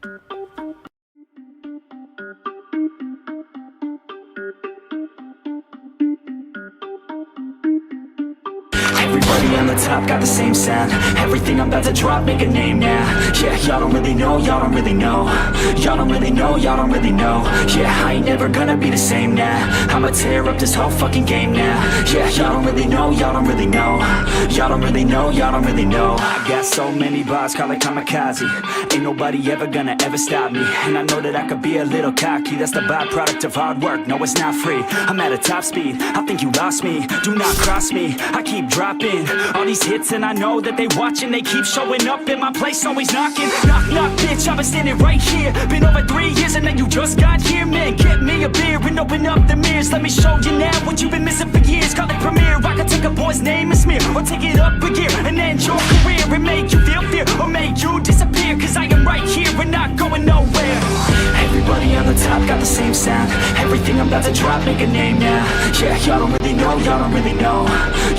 Everybody on the top got the same sound. Everything I'm about to drop, make a name now. Yeah, y'all don't really know, y'all don't really know. Y'all don't really know, y'all don't really know. Yeah, I ain't never gonna be the same now. I'ma tear up this whole fucking game now. Yeah, y'all don't really know, y'all don't really know. Y'all don't really know, y'all don't really know. I got so many bars, call it kamikaze. Ain't nobody ever gonna ever stop me. And I know that I could be a little cocky. That's the byproduct of hard work, no it's not free. I'm at a top speed, I think you lost me. Do not cross me, I keep dropping all these hits and I know that they watching. They keep showing up in my place, always knocking. Knock, knock, bitch, I've been standing right here. Been over 3 years and then you just got here. Man, get me a beer and open up the mirrors. Let me show you now what you've been missing for years. Call it premiere, I can take a boy's name and smear, or take it up a gear and end your career and make you feel fear, or make you disappear. Cause I am right here and not going nowhere. Everybody on the top got the same sound. Everything I'm about to drop, make a name now. Yeah, y'all don't really know, y'all don't really know.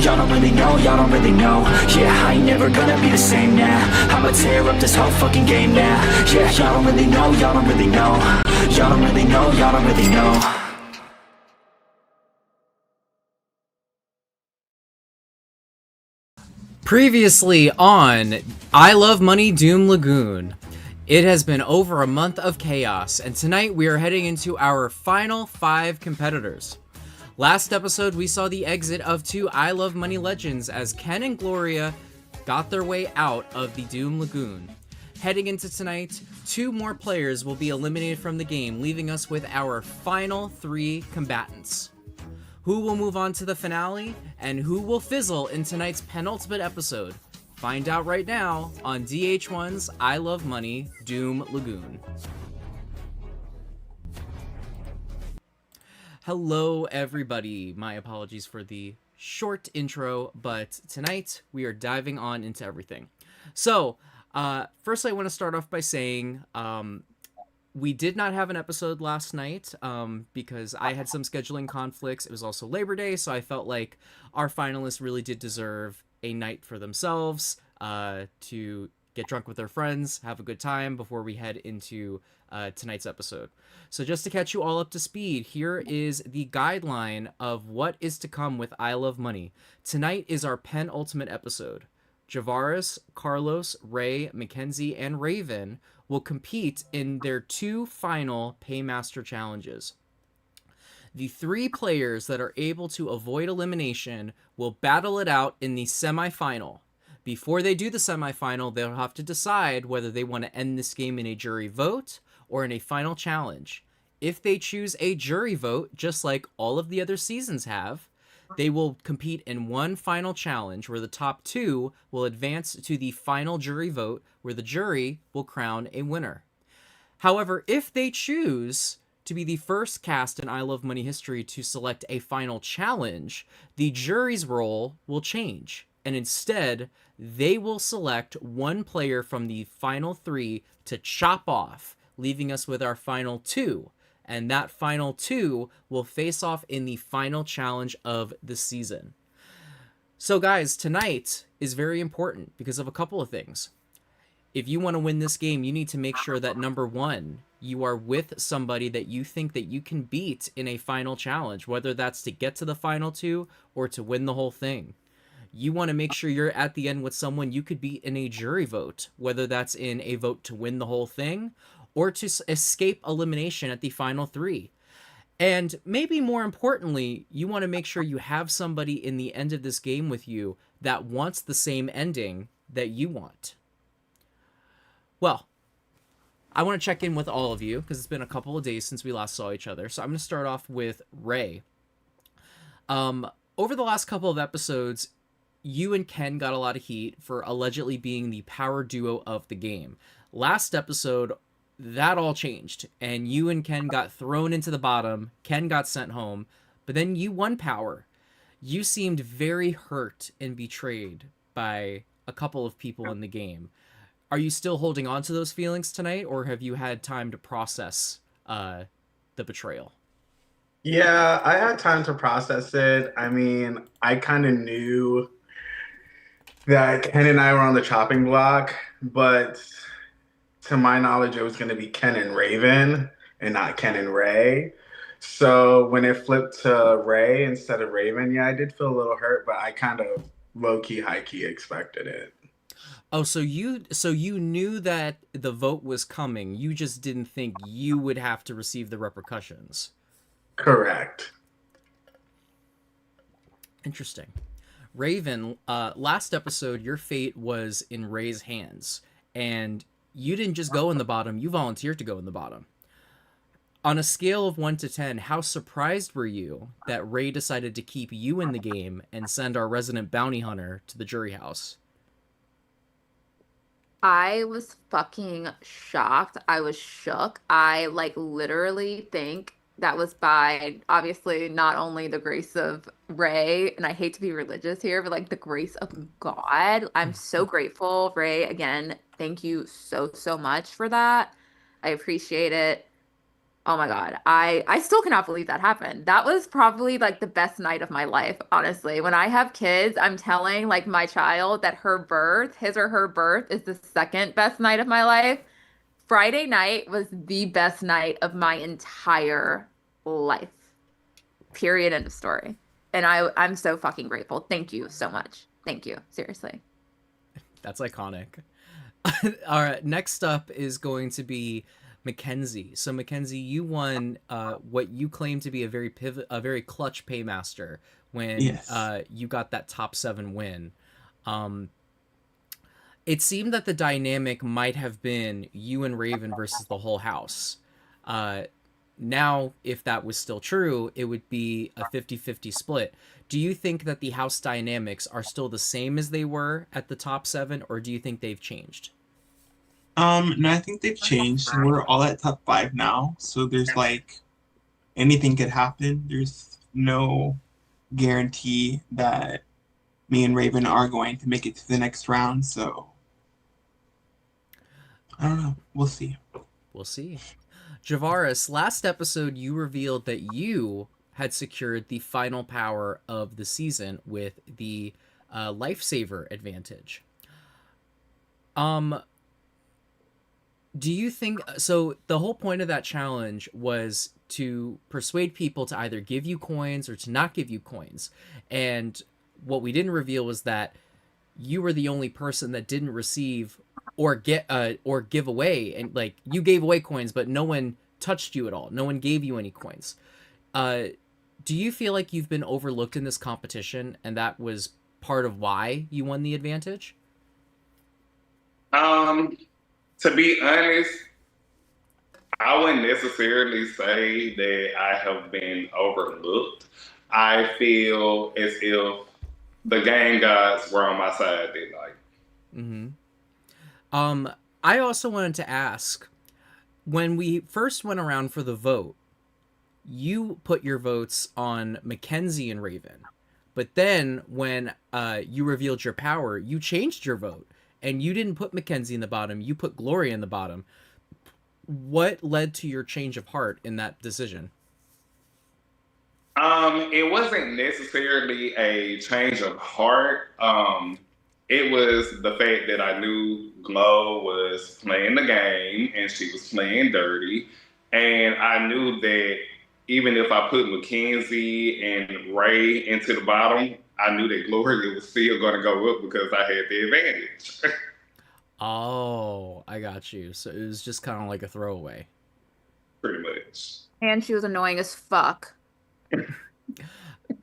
Y'all don't really know, y'all don't really know. Yeah, I ain't never gonna be the same now. I'ma tear up this whole fucking game now. Yeah, y'all don't really know, y'all don't really know. Y'all don't really know, y'all don't really know. Previously on I Love Money Doom Lagoon. It has been over a month of chaos, and tonight we are heading into our final 5 competitors. Last episode, we saw the exit of 2 I Love Money legends as Ken and Gloria got their way out of the Doom Lagoon. Heading into tonight, 2 more players will be eliminated from the game, leaving us with our final 3 combatants. Who will move on to the finale, and who will fizzle in tonight's penultimate episode? Find out right now on DH1's I Love Money Doom Lagoon. Hello everybody, my apologies for the short intro, but tonight we are diving on into everything. So, firstly I want to start off by saying, we did not have an episode last night because I had some scheduling conflicts. It was also Labor Day, so I felt like our finalists really did deserve a night for themselves to get drunk with their friends, have a good time before we head into tonight's episode. So just to catch you all up to speed, here is the guideline of what is to come with I Love Money. Tonight is our penultimate episode. Javaris, Carlos, Ray, Mackenzie, and Raven will compete in their 2 final paymaster challenges. The 3 players that are able to avoid elimination will battle it out in the semifinal. Before they do the semifinal, they'll have to decide whether they want to end this game in a jury vote or in a final challenge. If they choose a jury vote, just like all of the other seasons have, they will compete in one final challenge where the top 2 will advance to the final jury vote where the jury will crown a winner. However, if they choose to be the first cast in I Love Money history to select a final challenge, the jury's role will change, and instead they will select one player from the final 3 to chop off, leaving us with our final 2. And that final 2 will face off in the final challenge of the season. So guys, tonight is very important because of a couple of things. If you want to win this game, you need to make sure that number 1, you are with somebody that you think that you can beat in a final challenge, whether that's to get to the final 2 or to win the whole thing. You want to make sure you're at the end with someone you could beat in a jury vote, whether that's in a vote to win the whole thing or to escape elimination at the final 3. And maybe more importantly, you want to make sure you have somebody in the end of this game with you that wants the same ending that you want. Well, I want to check in with all of you because it's been a couple of days since we last saw each other. So I'm going to start off with Ray. Over the last couple of episodes, you and Ken got a lot of heat for allegedly being the power duo of the game. Last episode, that all changed, and you and Ken got thrown into the bottom. Ken got sent home, but then you won power. You seemed very hurt and betrayed by a couple of people in the game. Are you still holding on to those feelings tonight, or have you had time to process the betrayal? Yeah, I had time to process it. I mean, I kind of knew that Ken and I were on the chopping block, but to my knowledge, it was going to be Ken and Raven and not Ken and Ray. So when it flipped to Ray instead of Raven, yeah, I did feel a little hurt, but I kind of low key, high key expected it. Oh, so you knew that the vote was coming. You just didn't think you would have to receive the repercussions. Correct. Interesting. Raven, last episode, your fate was in Ray's hands, and you didn't just go in the bottom, you volunteered to go in the bottom. On a scale of 1 to 10, how surprised were you that Ray decided to keep you in the game and send our resident bounty hunter to the jury house? I was fucking shocked. I was shook. I like literally think that was by obviously not only the grace of Ray, and I hate to be religious here, but like the grace of God. I'm so grateful, Ray. Again, thank you so, so much for that. I appreciate it. Oh my God. I still cannot believe that happened. That was probably like the best night of my life, honestly. When I have kids, I'm telling like my child that her birth, his or her birth is the second best night of my life. Friday night was the best night of my entire life. Period. End of story. And I'm so fucking grateful. Thank you so much. Thank you. Seriously. That's iconic. All right, next up is going to be Mackenzie. So Mackenzie, you won what you claim to be a very clutch paymaster when Yes. you got that top 7 win. Um, it seemed that the dynamic might have been you and Raven versus the whole house. Uh, Now, if that was still true, it would be a 50-50 split. Do you think that the house dynamics are still the same as they were at the top 7, or do you think they've changed? No, I think they've changed. We're all at top 5 now, so there's like anything could happen. There's no guarantee that me and Raven are going to make it to the next round, so I don't know. We'll see. We'll see. Javaris, last episode you revealed that you had secured the final power of the season with the lifesaver advantage. Do you think so? The whole point of that challenge was to persuade people to either give you coins or to not give you coins. And what we didn't reveal was that you were the only person that didn't receive or get or give away, and like you gave away coins, but no one touched you at all. No one gave you any coins. Do you feel like you've been overlooked in this competition, and that was part of why you won the advantage? To be honest, I wouldn't necessarily say that I have been overlooked. I feel as if the game gods were on my side that night. Mm-hmm. I also wanted to ask, when we first went around for the vote, you put your votes on Mackenzie and Raven. But then when you revealed your power, you changed your vote. And you didn't put Mackenzie in the bottom, you put Gloria in the bottom. What led to your change of heart in that decision? It wasn't necessarily a change of heart. It was the fact that I knew Glow was playing the game and she was playing dirty. And I knew that even if I put Mackenzie and Ray into the bottom, I knew that Gloria was still going to go up because I had the advantage. Oh, I got you. So it was just kind of like a throwaway. Pretty much. And she was annoying as fuck.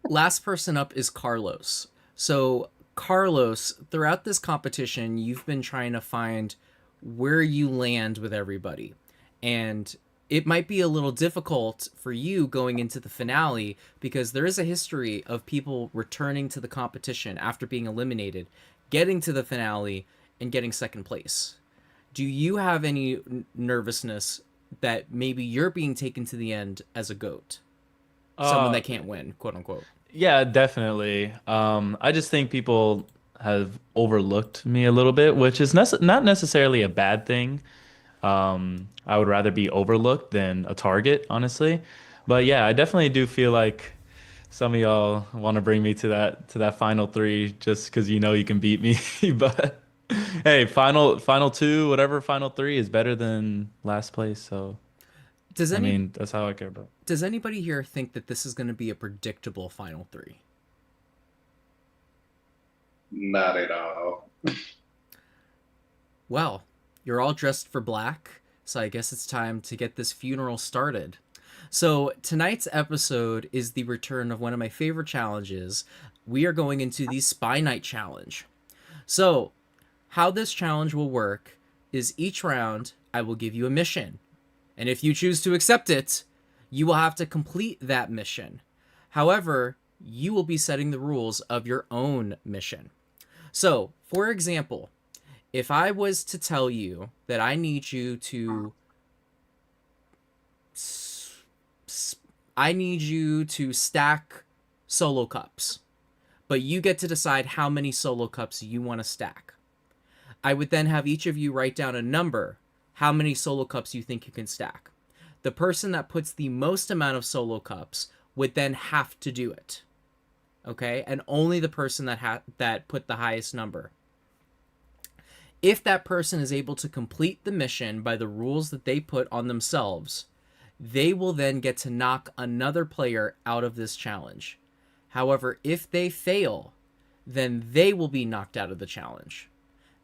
Last person up is Carlos. So Carlos, throughout this competition, you've been trying to find where you land with everybody. And it might be a little difficult for you going into the finale because there is a history of people returning to the competition after being eliminated, getting to the finale, and getting second place. Do you have any nervousness that maybe you're being taken to the end as a goat? Someone that can't win, quote unquote. Yeah, definitely. I just think people have overlooked me a little bit, which is not necessarily a bad thing. I would rather be overlooked than a target, honestly. But yeah, I definitely do feel like some of y'all want to bring me to that final 3 just because you know you can beat me. But Hey, final two, whatever final three is better than last place. So Does I any mean, that's how I care about. does anybody here think that this is going to be a predictable final three? Not at all. Well, you're all dressed for black, so I guess it's time to get this funeral started. So, tonight's episode is the return of one of my favorite challenges. We are going into the Spy Night Challenge. So, how this challenge will work is each round I will give you a mission. And if you choose to accept it, you will have to complete that mission. However, you will be setting the rules of your own mission. So, for example, if I was to tell you that I need you to stack solo cups, but you get to decide how many solo cups you want to stack. I would then have each of you write down a number, how many solo cups you think you can stack. The person that puts the most amount of solo cups would then have to do it. Okay? And only the person that put the highest number. If that person is able to complete the mission by the rules that they put on themselves, they will then get to knock another player out of this challenge. However, if they fail, then they will be knocked out of the challenge.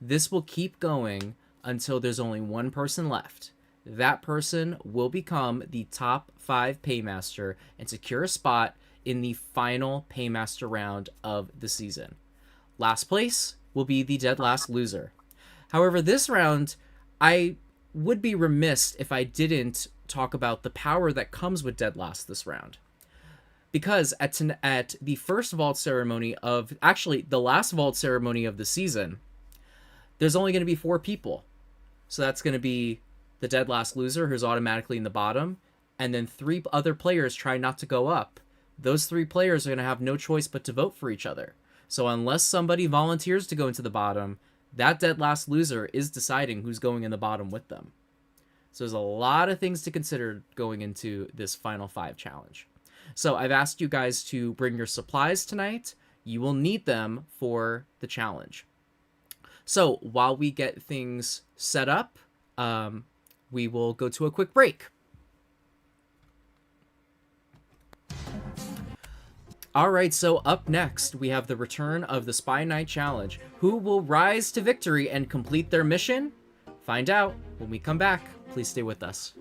This will keep going until there's only one person left. That person will become the top 5 paymaster and secure a spot in the final paymaster round of the season. Last place will be the dead last loser. However, this round, I would be remiss if I didn't talk about the power that comes with dead last this round. Because at the first vault ceremony of, actually, the last vault ceremony of the season, there's only going to be 4 people. So that's going to be the dead last loser, who's automatically in the bottom, and then 3 other players trying not to go up. Those 3 players are going to have no choice but to vote for each other. So unless somebody volunteers to go into the bottom, that dead last loser is deciding who's going in the bottom with them. So there's a lot of things to consider going into this final 5 challenge. So I've asked you guys to bring your supplies tonight. You will need them for the challenge. So while we get things set up, we will go to a quick break. All right, so up next, we have the return of the Spy Night Challenge. Who will rise to victory and complete their mission? Find out when we come back. Please stay with us.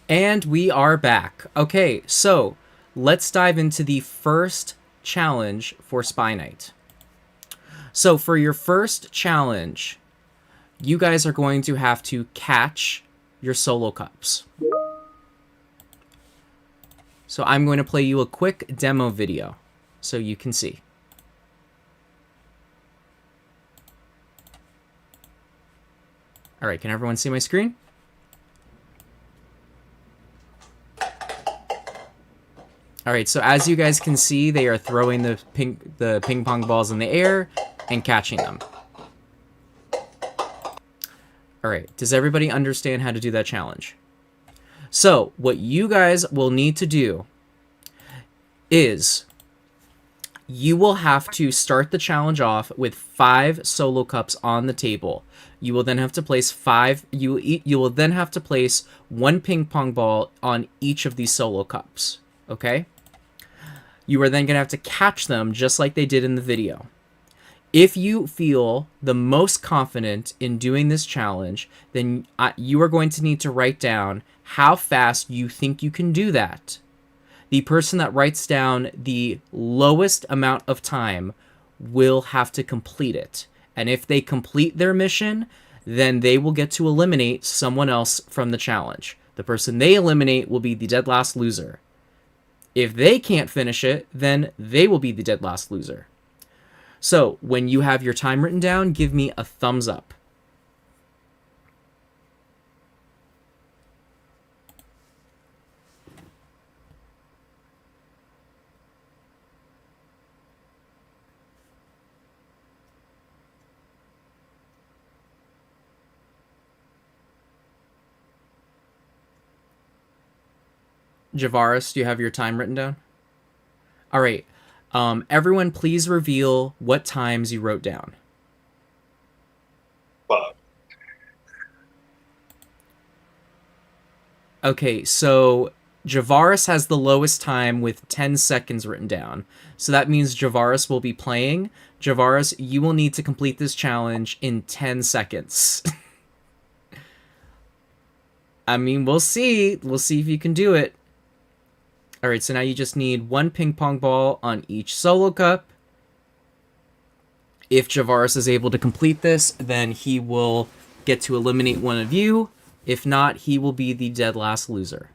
And we are back. Okay, so let's dive into the first challenge for Spy Night. So for your first challenge, you guys are going to have to catch your solo cups. So I'm going to play you a quick demo video so you can see. All right, can everyone see my screen? All right, so as you guys can see, they are throwing the ping pong balls in the air and catching them. All right, does everybody understand how to do that challenge? So what you guys will need to do is you will have to start the challenge off with 5 solo cups on the table. You will then have to place 5. You will then have to place 1 ping pong ball on each of these solo cups. Okay? You are then going to have to catch them just like they did in the video. If you feel the most confident in doing this challenge, then you are going to need to write down how fast you think you can do that. The person that writes down the lowest amount of time will have to complete it. And if they complete their mission, then they will get to eliminate someone else from the challenge. The person they eliminate will be the dead last loser. If they can't finish it, then they will be the dead last loser. So when you have your time written down, give me a thumbs up. Javaris, do you have your time written down? All right. Everyone, please reveal what times you wrote down. Fuck. Okay, so Javaris has the lowest time with 10 seconds written down. So that means Javaris will be playing. Javaris, you will need to complete this challenge in 10 seconds. I mean, we'll see. We'll see if you can do it. All right, so now you just need 1 ping pong ball on each solo cup. If Javaris is able to complete this, then he will get to eliminate one of you. If not, he will be the dead last loser.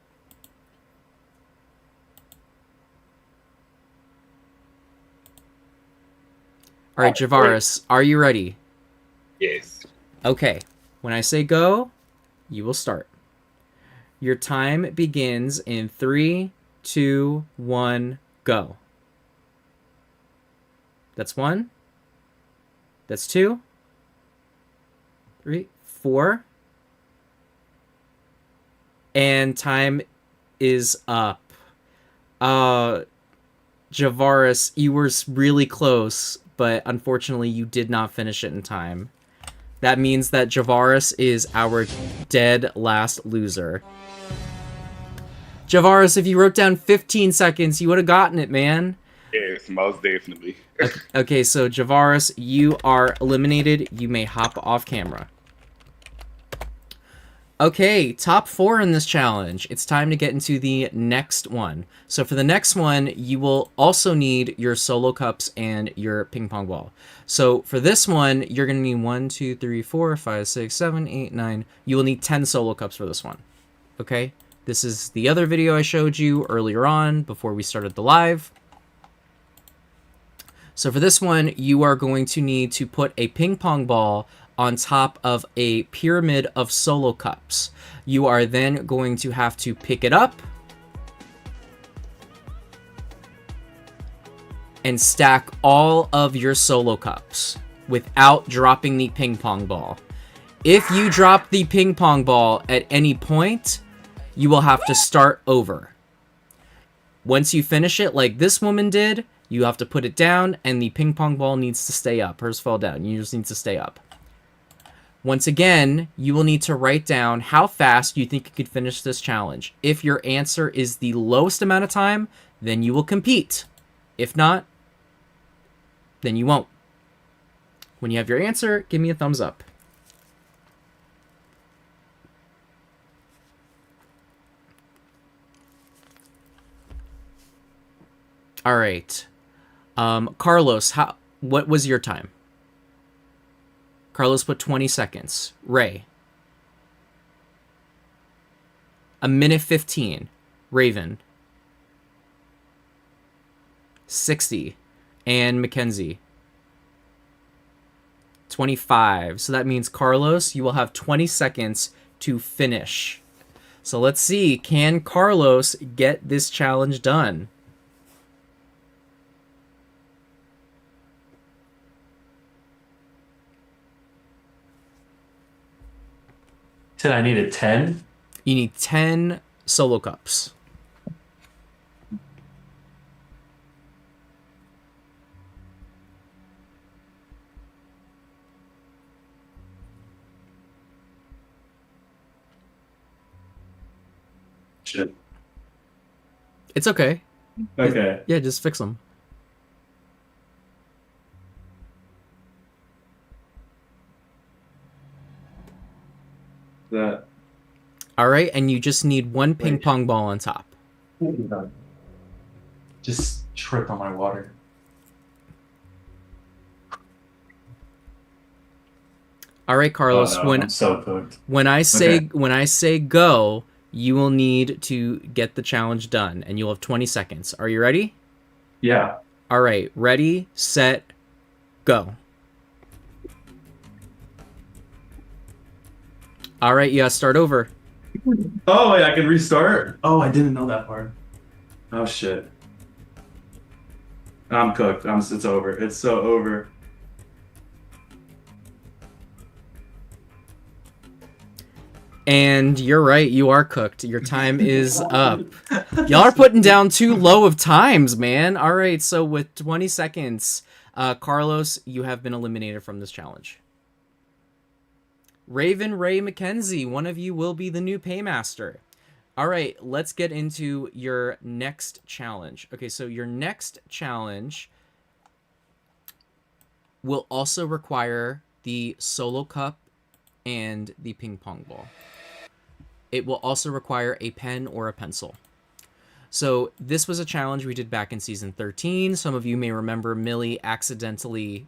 All right, Javaris, are you ready? Yes. Okay, when I say go, you will start. Your time begins in 3, 2, 1, go. That's 1. That's 2. 3, 4. And time is up. Javaris, you were really close, but unfortunately you did not finish it in time. That means that Javaris is our dead last loser. Javaris, if you wrote down 15 seconds, you would have gotten it, man. Yes, most definitely. Okay, so Javaris, you are eliminated. You may hop off camera. Okay, top 4 in this challenge. It's time to get into the next one. So for the next one, you will also need your solo cups and your ping pong ball. So for this one, you're going to need 1, 2, 3, 4, 5, 6, 7, 8, 9. You will need 10 solo cups for this one. Okay? This is the other video I showed you earlier on before we started the live. So for this one, you are going to need to put a ping pong ball on top of a pyramid of solo cups. You are then going to have to pick it up and stack all of your solo cups without dropping the ping pong ball. If you drop the ping pong ball at any point, you will have to start over. Once you finish it like this woman did, you have to put it down and the ping pong ball needs to stay up. Hers fell down. You just need to stay up. Once again, you will need to write down how fast you think you could finish this challenge. If your answer is the lowest amount of time, then you will compete. If not, then you won't. When you have your answer, give me a thumbs up. All right. Carlos, what was your time? Carlos put 20 seconds. Ray. 1:15. Raven. 60. And Mackenzie. 25. So that means, Carlos, you will have 20 seconds to finish. So let's see. Can Carlos get this challenge done? Said I needed 10. You need 10 solo cups. Shit. It's okay. Okay. Yeah, just fix them. That. All right, and you just need one ping pong ball on top. Just trip on my water. All right, Carlos. Oh, no, I'm so cooked. when I say go, you will need to get the challenge done, and you'll have 20 seconds. Are you ready? Yeah. All right, ready, set, go. All right, you gotta start over. Oh, wait, I can restart? Oh, I didn't know that part. Oh, shit. I'm cooked. It's over. It's so over. And you're right, you are cooked. Your time is up. Y'all are putting down too low of times, man. All right, so with 20 seconds, Carlos, you have been eliminated from this challenge. Raven, Ray, Mackenzie, one of you will be the new paymaster. All right, let's get into your next challenge. Okay, so your next challenge will also require the solo cup and the ping pong ball. It will also require a pen or a pencil. So this was a challenge we did back in season 13. Some of you may remember Millie accidentally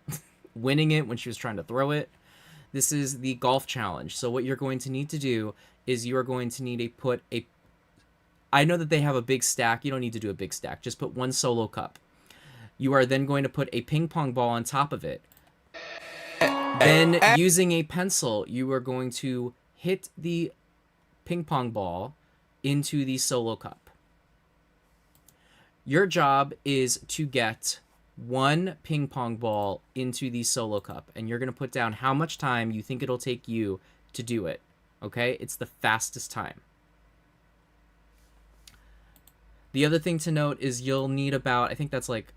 winning it when she was trying to throw it. This is the golf challenge. So what you're going to need to do is you are going to need to put a... I know that they have a big stack. You don't need to do a big stack. Just put one solo cup. You are then going to put a ping pong ball on top of it. Then, using a pencil, you are going to hit the ping pong ball into the solo cup. Your job is to get one ping pong ball into the solo cup, and you're going to put down how much time you think it'll take you to do it. Okay? It's the fastest time. The other thing to note is you'll need about, I think that's like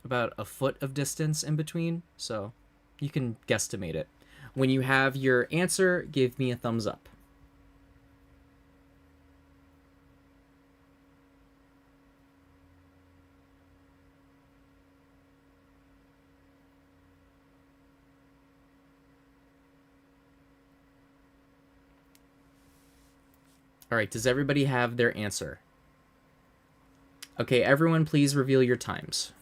about a foot of distance in between, so you can guesstimate it. When you have your answer, give me a thumbs up. All right, does everybody have their answer? Okay, everyone please reveal your times.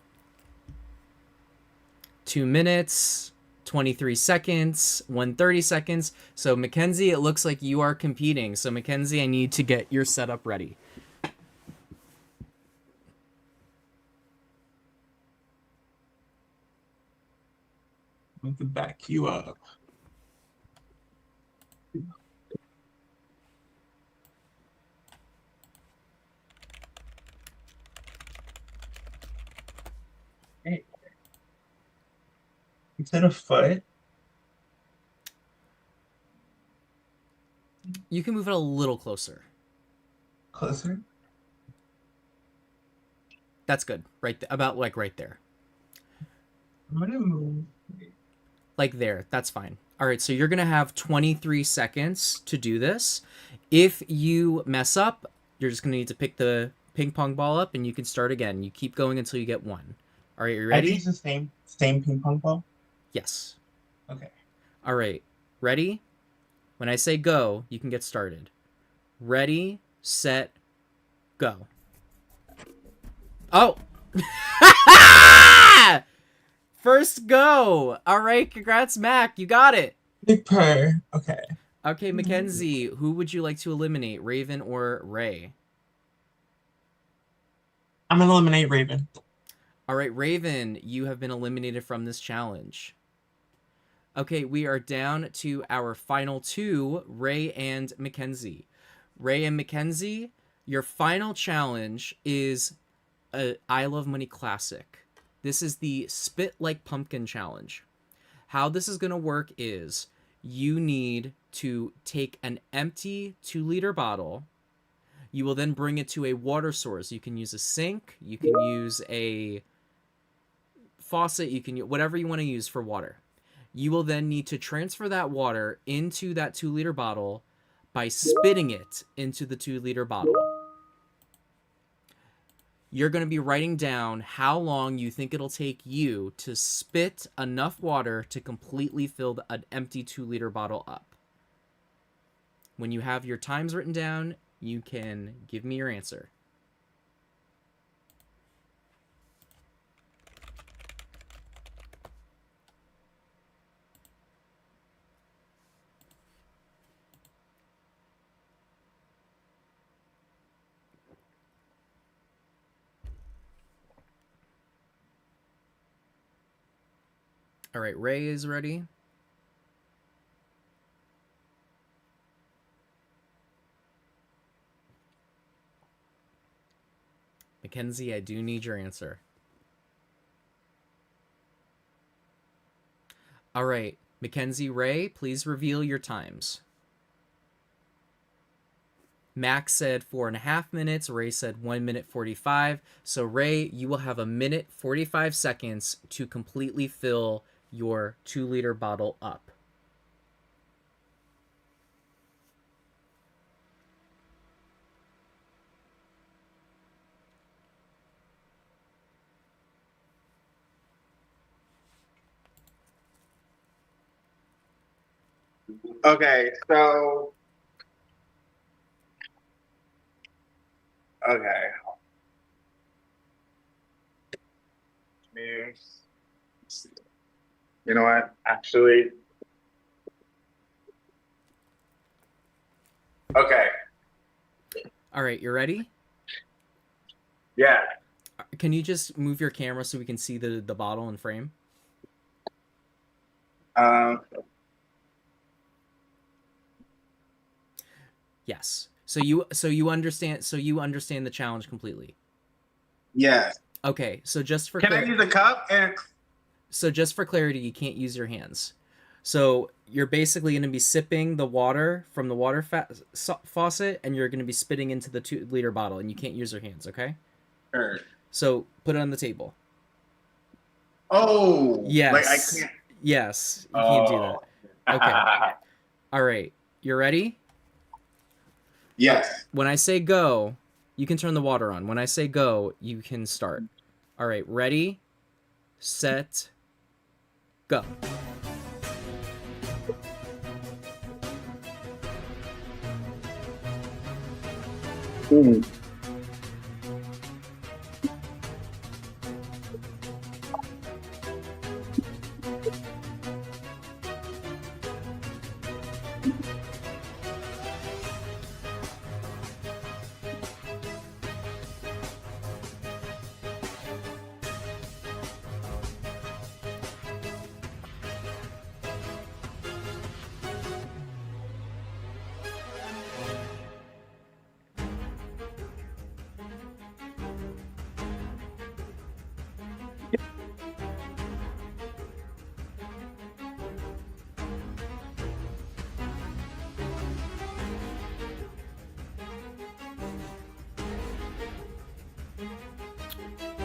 2 minutes, 23 seconds, 130 seconds. So Mackenzie, it looks like you are competing. So Mackenzie, I need to get your setup ready. I want to back you up. Hey. Is that a foot? You can move it a little closer. Closer? That's good. Right about like right there. I'm gonna move. Like there. That's fine. All right, so you're going to have 23 seconds to do this. If you mess up, you're just going to need to pick the ping pong ball up and you can start again. You keep going until you get one. All right, you I ready? use the same ping pong ball? Yes. Okay. All right, ready? When I say go, you can get started. Ready, set, go. Oh, First go. All right, congrats, Mac. You got it. Big purr. Okay. Okay, Mackenzie, who would you like to eliminate, Raven or Ray? I'm gonna eliminate Raven. All right, Raven, you have been eliminated from this challenge. Okay, we are down to our final two, Ray and Mackenzie. Ray and Mackenzie, your final challenge is a I Love Money classic. This is the Spit Like Pumpkin challenge. How this is going to work is you need to take an empty 2-liter bottle. You will then bring it to a water source. You can use a sink. You can use a faucet. You can use whatever you want to use for water. You will then need to transfer that water into that 2-liter bottle by spitting it into the 2-liter bottle. You're going to be writing down how long you think it'll take you to spit enough water to completely fill an empty 2-liter bottle up. When you have your times written down, you can give me your answer. All right, Ray is ready. Mackenzie, I do need your answer. All right, Mackenzie, Ray, please reveal your times. Max said 4.5 minutes. Ray said 1 minute 45. So Ray, you will have 1 minute 45 seconds to completely fill your 2-liter bottle up. Okay, so okay. You know what? Actually, okay. All right, you ready? Yeah. Can you just move your camera so we can see the bottle in frame? Yes. So you understand the challenge completely. Yeah. Okay, so just for Can I use a cup? And so just for clarity, you can't use your hands. So you're basically going to be sipping the water from the water faucet, and you're going to be spitting into the 2-liter bottle, and you can't use your hands. Okay. sure. So put it on the table. Oh. Yes. Like I can't. Yes. You can't do that. Okay. All right. You're ready? Yes. When I say go, you can turn the water on. When I say go, you can start. All right. Ready, set, go.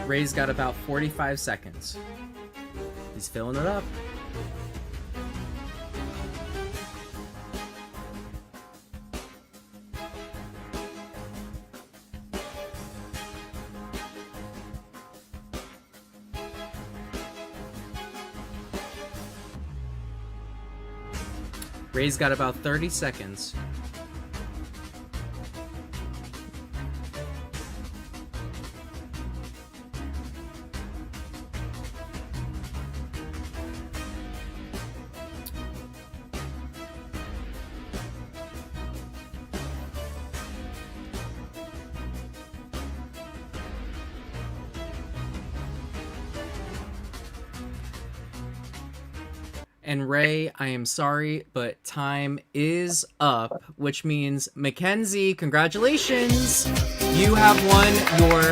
Ray's got about 45 seconds. He's filling it up. Ray's got about 30 seconds. And Ray, I am sorry, but time is up, which means Mackenzie, congratulations! You have won your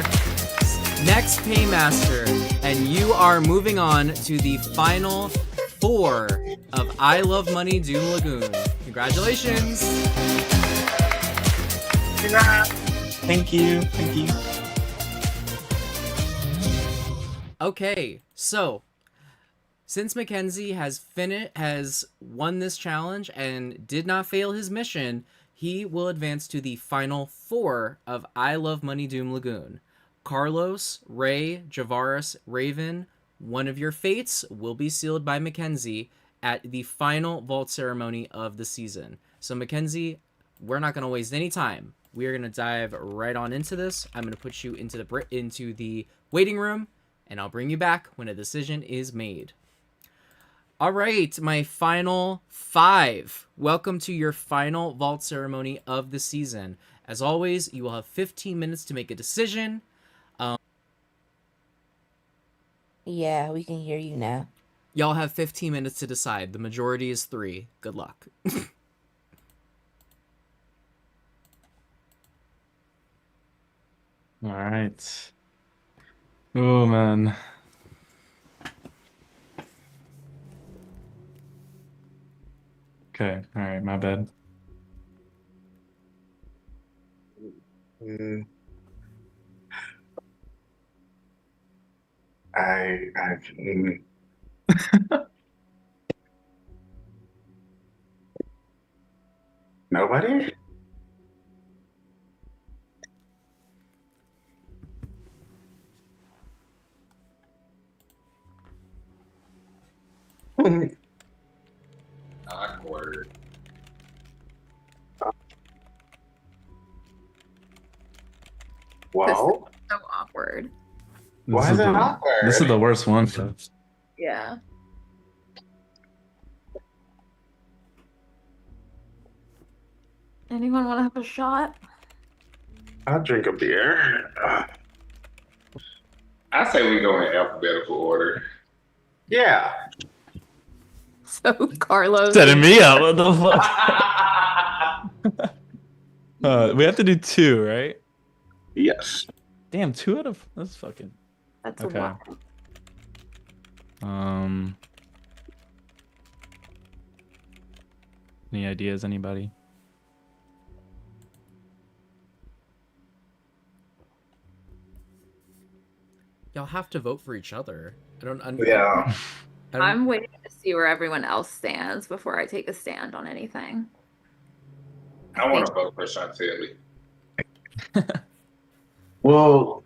next paymaster, and you are moving on to the final 4 of I Love Money Doom Lagoon. Congratulations! Thank you. Thank you. Okay, so since Mackenzie has won this challenge and did not fail his mission, he will advance to the final 4 of I Love Money Doom Lagoon. Carlos, Ray, Javaris, Raven, one of your fates will be sealed by Mackenzie at the final vault ceremony of the season. So Mackenzie, we're not going to waste any time. We are going to dive right on into this. I'm going to put you into the waiting room, and I'll bring you back when a decision is made. All right, my final 5. Welcome to your final vault ceremony of the season. As always, you will have 15 minutes to make a decision. Yeah, we can hear you now. Y'all have 15 minutes to decide. The majority is 3. Good luck. All right. Oh, man. Okay. All right. My bad. Mm. I nobody? Awkward. Well, So awkward. why is it awkward? This is the worst one. Yeah. Anyone want to have a shot? I'll drink a beer. I say we go in alphabetical order. Yeah. So Carlos. Setting me up. What the fuck? We have to do 2, right? Yes. Damn, 2 out of that's fucking. That's Okay. a lot. Any ideas, anybody? Y'all have to vote for each other. Yeah. I'm waiting to see where everyone else stands before I take a stand on anything. I want to vote for Chantilly. Well,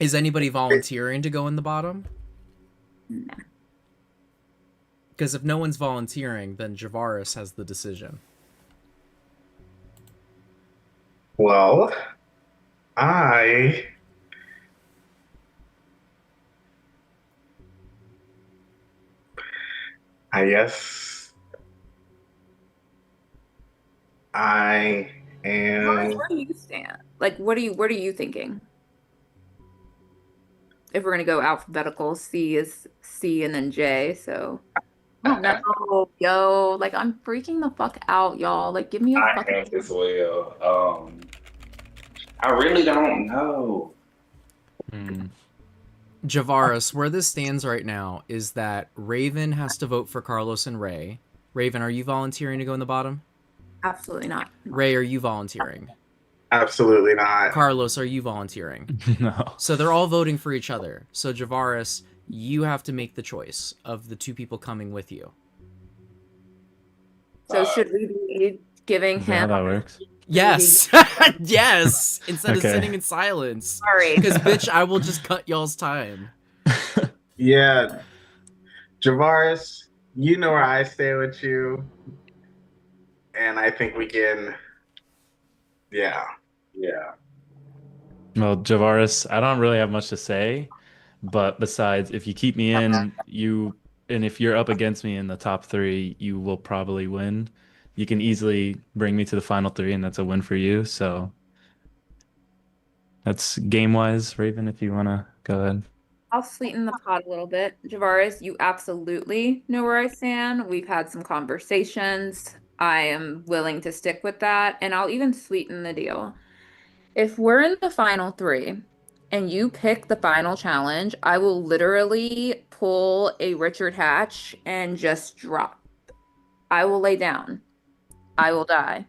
Is anybody volunteering to go in the bottom? No. Because if no one's volunteering, then Javaris has the decision. well, I guess I am. Where do you stand? Like, what are you thinking? If we're gonna go alphabetical, C is C and then J. So, oh no, yo, like I'm freaking the fuck out, y'all. Like, give me a I fucking. am as well. I really don't know. Javaris, where this stands right now is that Raven has to vote for Carlos and Ray. Raven, are you volunteering to go in the bottom? Absolutely not. Ray, are you volunteering? Absolutely not. Carlos, are you volunteering? No. So they're all voting for each other. So Javaris, you have to make the choice of the 2 people coming with you. So should we be giving Is that how him? that works? Yes. Yes. Instead of Okay. sitting in silence. Sorry. Because, bitch, I will just cut y'all's time. Yeah. Javaris, you know where I stay with you. And I think we can. Yeah. Yeah. Well, Javaris, I don't really have much to say, but besides, if you keep me in, and if you're up against me in the top 3, you will probably win. You can easily bring me to the final 3, and that's a win for you. So that's game-wise, Raven, if you want to go ahead. I'll sweeten the pot a little bit. Javaris, you absolutely know where I stand. We've had some conversations. I am willing to stick with that, and I'll even sweeten the deal. If we're in the final three and you pick the final challenge, I will literally pull a Richard Hatch and just drop. I will lay down. I will die.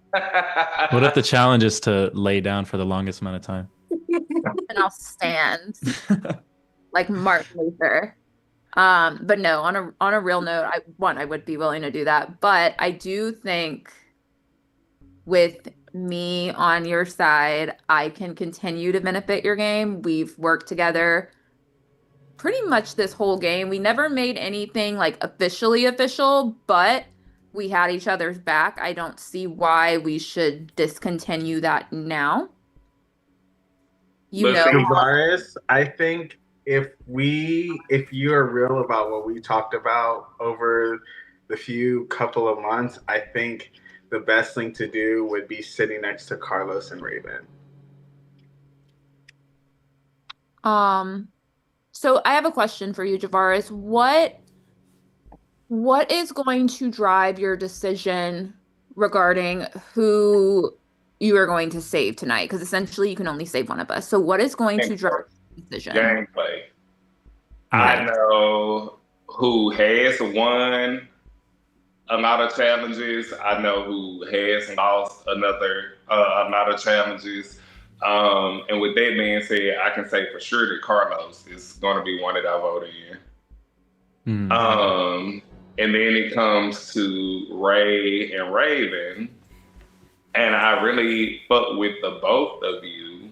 What if the challenge is to lay down for the longest amount of time? And I'll stand like Martin Luther. But no, on a real note, I would be willing to do that. But I do think with me on your side, I can continue to benefit your game. We've worked together pretty much this whole game. We never made anything like officially official, but we had each other's back. I don't see why we should discontinue that now. You But know, see, Tavares, I think if you are real about what we talked about over the few couple of months, I think the best thing to do would be sitting next to Carlos and Raven. so I have a question for you, Javaris. What is going to drive your decision regarding who you are going to save tonight? Because essentially you can only save one of us. So what is going to drive your decision? gameplay. I know who has won a lot of challenges. I know who has lost another a lot of challenges. And with that being said, I can say for sure that Carlos is going to be one that I vote in. And then it comes to Ray and Raven, and I really fuck with the both of you.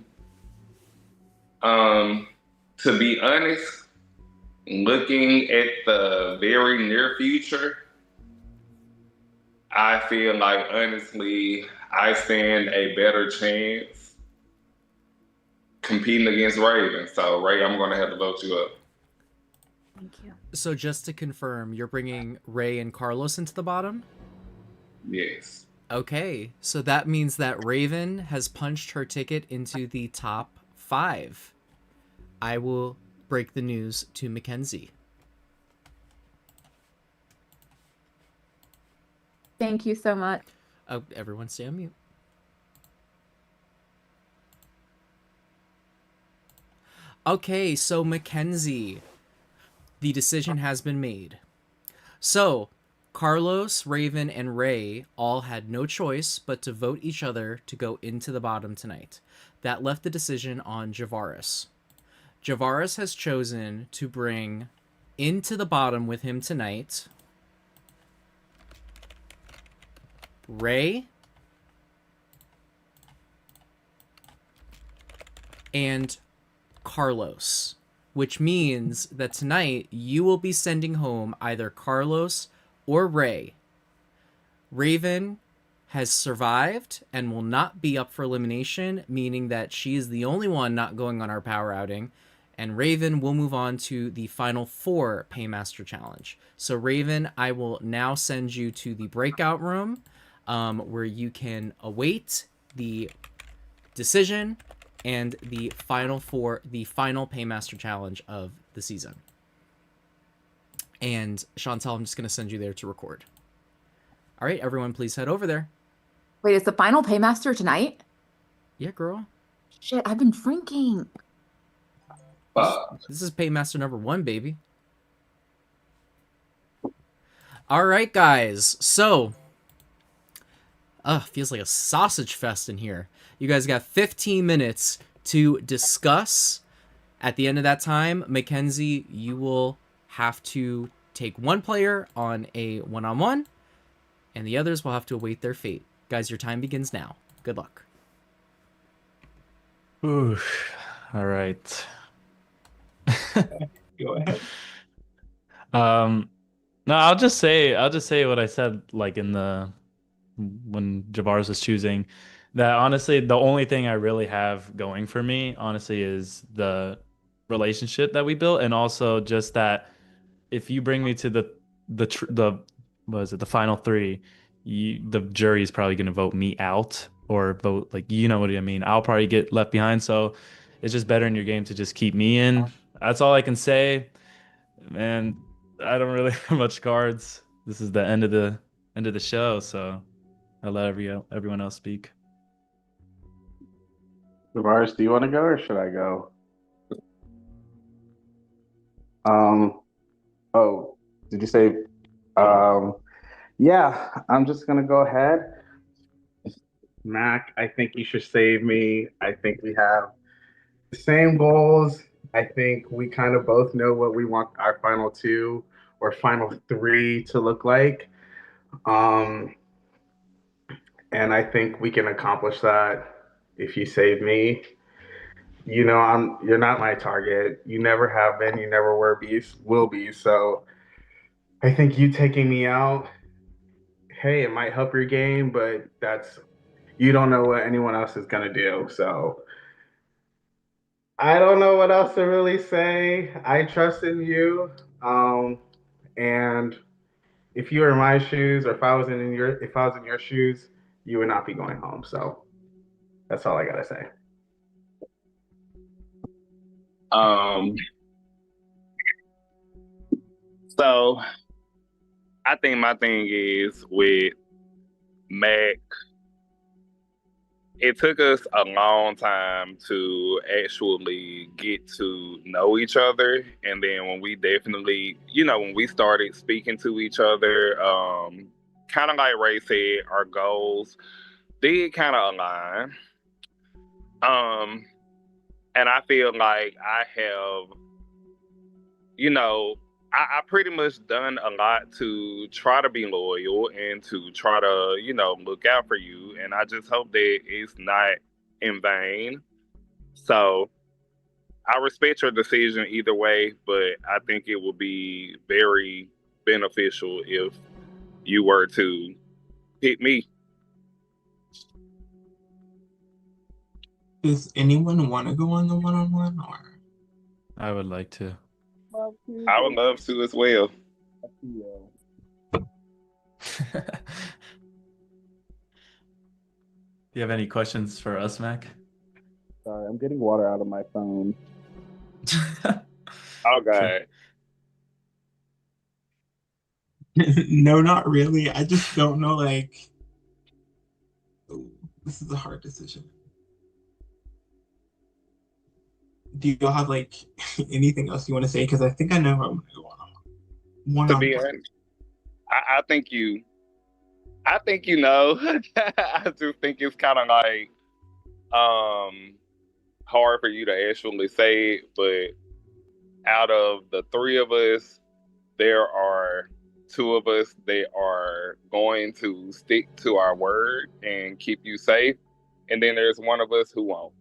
To be honest, looking at the very near future, I feel like honestly, I stand a better chance competing against Raven. So Ray, I'm gonna have to vote you up. Thank you. So just to confirm, you're bringing Ray and Carlos into the bottom? Yes. Okay, so that means that Raven has punched her ticket into the top 5. I will break the news to Mackenzie. Thank you so much. Oh, everyone stay on mute. Okay, so Mackenzie, the decision has been made. So, Carlos, Raven, and Ray all had no choice but to vote each other to go into the bottom tonight. That left the decision on Javaris. Javaris has chosen to bring into the bottom with him tonight Ray and Carlos, which means that tonight you will be sending home either Carlos or Ray. Raven has survived and will not be up for elimination, meaning that she is the only one not going on our power outing, and Raven will move on to the final 4 Paymaster Challenge. So Raven, I will now send you to the breakout room where you can await the decision and the final Paymaster Challenge of the season. And Chantal, I'm just going to send you there to record. All right, everyone, please head over there. Wait, is the final paymaster tonight? Yeah, girl. Shit, I've been drinking. This is Paymaster number 1, baby. All right, guys. So, feels like a sausage fest in here. You guys got 15 minutes to discuss. At the end of that time, Mackenzie, you will have to take one player on a one-on-one, and the others will have to await their fate. Guys, your time begins now. Good luck. Ooh, all right. Go ahead. No, I'll just say what I said like in the when Javaris was choosing, that honestly the only thing I really have going for me honestly is the relationship that we built, and also just that if you bring me to the what is it, the final 3, the jury is probably going to vote me out or vote, like, you know what I mean, I'll probably get left behind. So it's just better in your game to just keep me in. that's all I can say. Man, I don't really have much cards. This is the end of the show, so I'll let everyone else speak. Tavares, do you want to go or should I go? Um, oh, did you say? Um, yeah, I'm just gonna go ahead. Mac, I think you should save me. I think we have the same goals. I think we kind of both know what we want our final two or final three to look like. Um, and I think we can accomplish that if you save me. You know, you're not my target. You never have been, you never will be. So I think you taking me out, hey, it might help your game, but you don't know what anyone else is gonna do. So I don't know what else to really say. I trust in you. And if you were in my shoes or if I was in your shoes, you would not be going home. So that's all I gotta say. Um, so I think my thing is with Mac. It took us a long time to actually get to know each other, and then when we definitely, when we started speaking to each other, kind of like Ray said, our goals did kind of align. And I feel like I have, I pretty much done a lot to try to be loyal and to try to, look out for you. And I just hope that it's not in vain. So I respect your decision either way, but I think it would be very beneficial if you were to pick me. Does anyone want to go on the one-on-one or? I would like to. I would love to as well. Do you have any questions for us, Mac? Sorry, I'm getting water out of my phone. Oh, God. No, not really. I just don't know, like, ooh, this is a hard decision. Do you have, like, anything else you want to say? Because I think I know who I'm going to go on. To be honest, I think you know. I just think it's kind of like hard for you to actually say it, but out of the three of us, there are two of us that are going to stick to our word and keep you safe, and then there's one of us who won't.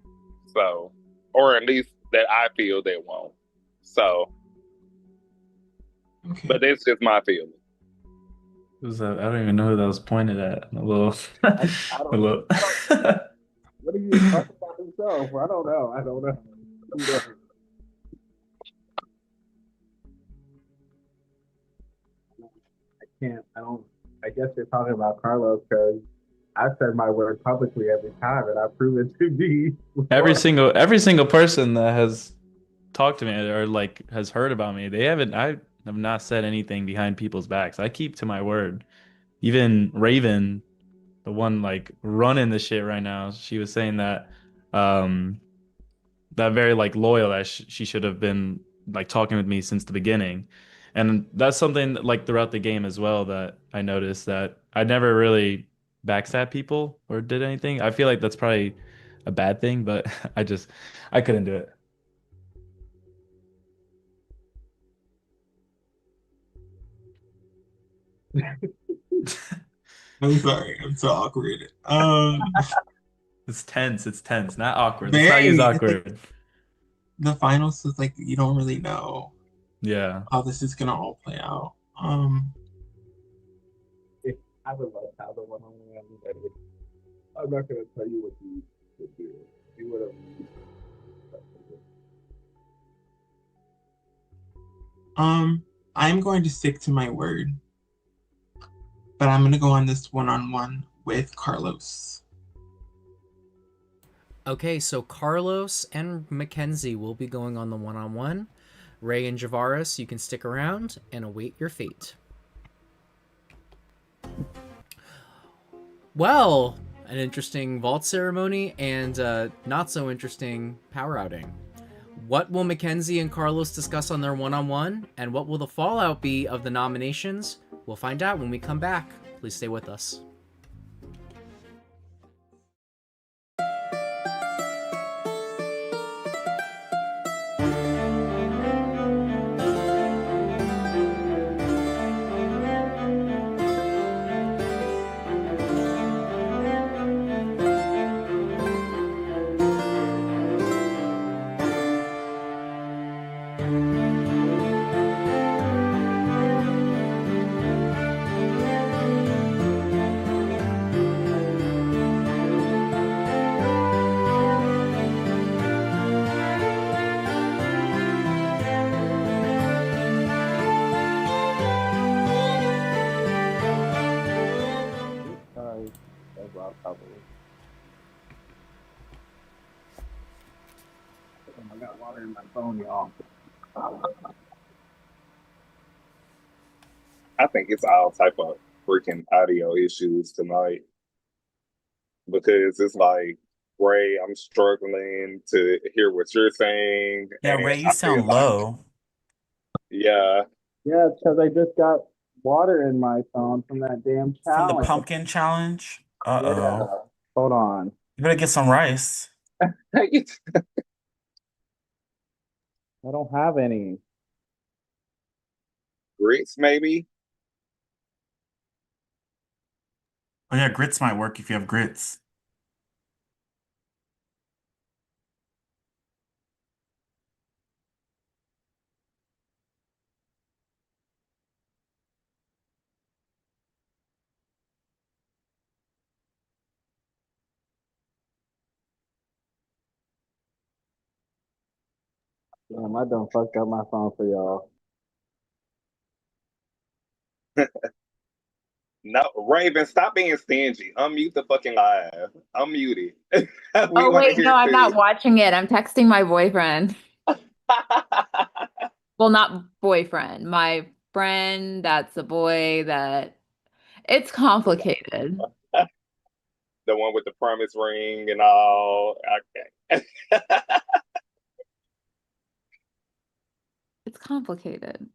So, or at least that I feel that won't. So, Okay. but that's just my feeling. Who's that? I don't even know who that was pointed at. A little. I A little. What are you talking about himself? I don't know. I guess you're talking about Carlos because I said my word publicly every time, and I've proven to be every single person that has talked to me or like has heard about me, I have not said anything behind people's backs. I keep to my word. Even Raven, the one like running the shit right now, she was saying that that very like loyal that she should have been like talking with me since the beginning. And that's something that, like throughout the game as well, that I noticed that I never really backstab people or did anything. I feel like that's probably a bad thing, but I couldn't do it. I'm sorry. I'm so awkward. It's tense. It's tense, not awkward. Let's not Very. use It's like awkward. the finals is like you don't really know Yeah. how this is gonna all play out. I would love to have the one-on-one. I'm not going to tell you what you should do. Do whatever you I'm going to stick to my word, but I'm gonna go on this one-on-one with Carlos. Okay, so Carlos and Mackenzie will be going on the one-on-one. Ray and Javaris, you can stick around and await your fate. Well, an interesting vault ceremony and not so interesting power outing. What will Mackenzie and Carlos discuss on their one-on-one, and what will the fallout be of the nominations? We'll find out when we come back. Please stay with us. I got water in my phone, y'all. I think it's all type of freaking audio issues tonight because it's like, Ray, I'm struggling to hear what you're saying. Yeah, and Ray, you I sound feel like, low. yeah, Yeah, it's because I just got water in my phone from that damn From the challenge. pumpkin challenge? Uh-oh. Yeah. Hold on. You better get some rice. I don't have any. grits maybe. Oh yeah, grits might work if you have grits. Damn, I done fucked up my phone for y'all. No, Raven, stop being stingy. Unmute the fucking live. Unmute it. We Oh want to wait, no, hear I'm not too. watching it. I'm texting my boyfriend. Well, not boyfriend. My friend that's a boy that it's complicated. The one with the promise ring and all. Okay. It's complicated.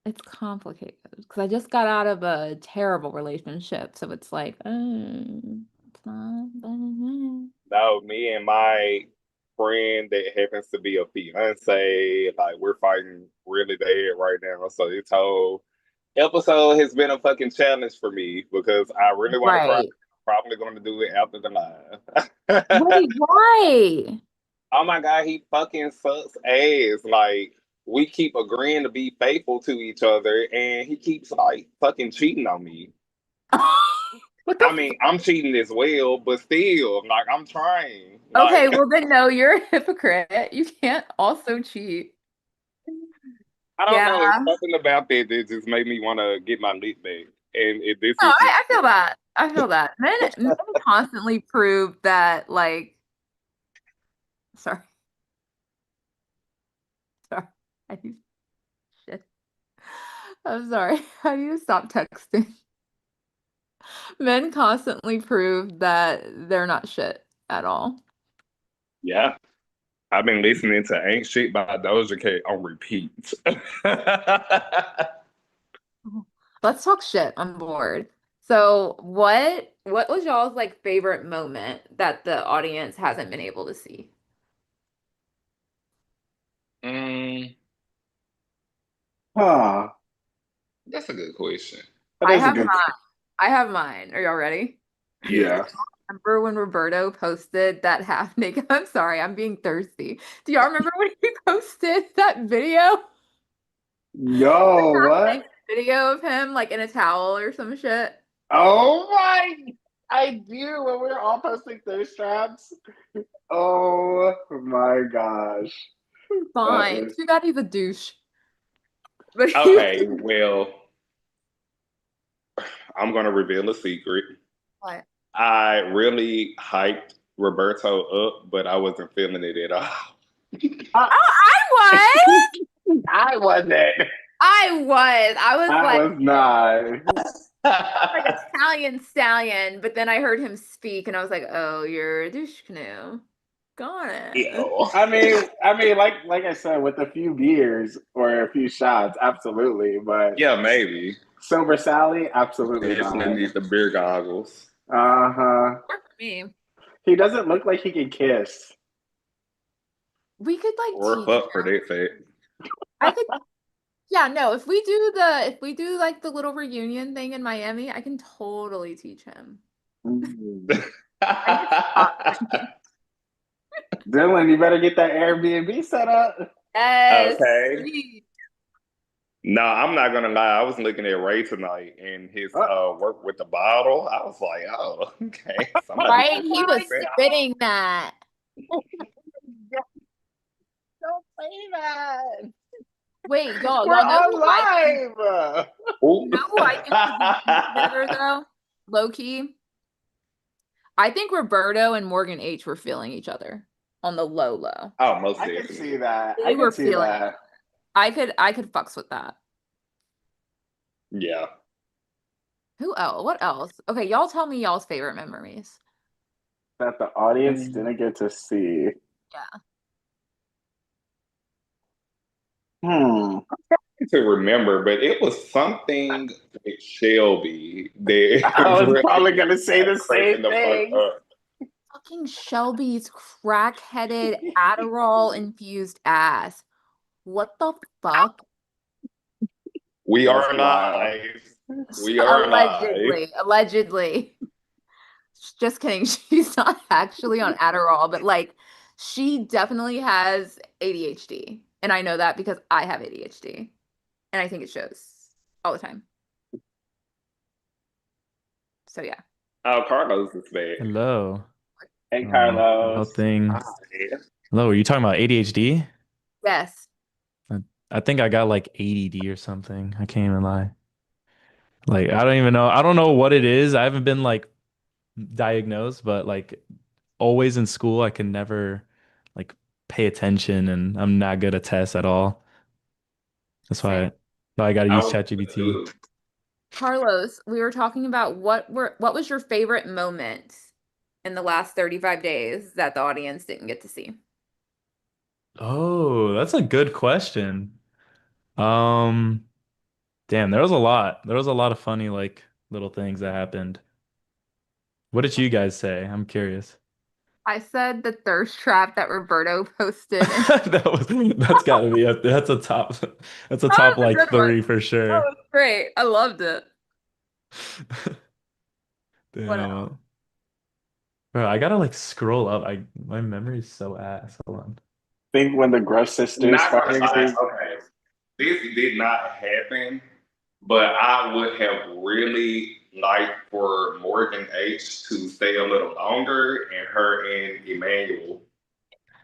It's complicated because I just got out of a terrible relationship, so it's like, it's not. No, me and my friend that happens to be a fiance, like we're fighting really bad right now. So this whole episode has been a fucking challenge for me because I really want to try. Right. Probably going to do it after the Wait, live. why? Oh my god, he fucking sucks ass. Like we keep agreeing to be faithful to each other, and he keeps like fucking cheating on me. What I the mean, I'm cheating as well, but still, like I'm trying. Okay, Like well then no, you're a hypocrite. You can't also cheat. I don't Yeah. know, it's something about that that just made me want to get my lip back. And this No, is I feel that. I feel that. Men constantly prove that like sorry. Sorry. I need shit. I'm sorry. I need to stop texting. Men constantly prove that they're not shit at all. yeah. I've been listening to Ain't Shit by Doja Cat on repeat. Let's talk shit. I'm bored. So, what was y'all's like favorite moment that the audience hasn't been able to see? Mm, Huh. that's a good question. That I is a have good. mine. I have mine. Are y'all ready? Yeah. Remember when Roberto posted that half naked? I'm sorry, I'm being thirsty. Do y'all remember when he posted that video? Yo, what? Video of him like in a towel or some shit? Oh my! I do when we're all posting thirst traps. Oh my gosh. Fine. is- Too bad he's a douche. But he Okay, well, I'm gonna reveal a secret. What? I really hyped Roberto up, but I wasn't feeling it at all. Oh, I was. I wasn't. I was. I was I like, was not. like Italian stallion, but then I heard him speak, and I was like, "Oh, you're a douche canoe." Got it. Ew. I mean, like I said, with a few beers or a few shots, absolutely. But Yeah, maybe. sober Sally, absolutely Definitely not. need the beer goggles. Uh-huh. Work for me. He doesn't look like he can kiss. We could like Or teach fuck for him. that fact. I could. Yeah, no. If we do like the little reunion thing in Miami, I can totally teach him. Dylan, you better get that Airbnb set up. Yes. Okay. Sweet. No, I'm not gonna lie. I was looking at Ray tonight and his work with the bottle. I was like, oh, okay. Somebody Right? He was spitting that. Don't say that. Wait, y'all We're know on who I think, live. you know who I think would be together though? Low key. I think Roberto and Morgan H were feeling each other on the low. Oh, most I can definitely. see that. They I were can see feeling that. I could fucks with that. Yeah. Who else? What else? Okay, y'all tell me y'all's favorite memories. That the audience didn't get to see. Yeah. To remember, but it was something with Shelby that I was really probably gonna say the cracking same the fuck thing. up. Fucking Shelby's crack-headed Adderall infused ass. What the fuck? We That's are wild. live. We are live. Allegedly. Just kidding. She's not actually on Adderall, but like she definitely has ADHD. And I know that because I have ADHD. And I think it shows all the time. So yeah. Oh, Carlos is back. Hello. Hey, Carlos. Nothing. Hi. Hello, are you talking about ADHD? Yes. I think I got like ADD or something. I can't even lie. Like, I don't even know. I don't know what it is. I haven't been like diagnosed, but like always in school, I can never like pay attention and I'm not good at tests at all. That's why I got to I use was ChatGPT. Carlos, we were talking about what was your favorite moment in the last 35 days that the audience didn't get to see? Oh, that's a good question. Um, Damn, there was a lot. There was a lot of funny like little things that happened. What did you guys say? I'm curious. I said the thirst trap that Roberto posted. And That's gotta be that's a that top was a like good one. three for That sure. was great. I loved it. What else? Damn. Bro, I gotta like scroll up. My memory is so ass. Hold on. Think when the Grush sisters not gonna started. lie. Okay, this did not happen, but I would have really liked for Morgan H to stay a little longer and her and Emmanuel.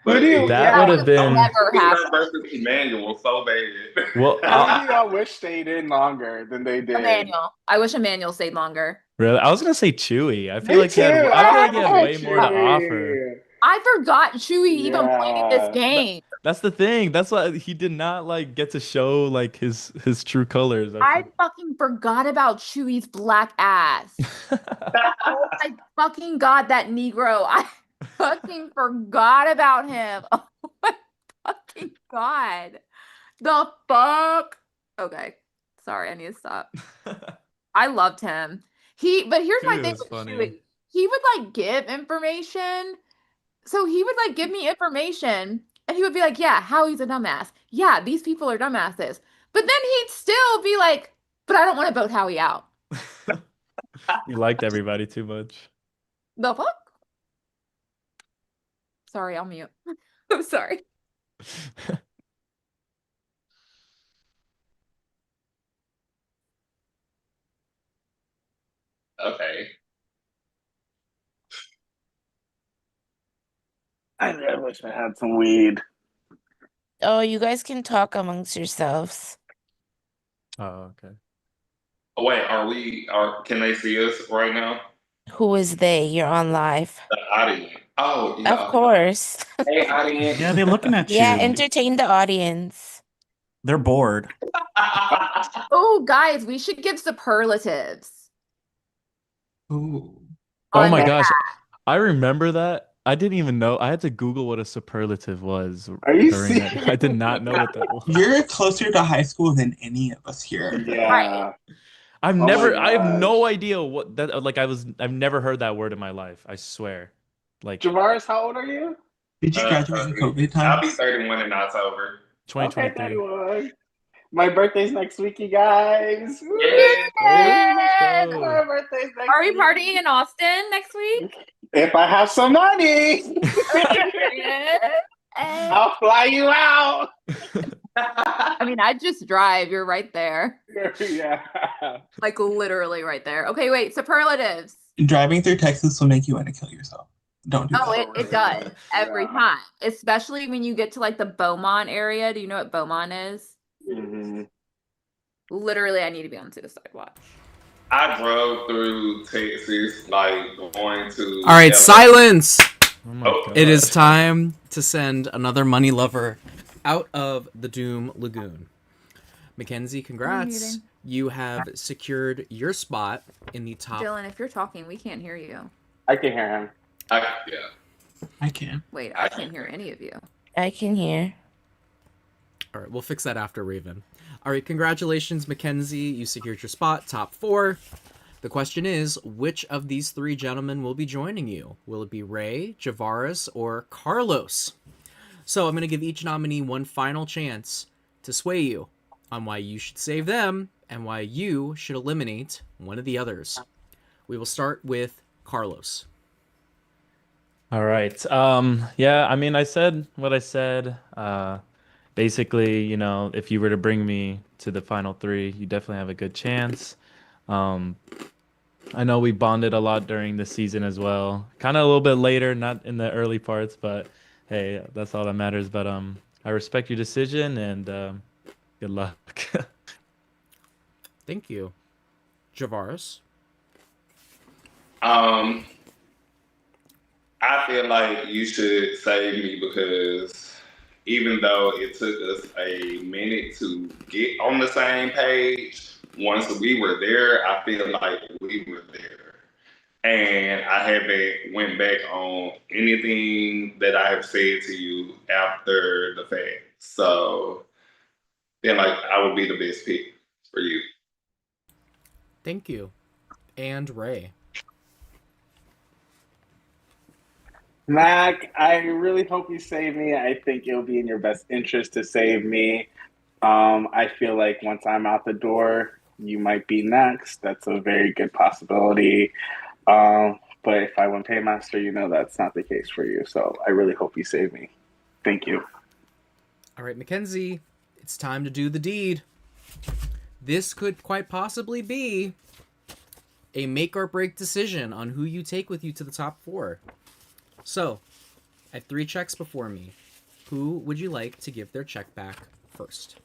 But That would have been Never happened. her versus Emmanuel so bad. well. Who do y'all wish stayed in longer than they did? Emmanuel. I wish Emmanuel stayed longer. Really, I was gonna say Chewy. I feel Me like he had. too. I feel like he had I way like more to offer. Chewy. I forgot Chewy even played this Yeah. game. That's the thing. That's why he did not like get to show like his true colors. I fucking forgot about Chewy's black ass. Oh my fucking god, that Negro. I fucking forgot about him. Oh my fucking god. The fuck? Okay. Sorry, I need to stop. I loved him. But here's my Chewy thing was with funny. Chewy. He would like give information. So he would like give me information and he would be like, yeah, Howie's a dumbass. Yeah, these people are dumbasses. But then he'd still be like, but I don't want to vote Howie out. You liked everybody too much. The fuck? Sorry, I'll mute. I'm sorry. Okay. I wish I had some weed. Oh, you guys can talk amongst yourselves. Oh, okay. Wait, can they see us right now? Who is they? You're on live. The audience. Oh, yeah. Of course. Hey, audience. Yeah, they're looking at Yeah, you. entertain the audience. They're bored. Oh, guys, we should give superlatives. Ooh. Oh on my that. gosh, I remember that. I didn't even know. I had to Google what a superlative was Are you during that. I did not know what that was. You're closer to high school than any of us here. Yeah. I've Oh my never, I have gosh. no idea what that like I've never heard that word in my life. I swear. Like Javaris, how old are you? Did you graduate in COVID I'll be times? 31 in October. Okay, 2023. 31. My birthday's next week, you guys. Woo! Yeah. Yes! My birthday's next Are we week. partying in Austin next week? If I have some money, Period. I'll fly you out. I mean, I'd just drive. You're right there. Yeah. Like literally right there. Okay, wait. Superlatives. Driving through Texas will make you want to kill yourself. Don't do Oh, that. it does every Yeah. time. Especially when you get to like the Beaumont area. Do you know what Beaumont is? Mm-hmm. Literally, I need to be on suicide watch. I drove through Texas, like going to. All right, LA. silence. Oh my Oh, god. It is time to send another money lover out of the Doom Lagoon. Mackenzie, congrats. muting. You have secured your spot in the top. Dylan, if you're talking, we can't hear you. I can hear him. Yeah. I can. Wait, I can't hear any of you. I can hear. All right, we'll fix that after Raven. All right, congratulations, Mackenzie. You secured your spot, top 4. The question is, which of these 3 gentlemen will be joining you? Will it be Ray, Javaris, or Carlos? So I'm going to give each nominee one final chance to sway you on why you should save them and why you should eliminate one of the others. We will start with Carlos. All right. Yeah, I mean, I said what I said. Basically, you know, if you were to bring me to the final 3, you definitely have a good chance. I know we bonded a lot during the season as well. Kind of a little bit later, not in the early parts, but hey, that's all that matters. But I respect your decision and good luck. Thank you. Javaris? I feel like you should save me because even though it took us a minute to get on the same page, once we were there, I feel like we were there. And I haven't went back on anything that I have said to you after the fact. So I feel like I would be the best pick for you. Thank you. And Ray? Mac, I really hope you save me. I think it'll be in your best interest to save me. I feel like once I'm out the door, you might be next. That's a very good possibility. But if I win Paymaster, you know that's not the case for you. So I really hope you save me. Thank you. All right, Mackenzie, it's time to do the deed. This could quite possibly be a make or break decision on who you take with you to the top 4. So, I have 3 checks before me. Who would you like to give their check back first?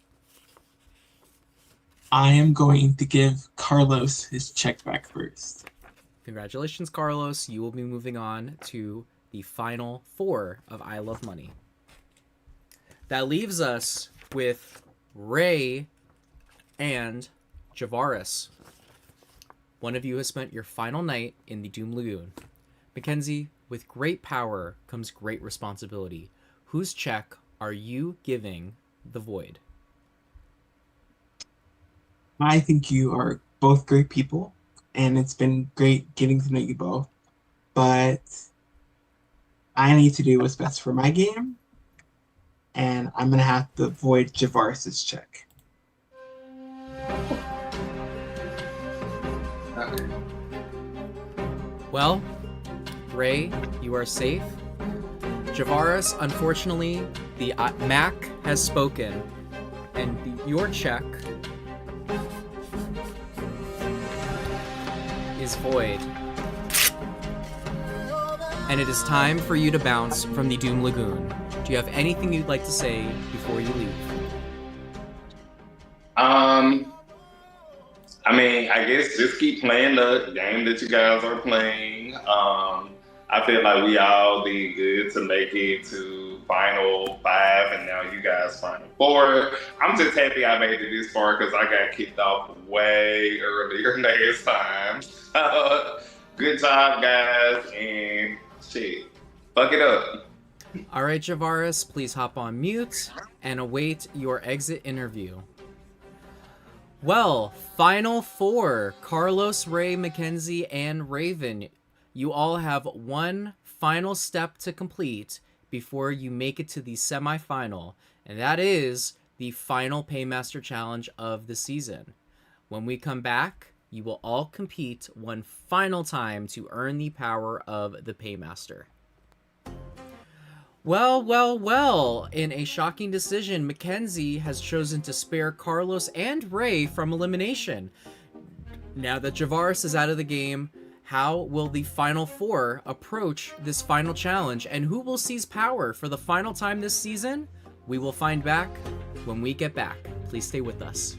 I am going to give Carlos his check back first. Congratulations, Carlos. You will be moving on to the final 4 of I Love Money. That leaves us with Ray and Javaris. One of you has spent your final night in the Doom Lagoon. Mackenzie, with great power comes great responsibility. Whose check are you giving the void? I think you are both great people, and it's been great getting to know you both. But I need to do what's best for my game, and I'm going to have to void Javaris' check. Well, Ray, you are safe. Javaris, unfortunately, the Mac has spoken, and your check is void. And it is time for you to bounce from the Doom Lagoon. Do you have anything you'd like to say before you leave? I mean, I guess just keep playing the game that you guys are playing. I feel like we all did good to make it to final 5, and now you guys final 4. I'm just happy I made it this far because I got kicked off way earlier last time. Good job, guys, and shit, fuck it up. All right, Javaris, please hop on mute and await your exit interview. Well, final 4, Carlos, Ray, Mackenzie, and Raven. You all have one final step to complete before you make it to the semifinal, and that is the final Paymaster Challenge of the season. When we come back, you will all compete one final time to earn the power of the Paymaster. Well, in a shocking decision, Mackenzie has chosen to spare Carlos and Ray from elimination. Now that Javaris is out of the game, how will the final 4 approach this final challenge, and who will seize power for the final time this season? We will find back when we get back. Please stay with us.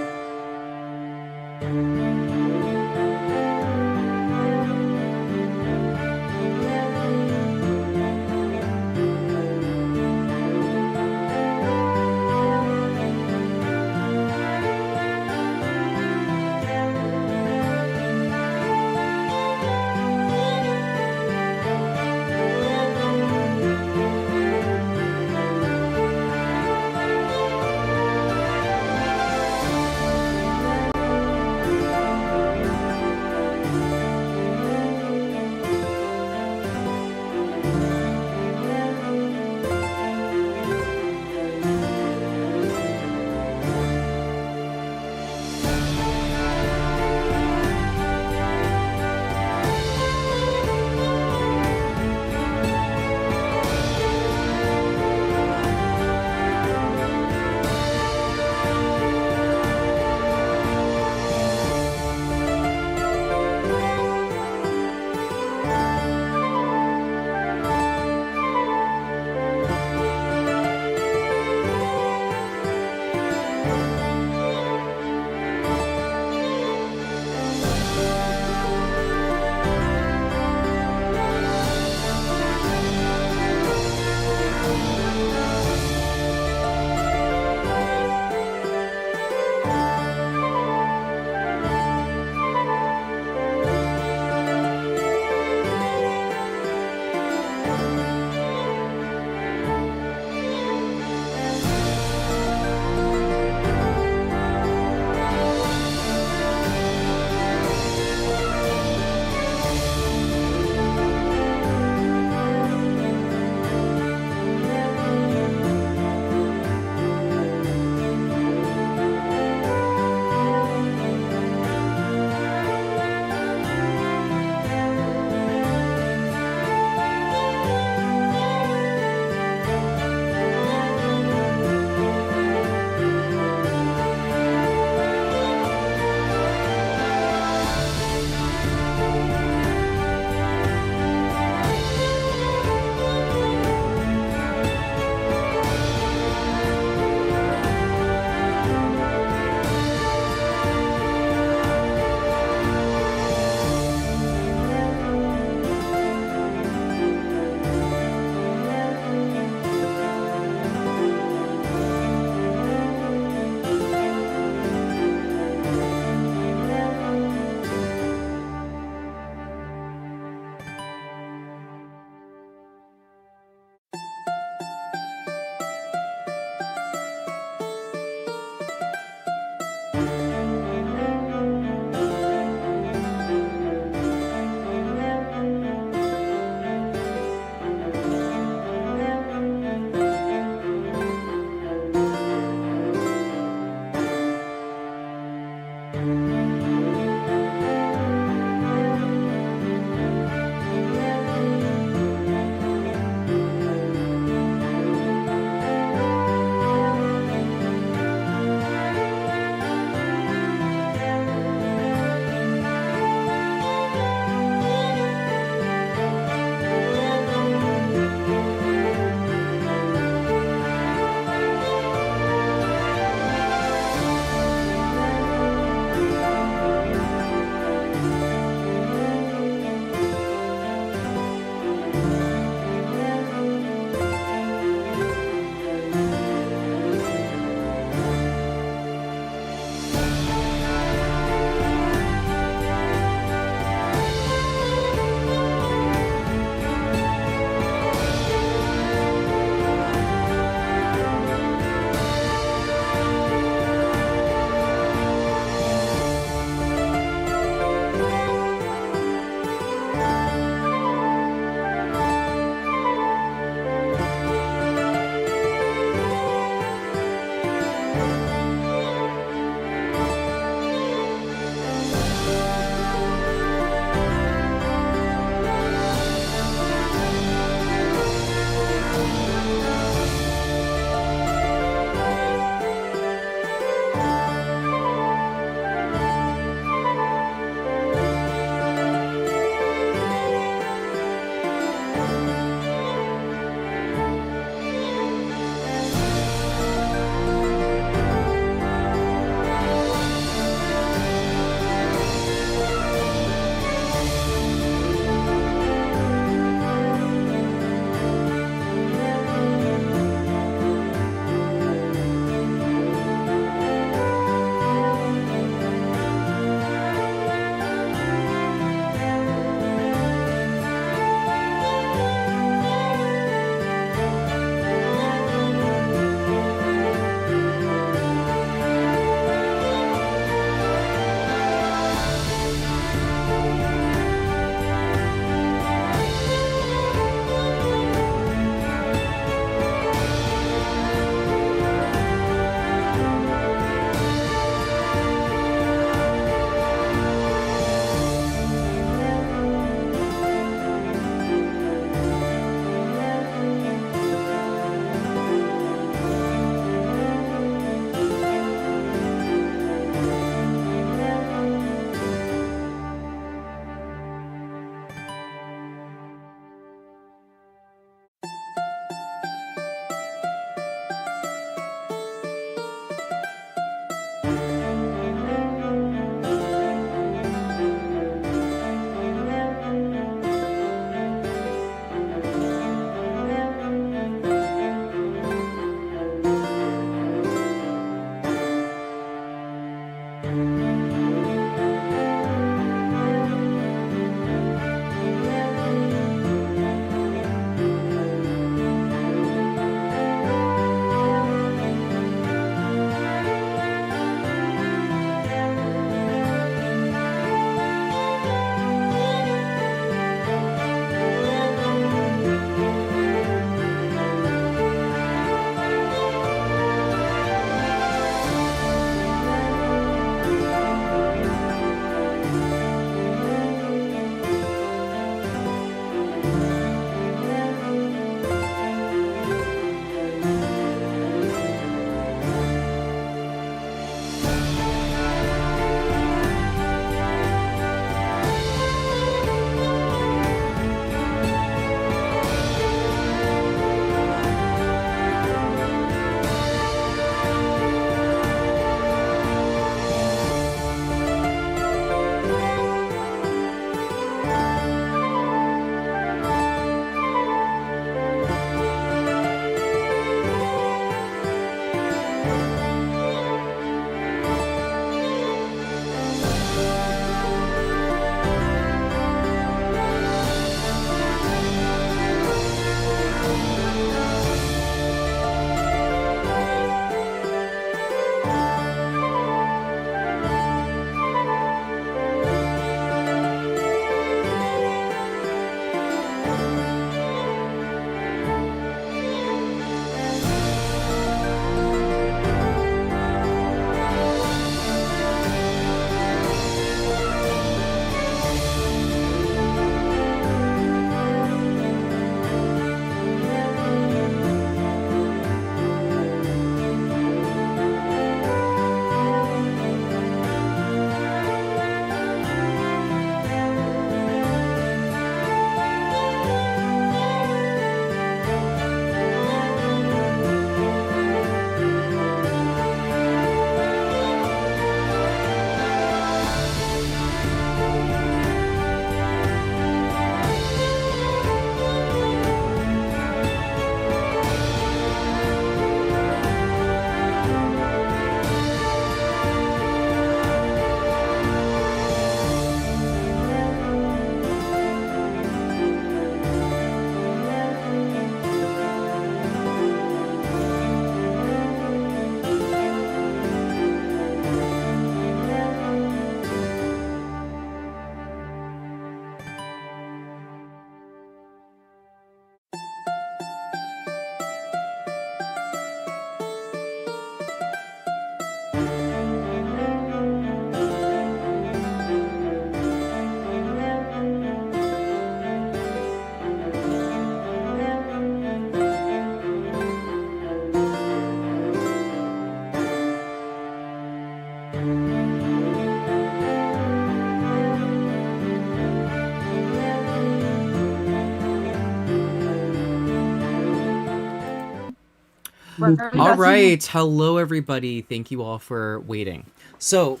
All right, hello everybody. Thank you all for waiting. So,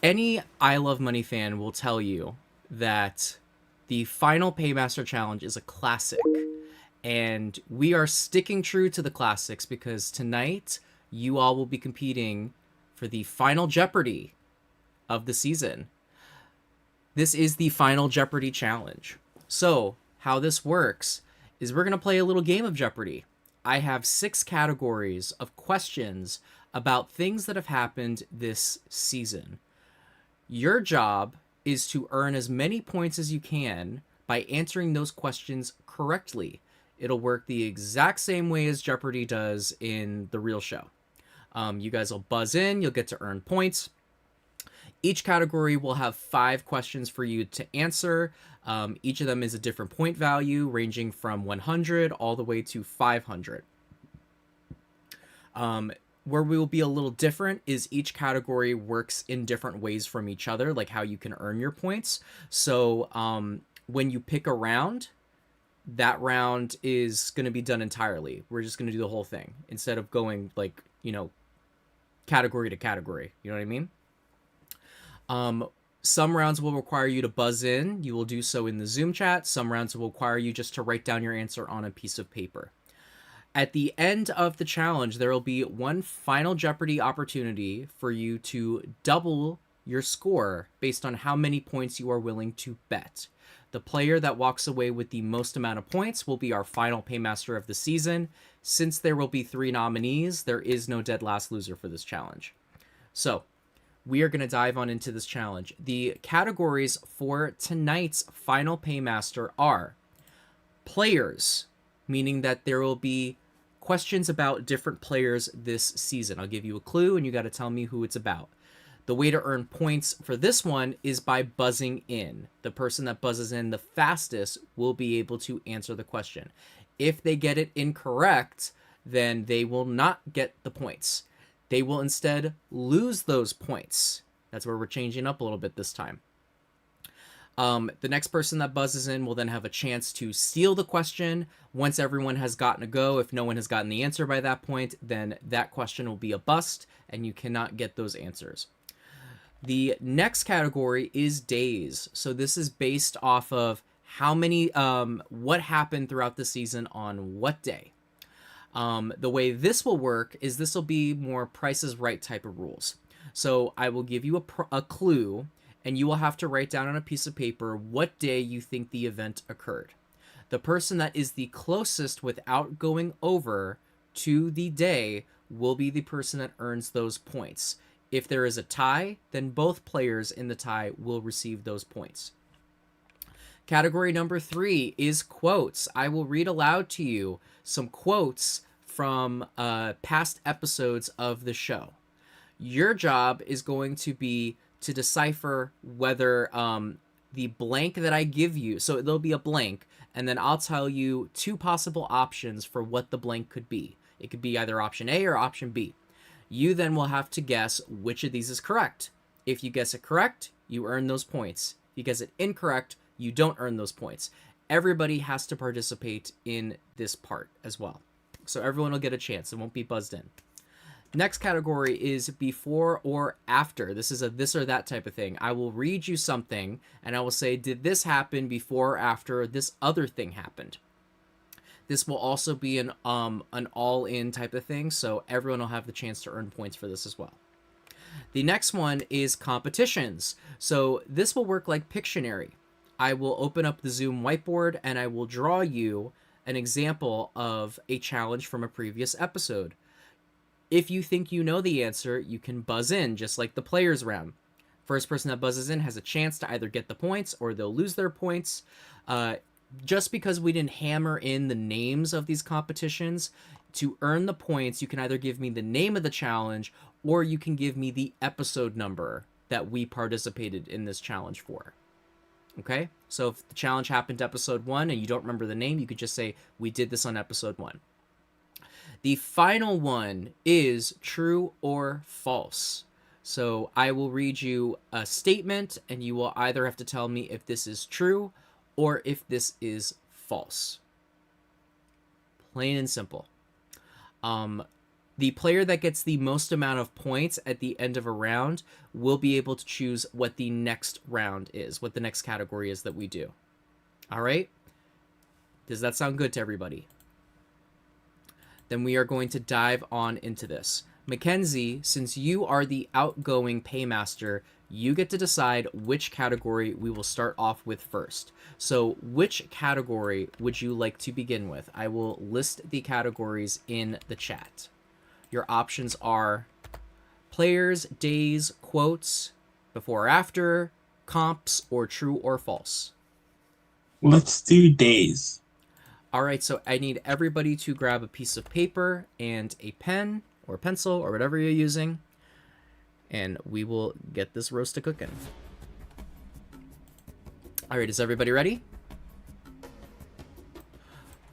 any I Love Money fan will tell you that the final Paymaster Challenge is a classic, and we are sticking true to the classics because tonight you all will be competing for the final Jeopardy of the season. This is the final Jeopardy challenge. So, how this works is we're going to play a little game of Jeopardy. I have 6 categories of questions about things that have happened this season. Your job is to earn as many points as you can by answering those questions correctly. It'll work the exact same way as Jeopardy does in the real show. You guys will buzz in, you'll get to earn points. Each category will have 5 questions for you to answer. Each of them is a different point value, ranging from 100 all the way to 500. Where we will be a little different is each category works in different ways from each other, like how you can earn your points. So when you pick a round, that round is going to be done entirely. We're just going to do the whole thing instead of going like, category to category. You know what I mean? Some rounds will require you to buzz in. You will do so in the Zoom chat. Some rounds will require you just to write down your answer on a piece of paper. At the end of the challenge, there will be one final Jeopardy opportunity for you to double your score based on how many points you are willing to bet. The player that walks away with the most amount of points will be our final Paymaster of the season. Since there will be 3 nominees, there is no dead last loser for this challenge. So, we are going to dive on into this challenge. The categories for tonight's final Paymaster are players, meaning that there will be questions about different players this season. I'll give you a clue and you got to tell me who it's about. The way to earn points for this one is by buzzing in. The person that buzzes in the fastest will be able to answer the question. If they get it incorrect, then they will not get the points. They will instead lose those points. That's where we're changing up a little bit this time. The next person that buzzes in will then have a chance to steal the question. Once everyone has gotten a go, if no one has gotten the answer by that point, then that question will be a bust and you cannot get those answers. The next category is days. So this is based off of how many, what happened throughout the season on what day. The way this will work is this will be more Price is Right type of rules. So I will give you a clue, and you will have to write down on a piece of paper what day you think the event occurred. The person that is the closest without going over to the day will be the person that earns those points. If there is a tie, then both players in the tie will receive those points. Category number 3 is quotes. I will read aloud to you some quotes from past episodes of the show. Your job is going to be to decipher whether the blank that I give you, so there'll be a blank, and then I'll tell you 2 possible options for what the blank could be. It could be either option A or option B. You then will have to guess which of these is correct. If you guess it correct, you earn those points. If you guess it incorrect, you don't earn those points. Everybody has to participate in this part as well. So everyone will get a chance. It won't be buzzed in. Next category is before or after. This is a this or that type of thing. I will read you something and I will say, did this happen before or after this other thing happened? This will also be an all-in type of thing, so everyone will have the chance to earn points for this as well. The next one is competitions. So this will work like Pictionary. I will open up the Zoom whiteboard and I will draw you an example of a challenge from a previous episode. If you think you know the answer, you can buzz in, just like the players round. First person that buzzes in has a chance to either get the points or they'll lose their points. Just because we didn't hammer in the names of these competitions, to earn the points, you can either give me the name of the challenge or you can give me the episode number that we participated in this challenge for. Okay? So if the challenge happened to episode 1 and you don't remember the name, you could just say, we did this on episode 1. The final one is true or false. So I will read you a statement, and you will either have to tell me if this is true or if this is false. Plain and simple. The player that gets the most amount of points at the end of a round will be able to choose what the next round is, what the next category is that we do. All right? Does that sound good to everybody? Then we are going to dive on into this. Mackenzie, since you are the outgoing paymaster, you get to decide which category we will start off with first. So which category would you like to begin with? I will list the categories in the chat. Your options are players, days, quotes, before or after, comps, or true or false. Let's do days. All right, so I need everybody to grab a piece of paper and a pen or pencil or whatever you're using, and we will get this roast to cooking. All right, is everybody ready?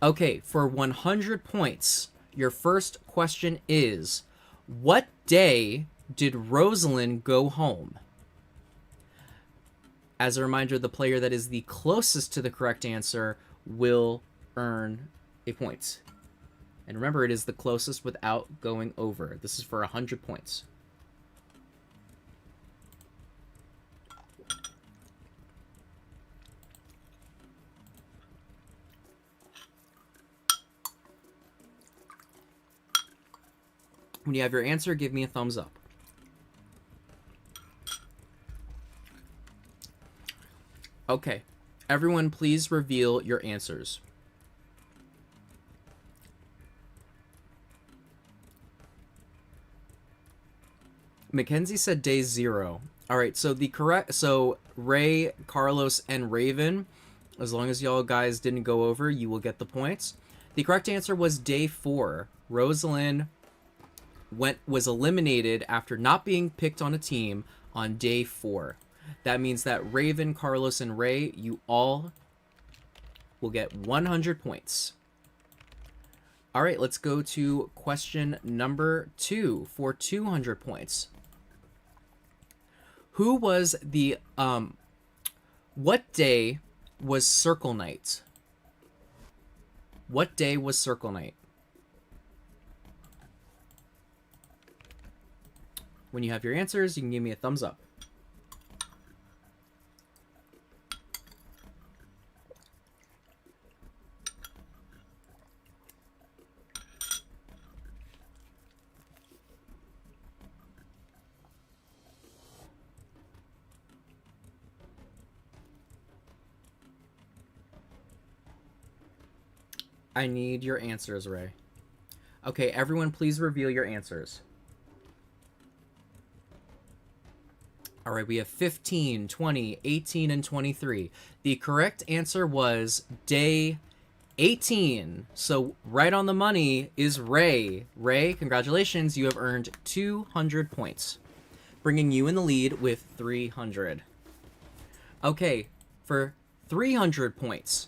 Okay, for 100 points, your first question is, what day did Rosalind go home? As a reminder, the player that is the closest to the correct answer will earn a point. And remember, it is the closest without going over. This is for 100 points. When you have your answer, give me a thumbs up. Okay. Everyone, please reveal your answers. Mackenzie said day 0. All right, so Ray, Carlos, and Raven, as long as y'all guys didn't go over, you will get the points. The correct answer was day 4. Rosalind was eliminated after not being picked on a team on day 4. That means that Raven, Carlos, and Ray, you all will get 100 points. All right, let's go to question number 2 for 200 points. Who was the, what day was Circle Night? What day was Circle Night? When you have your answers, you can give me a thumbs up. I need your answers, Ray. Okay, everyone, please reveal your answers. All right, we have 15, 20, 18, and 23. The correct answer was day 18. So right on the money is Ray. Ray, congratulations. You have earned 200 points, bringing you in the lead with 300. Okay, for 300 points,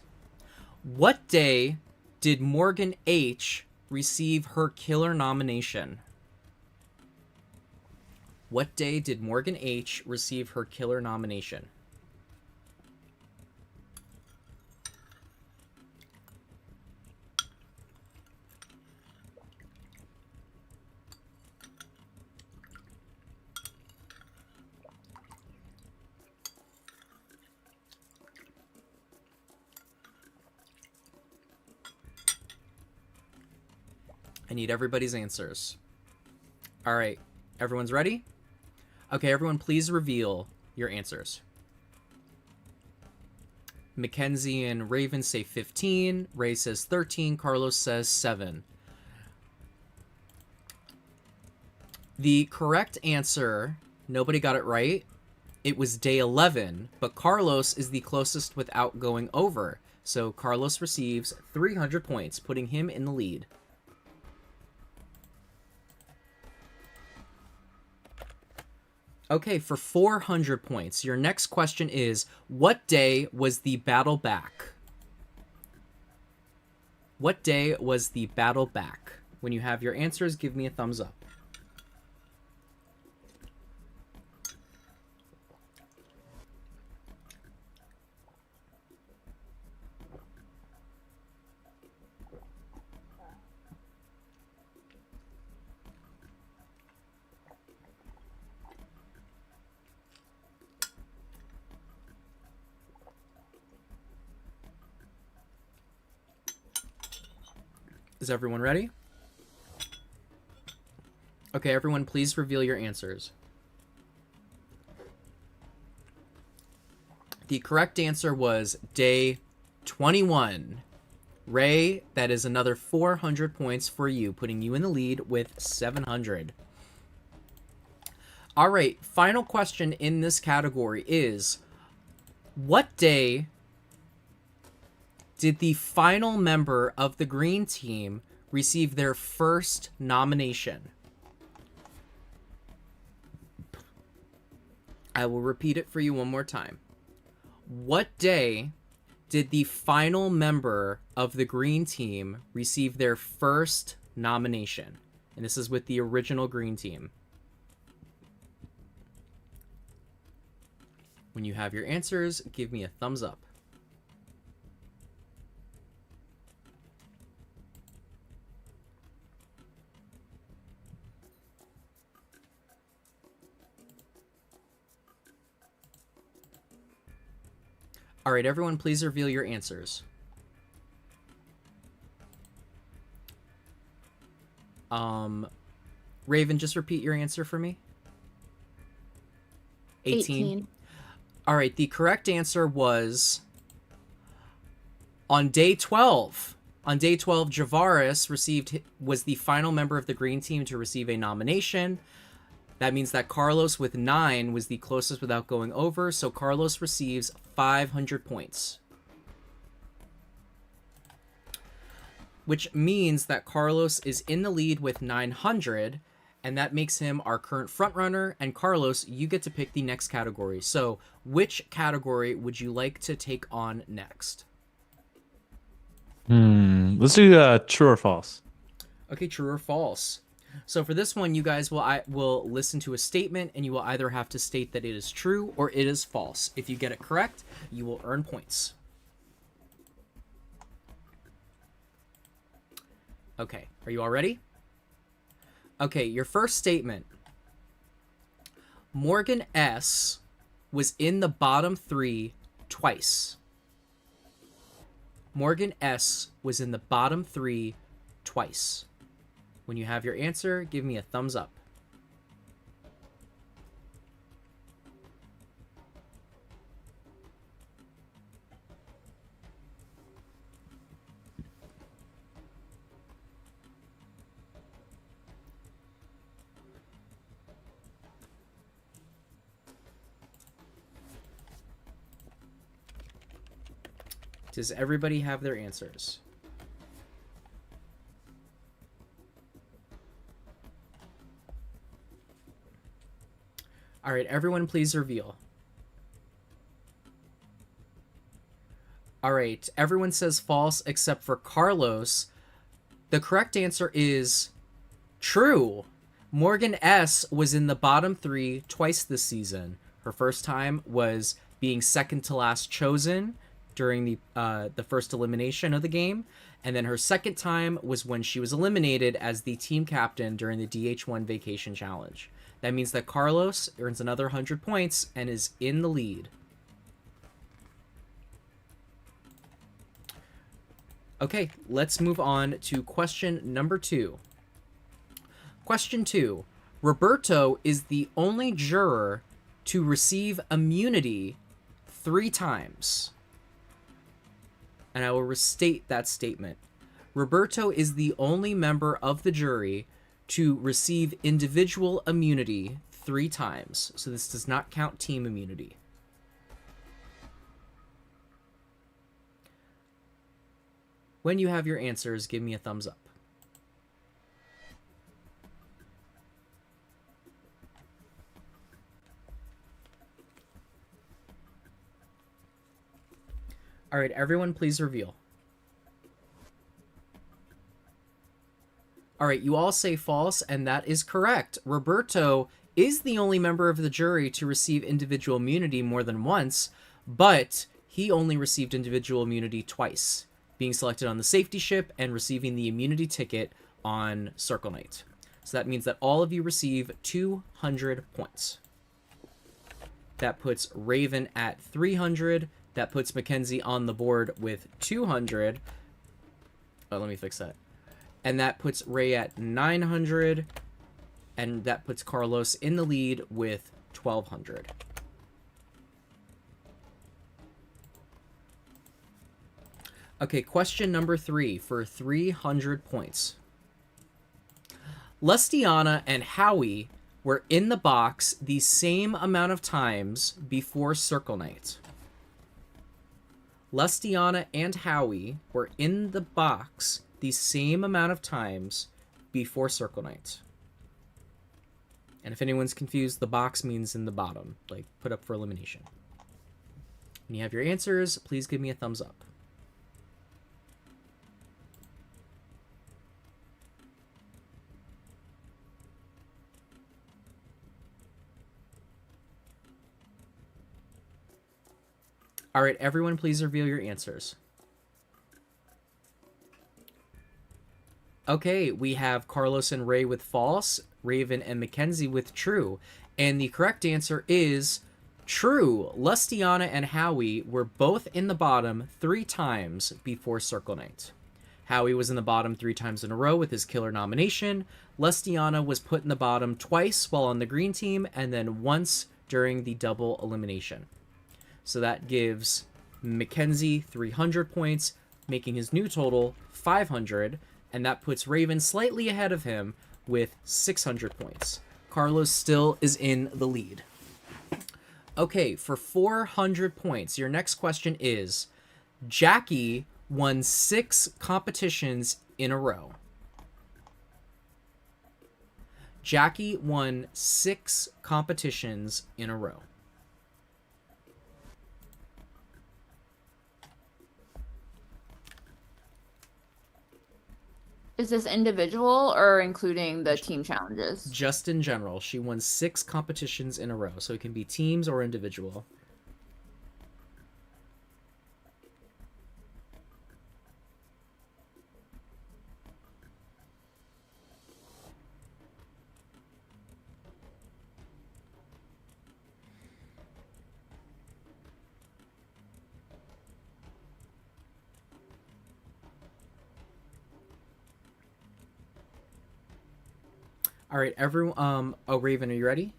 what day did Morgan H. receive her killer nomination? What day did Morgan H. receive her killer nomination? I need everybody's answers. All right, everyone's ready? Okay, everyone, please reveal your answers. Mackenzie and Raven say 15. Ray says 13. Carlos says 7. The correct answer, nobody got it right. It was day 11, but Carlos is the closest without going over. So Carlos receives 300 points, putting him in the lead. Okay, for 400 points, your next question is, what day was the battle back? What day was the battle back? When you have your answers, give me a thumbs up. Is everyone ready? Okay, everyone, please reveal your answers. The correct answer was day 21. Ray, that is another 400 points for you, putting you in the lead with 700. All right, final question in this category is, what day did the final member of the green team receive their first nomination? I will repeat it for you one more time. What day did the final member of the green team receive their first nomination? And this is with the original green team. When you have your answers, give me a thumbs up. All right, everyone, please reveal your answers. Raven, just repeat your answer for me. 18. All right, the correct answer was on day 12. On day 12, Javaris was the final member of the green team to receive a nomination. That means that Carlos with 9 was the closest without going over, so Carlos receives 500 points. Which means that Carlos is in the lead with 900, and that makes him our current frontrunner. And Carlos, you get to pick the next category. So, which category would you like to take on next? Let's do true or false. Okay, true or false. So for this one, you guys will listen to a statement, and you will either have to state that it is true or it is false. If you get it correct, you will earn points. Okay, are you all ready? Okay, your first statement. Morgan S. was in the bottom 3 twice. Morgan S. was in the bottom 3 twice. When you have your answer, give me a thumbs up. Does everybody have their answers? All right, everyone, please reveal. All right, everyone says false except for Carlos. The correct answer is true. Morgan S. was in the bottom 3 twice this season. Her first time was being second to last chosen during the first elimination of the game, and then her second time was when she was eliminated as the team captain during the DH1 Vacation Challenge. That means that Carlos earns another 100 points and is in the lead. Okay, let's move on to question number 2. Question 2. Roberto is the only juror to receive immunity 3 times. And I will restate that statement. Roberto is the only member of the jury to receive individual immunity 3 times. So this does not count team immunity. When you have your answers, give me a thumbs up. All right, everyone, please reveal. All right, you all say false, and that is correct. Roberto is the only member of the jury to receive individual immunity more than once, but he only received individual immunity twice, being selected on the safety ship and receiving the immunity ticket on Circle Night. So that means that all of you receive 200 points. That puts Raven at 300. That puts Mackenzie on the board with 200. Oh, let me fix that. and that puts Ray at 900, and that puts Carlos in the lead with 1,200. Okay, question number 3 for 300 points. Lustiana and Howie were in the box the same amount of times before Circle Night. Lustiana and Howie were in the box the same amount of times before Circle Night. And if anyone's confused, the box means in the bottom, like put up for elimination. When you have your answers, please give me a thumbs up. All right, everyone, please reveal your answers. Okay, we have Carlos and Ray with false, Raven and Mackenzie with true. And the correct answer is true. Lustiana and Howie were both in the bottom 3 times before Circle Night. Howie was in the bottom 3 times in a row with his killer nomination. Lustiana was put in the bottom twice while on the green team, and then once during the double elimination. So that gives Mackenzie 300 points, making his new total 500, and that puts Raven slightly ahead of him with 600 points. Carlos still is in the lead. Okay, for 400 points, your next question is, Jackie won 6 competitions in a row. Jackie won 6 competitions in a row. Is this individual or including the team challenges? Just in general. She won 6 competitions in a row, so it can be teams or individual. All right, everyone. Oh, Raven, are you ready?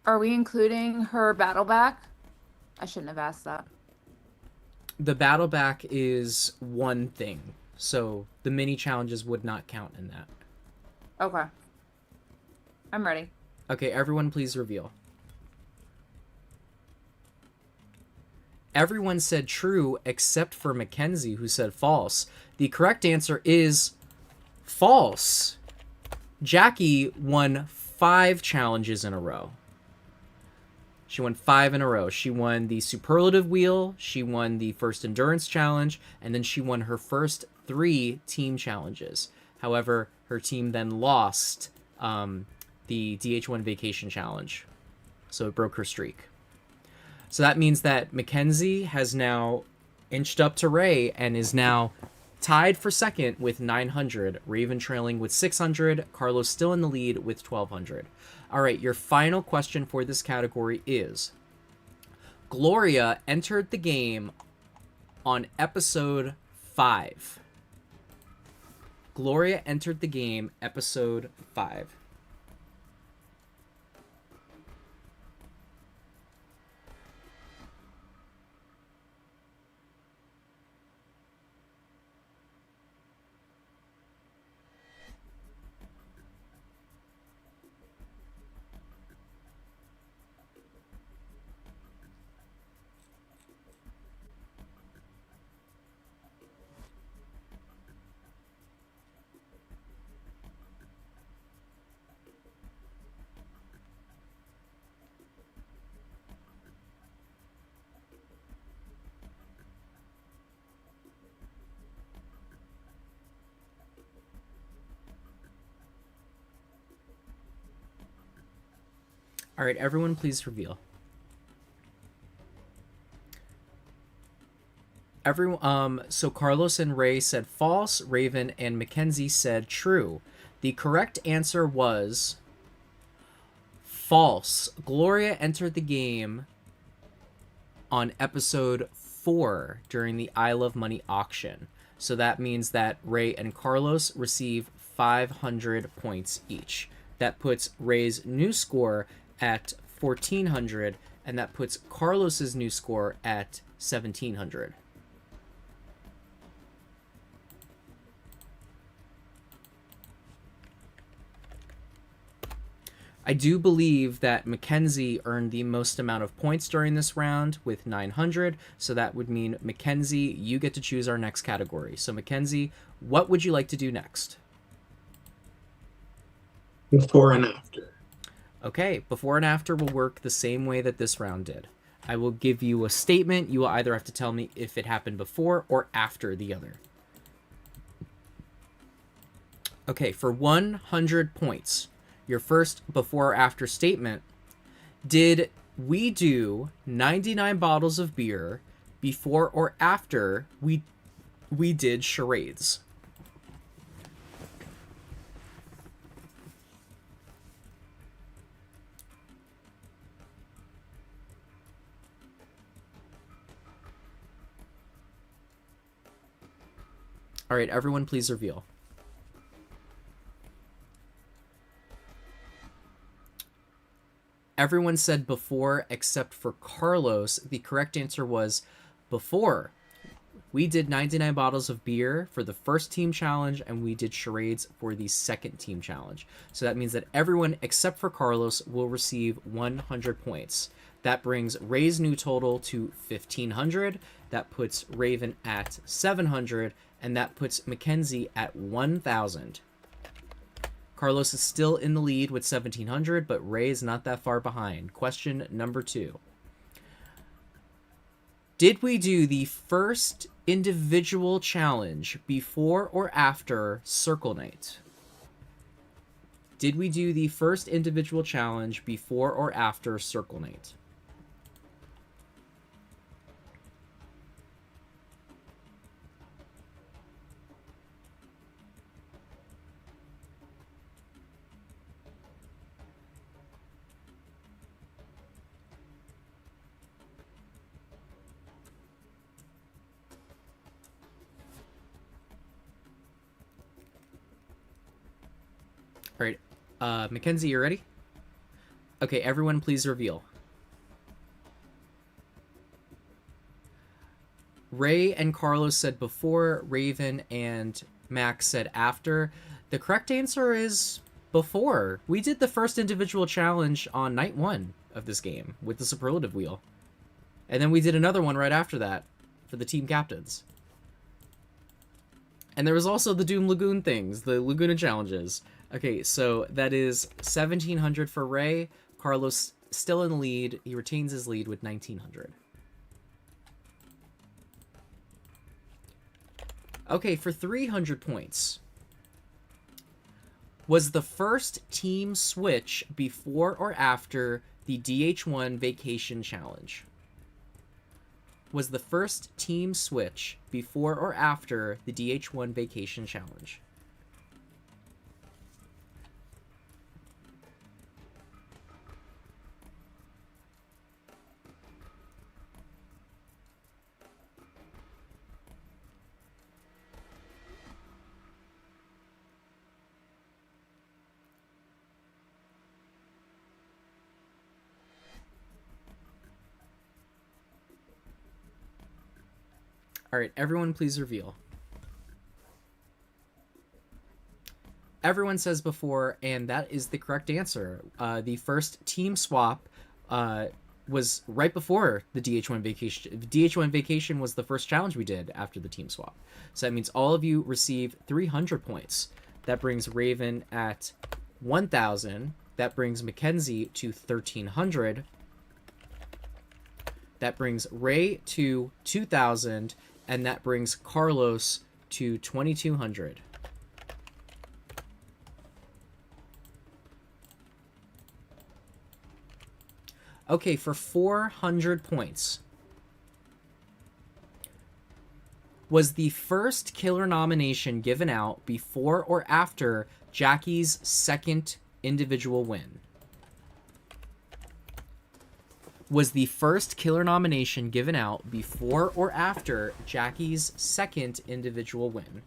Are we including her battle back? I shouldn't have asked that. The battle back is one thing, so the mini challenges would not count in that. Okay. I'm ready. Okay, everyone, please reveal. Everyone said true except for Mackenzie, who said false. The correct answer is false. Jackie won 5 challenges in a row. She won 5 in a row. She won the Superlative Wheel, she won the first Endurance Challenge, and then she won her first 3 team challenges. However, her team then lost the DH1 Vacation Challenge, so it broke her streak. So that means that Mackenzie has now inched up to Ray and is now tied for second with 900. Raven trailing with 600. Carlos still in the lead with 1,200. All right, your final question for this category is, Gloria entered the game on episode 5. Gloria entered the game episode 5. All right, everyone, please reveal. So Carlos and Ray said false. Raven and Mackenzie said true. The correct answer was false. Gloria entered the game on episode 4 during the I Love Money auction. So that means that Ray and Carlos receive 500 points each. That puts Ray's new score at 1,400, and that puts Carlos's new score at 1,700. I do believe that Mackenzie earned the most amount of points during this round with 900, so that would mean, Mackenzie, you get to choose our next category. So, Mackenzie, what would you like to do next? Before and after. Okay, before and after will work the same way that this round did. I will give you a statement. You will either have to tell me if it happened before or after the other. Okay, for 100 points, your first before or after statement: did we do 99 bottles of beer before or after we did charades? All right, everyone, please reveal. Everyone said before except for Carlos. The correct answer was before. We did 99 bottles of beer for the first team challenge, and we did charades for the second team challenge. So that means that everyone except for Carlos will receive 100 points. That brings Ray's new total to 1,500. That puts Raven at 700, and that puts Mackenzie at 1,000. Carlos is still in the lead with 1,700, but Ray is not that far behind. Question number 2. Did we do the first individual challenge before or after Circle Night? Did we do the first individual challenge before or after Circle Night? All right, Mackenzie, you ready? Okay, everyone please reveal. Ray and Carlos said before, Raven and Max said after. The correct answer is before. We did the first individual challenge on night 1 of this game with the superlative wheel. And then we did another one right after that for the team captains. And there was also the Doom Lagoon things, the Laguna challenges. Okay, so that is 1,700 for Ray. Carlos still in the lead. He retains his lead with 1,900. Okay, for 300 points. Was the first team switch before or after the DH1 Vacation Challenge? Was the first team switch before or after the DH1 Vacation Challenge? All right, everyone please reveal. Everyone says before, and that is the correct answer. The first team swap was right before the DH1 Vacation. DH1 Vacation was the first challenge we did after the team swap. So that means all of you receive 300 points. That brings Raven at 1,000. That brings Mackenzie to 1,300. That brings Ray to 2,000. And that brings Carlos to 2,200. Okay, for 400 points. Was the first killer nomination given out before or after Jackie's second individual win? was the first killer nomination given out before or after Jackie's second individual win?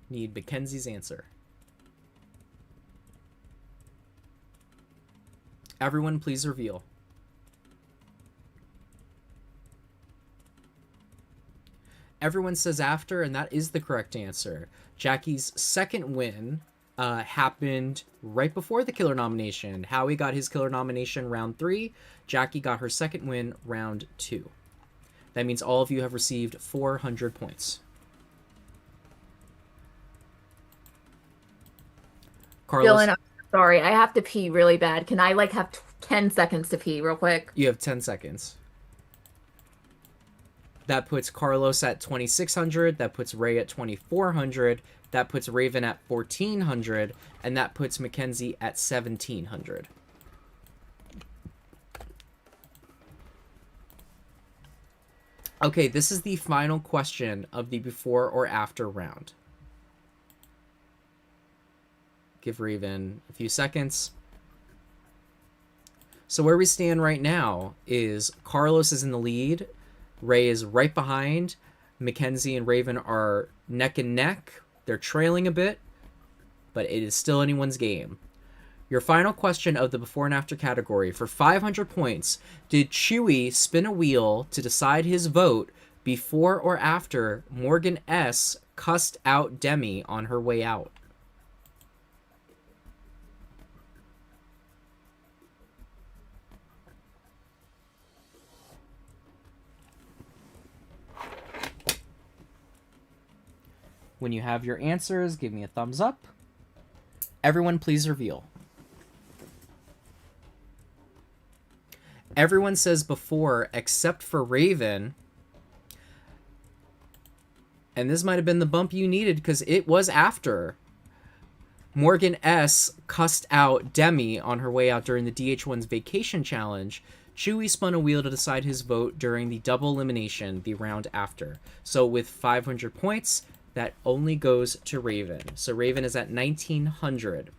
Need Mackenzie's answer. Everyone, please reveal. Everyone says after, and that is the correct answer. Jackie's second win happened right before the killer nomination. Howie got his killer nomination round 3. Jackie got her second win round 2. That means all of you have received 400 points. Carlos, Dylan, I'm sorry. I have to pee really bad. Can I like have 10 seconds to pee real quick? you have 10 seconds. That puts Carlos at 2,600. That puts Ray at 2,400. That puts Raven at 1,400. And that puts Mackenzie at 1,700. Okay, this is the final question of the before or after round. Give Raven a few seconds. So where we stand right now is Carlos is in the lead. Ray is right behind. Mackenzie and Raven are neck and neck. They're trailing a bit, but it is still anyone's game. Your final question of the before and after category. For 500 points, did Chewy spin a wheel to decide his vote before or after Morgan S. cussed out Demi on her way out? When you have your answers, give me a thumbs up. Everyone, please reveal. Everyone says before, except for Raven. And this might have been the bump you needed because it was after. Morgan S. cussed out Demi on her way out during the DH1's vacation challenge. Chewy spun a wheel to decide his vote during the double elimination, the round after. So with 500 points, that only goes to Raven. So Raven is at 1,900.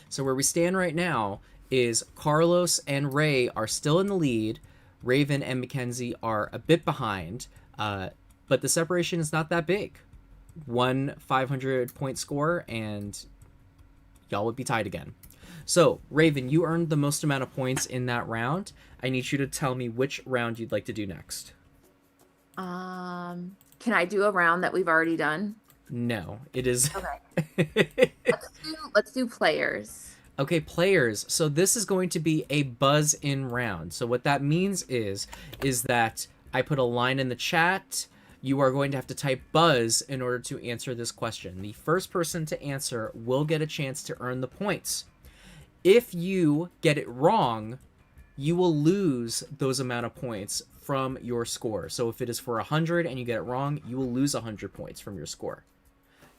So where we stand right now is Carlos and Ray are still in the lead. Raven and Mackenzie are a bit behind, but the separation is not that big. One 500-point score, and y'all would be tied again. So, Raven, you earned the most amount of points in that round. I need you to tell me which round you'd like to do next. Can I do a round that we've already done? No, it is... Okay. Let's do players. Okay, players. So this is going to be a buzz-in round. So what that means is that I put a line in the chat. You are going to have to type buzz in order to answer this question. The first person to answer will get a chance to earn the points. If you get it wrong, you will lose those amount of points from your score. So if it is for 100 and you get it wrong, you will lose 100 points from your score.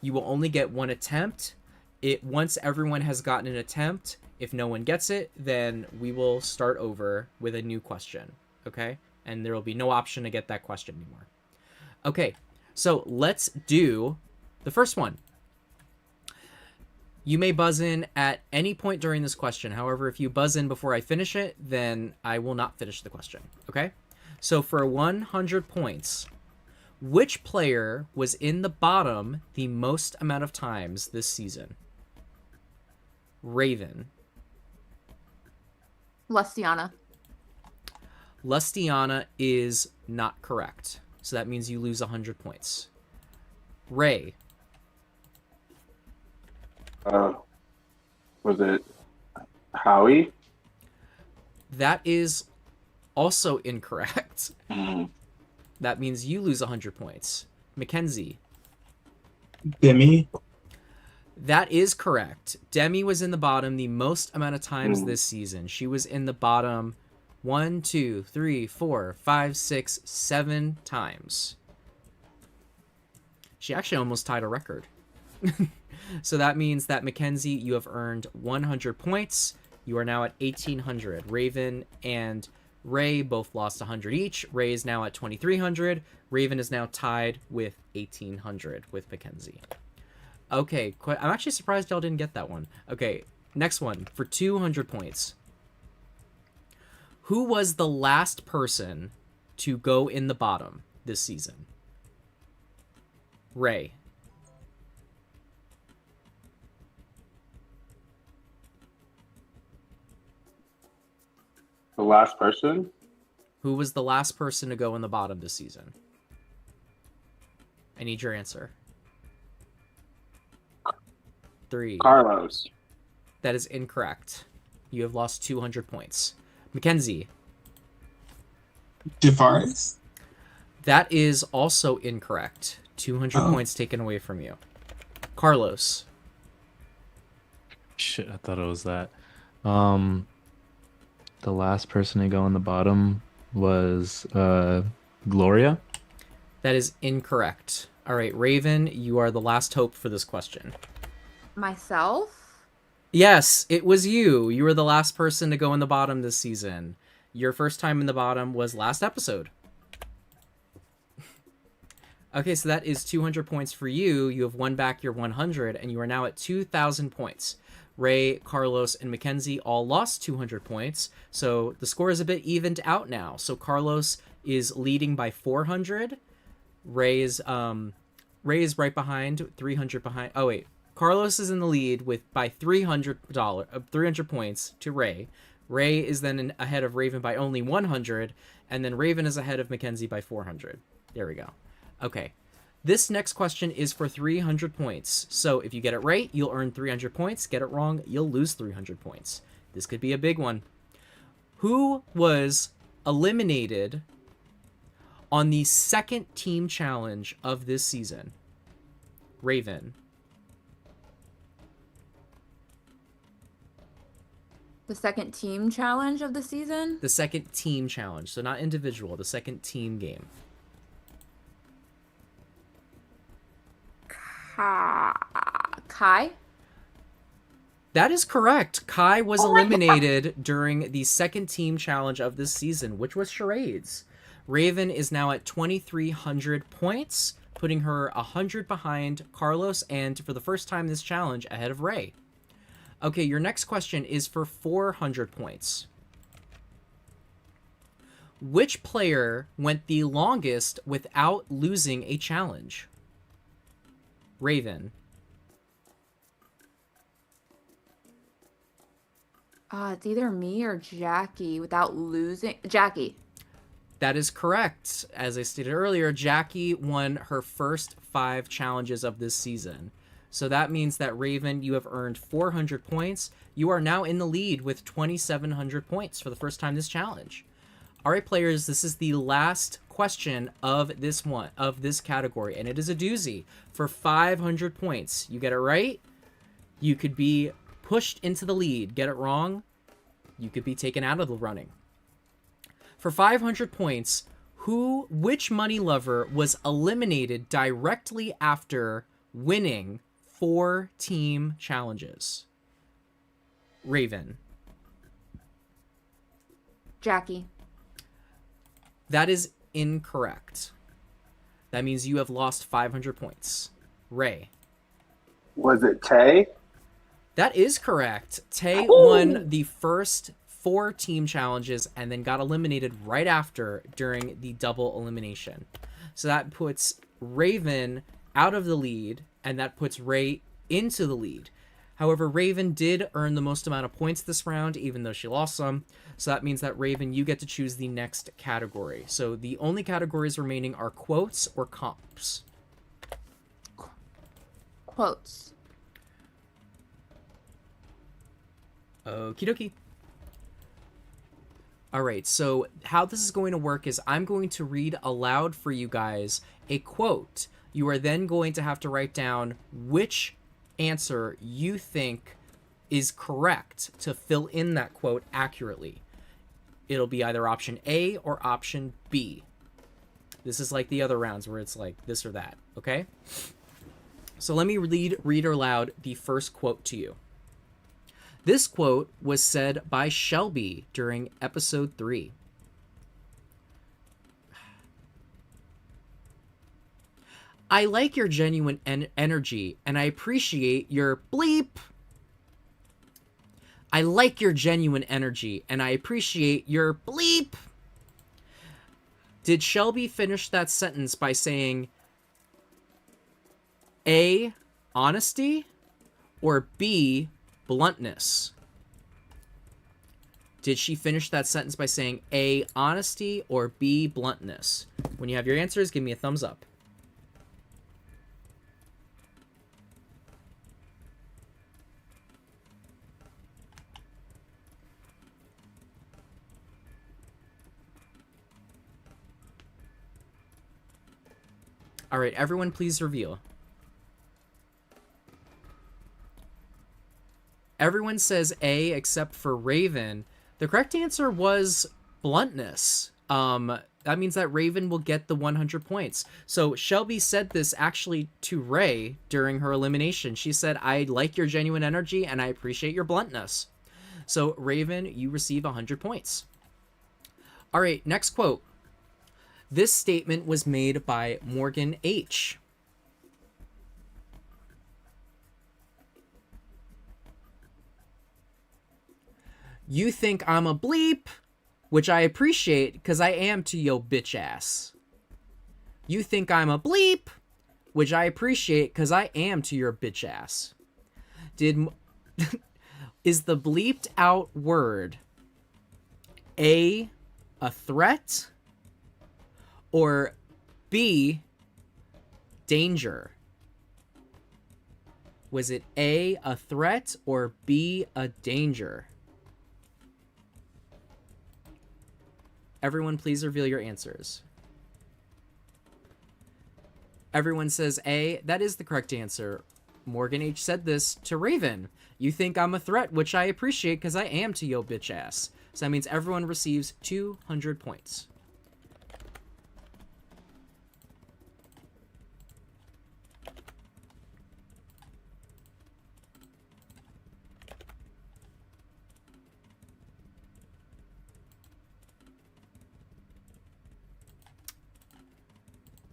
You will only get one attempt. Once everyone has gotten an attempt, if no one gets it, then we will start over with a new question, okay? And there will be no option to get that question anymore. Okay, so let's do the first one. You may buzz in at any point during this question. However, if you buzz in before I finish it, then I will not finish the question, okay? So for 100 points, which player was in the bottom the most amount of times this season? Raven. Lustiana. Lustiana is not correct. So that means you lose 100 points. Ray. Was it Howie? That is also incorrect. Mm. That means you lose 100 points. Mackenzie. Demi. That is correct. Demi was in the bottom the most amount of times this season. She was in the bottom 1, 2, 3, 4, 5, 6, 7 times. She actually almost tied a record. So that means that Mackenzie, you have earned 100 points. You are now at 1,800. Raven and Ray both lost 100 each. Ray is now at 2,300. Raven is now tied with 1,800 with Mackenzie. Okay, I'm actually surprised y'all didn't get that one. Okay, next one for 200 points. Who was the last person to go in the bottom this season? Ray. The last person? Who was the last person to go in the bottom this season? I need your answer. 3. Carlos. That is incorrect. You have lost 200 points. Mackenzie. DeVaris? That is also incorrect. 200 points taken away from you. Carlos. Shit, I thought it was that. The last person to go on the bottom was Gloria. That is incorrect. All right, Raven, you are the last hope for this question. Myself? Yes, it was you. You were the last person to go in the bottom this season. Your first time in the bottom was last episode. Okay, so that is 200 points for you. You have won back your 100, and you are now at 2,000 points. Ray, Carlos, and Mackenzie all lost 200 points, so the score is a bit evened out now. So Carlos is leading by 400. Ray is right behind, 300 behind. Oh wait, Carlos is in the lead by $300 points to Ray. Ray is then ahead of Raven by only 100, and then Raven is ahead of Mackenzie by 400. There we go. Okay. This next question is for 300 points. So if you get it right, you'll earn 300 points. Get it wrong, you'll lose 300 points. This could be a big one. Who was eliminated on the second team challenge of this season? Raven. The second team challenge of the season? The second team challenge. So not individual, the second team game. Kai? That is correct. Kai was eliminated during the second team challenge of this season, which was charades. Raven is now at 2,300 points, putting her 100 behind Carlos, and for the first time this challenge, ahead of Ray. Okay, your next question is for 400 points. Which player went the longest without losing a challenge? Raven. It's either me or Jackie without losing. Jackie. That is correct. As I stated earlier, Jackie won her first 5 challenges of this season. So that means that Raven, you have earned 400 points. You are now in the lead with 2,700 points for the first time this challenge. All right, players, this is the last question of this category, and it is a doozy for 500 points. You get it right, you could be pushed into the lead. Get it wrong, you could be taken out of the running. For 500 points, which money lover was eliminated directly after winning 4 team challenges? Raven. Jackie. That is incorrect. That means you have lost 500 points. Ray. Was it Tay? That is correct. Tay won the first 4 team challenges and then got eliminated right after during the double elimination. So that puts Raven out of the lead, and that puts Ray into the lead. However, Raven did earn the most amount of points this round, even though she lost some. So that means that, Raven, you get to choose the next category. So the only categories remaining are quotes or comps. Quotes. Okie dokie. All right, so how this is going to work is I'm going to read aloud for you guys a quote. You are then going to have to write down which answer you think is correct to fill in that quote accurately. It'll be either option A or option B. This is like the other rounds where it's like this or that, okay? So let me read aloud the first quote to you. This quote was said by Shelby during episode 3. I like your genuine energy, and I appreciate your bleep. I like your genuine energy, and I appreciate your bleep. Did Shelby finish that sentence by saying A, honesty, or B, bluntness? Did she finish that sentence by saying A, honesty, or B, bluntness? When you have your answers, give me a thumbs up. All right, everyone, please reveal. Everyone says A except for Raven. The correct answer was bluntness. That means that Raven will get the 100 points. So Shelby said this actually to Ray during her elimination. She said, I like your genuine energy and I appreciate your bluntness. So Raven, you receive 100 points. All right, next quote. This statement was made by Morgan H. You think I'm a bleep, which I appreciate because I am to yo bitch ass. You think I'm a bleep, which I appreciate because I am to your bitch ass. Is the bleeped out word A, a threat, or B, danger? Was it A, a threat, or B, a danger? Everyone, please reveal your answers. Everyone says A. That is the correct answer. Morgan H. said this to Raven. You think I'm a threat, which I appreciate because I am to yo bitch ass. So that means everyone receives 200 points.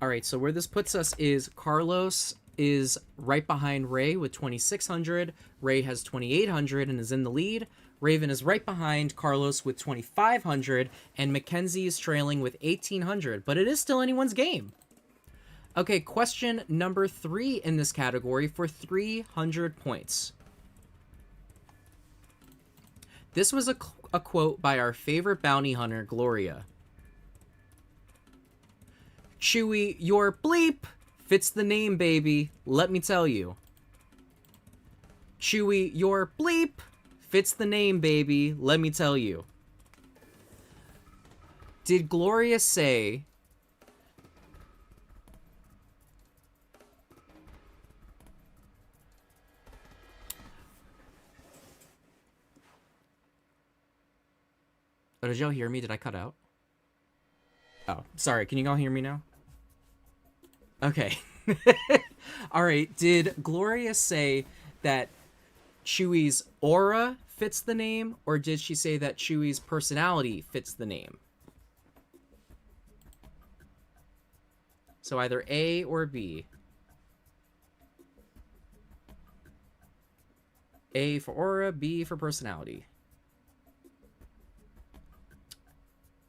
All right, so where this puts us is Carlos is right behind Ray with 2,600. Ray has 2,800 and is in the lead. Raven is right behind Carlos with 2,500, and Mackenzie is trailing with 1,800, but it is still anyone's game. Okay, question number 3 in this category for 300 points. This was a quote by our favorite bounty hunter, Gloria. Chewie, your bleep fits the name, baby. Let me tell you. Chewie, your bleep fits the name, baby. Let me tell you. Did Gloria say... Oh, did y'all hear me? Did I cut out? Oh, sorry. Can you all hear me now? Okay. All right. Did Gloria say that Chewie's aura fits the name, or did she say that Chewie's personality fits the name? So either A or B. A for aura, B for personality.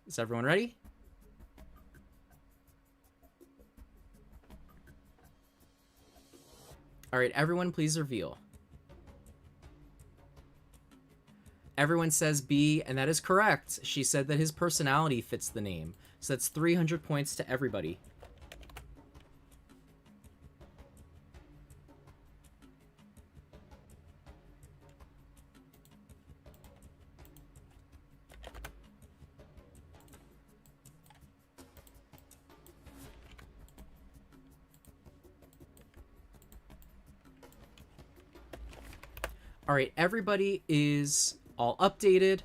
Is everyone ready? All right, everyone, please reveal. Everyone says B, and that is correct. She said that his personality fits the name. So that's 300 points to everybody. All right, everybody is all updated.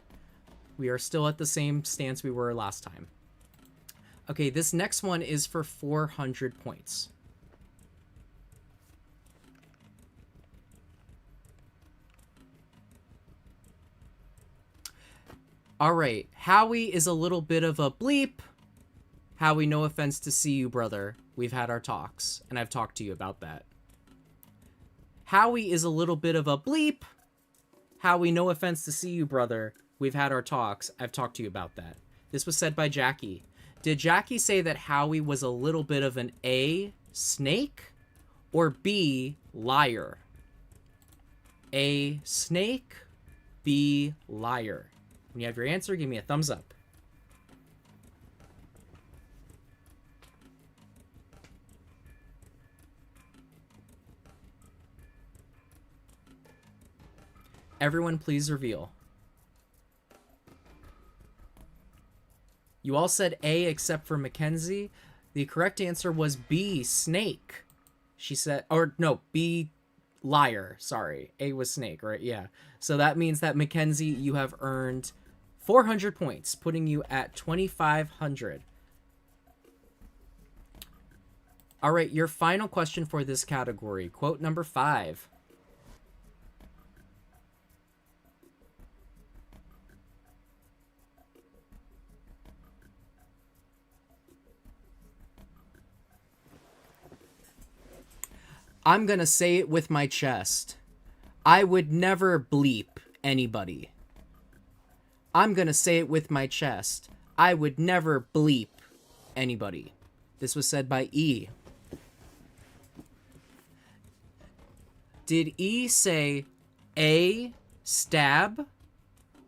We are still at the same stance we were last time. Okay, this next one is for 400 points. All right, Howie is a little bit of a bleep. Howie, no offense to see you, brother. We've had our talks, and I've talked to you about that. Howie is a little bit of a bleep. Howie, no offense to see you, brother. We've had our talks. I've talked to you about that. This was said by Jackie. Did Jackie say that Howie was a little bit of an A, snake, or B, liar? A, snake, B, liar. When you have your answer, give me a thumbs up. Everyone, please reveal. You all said A except for Mackenzie. The correct answer was B, snake. She said, or no, B, liar. Sorry. A was snake, right? Yeah. So that means that Mackenzie, you have earned 400 points, putting you at 2,500. All right, your final question for this category. Quote number 5. I'm gonna say it with my chest. I would never bleep anybody. I'm gonna say it with my chest. I would never bleep anybody. This was said by E. Did E say A, stab,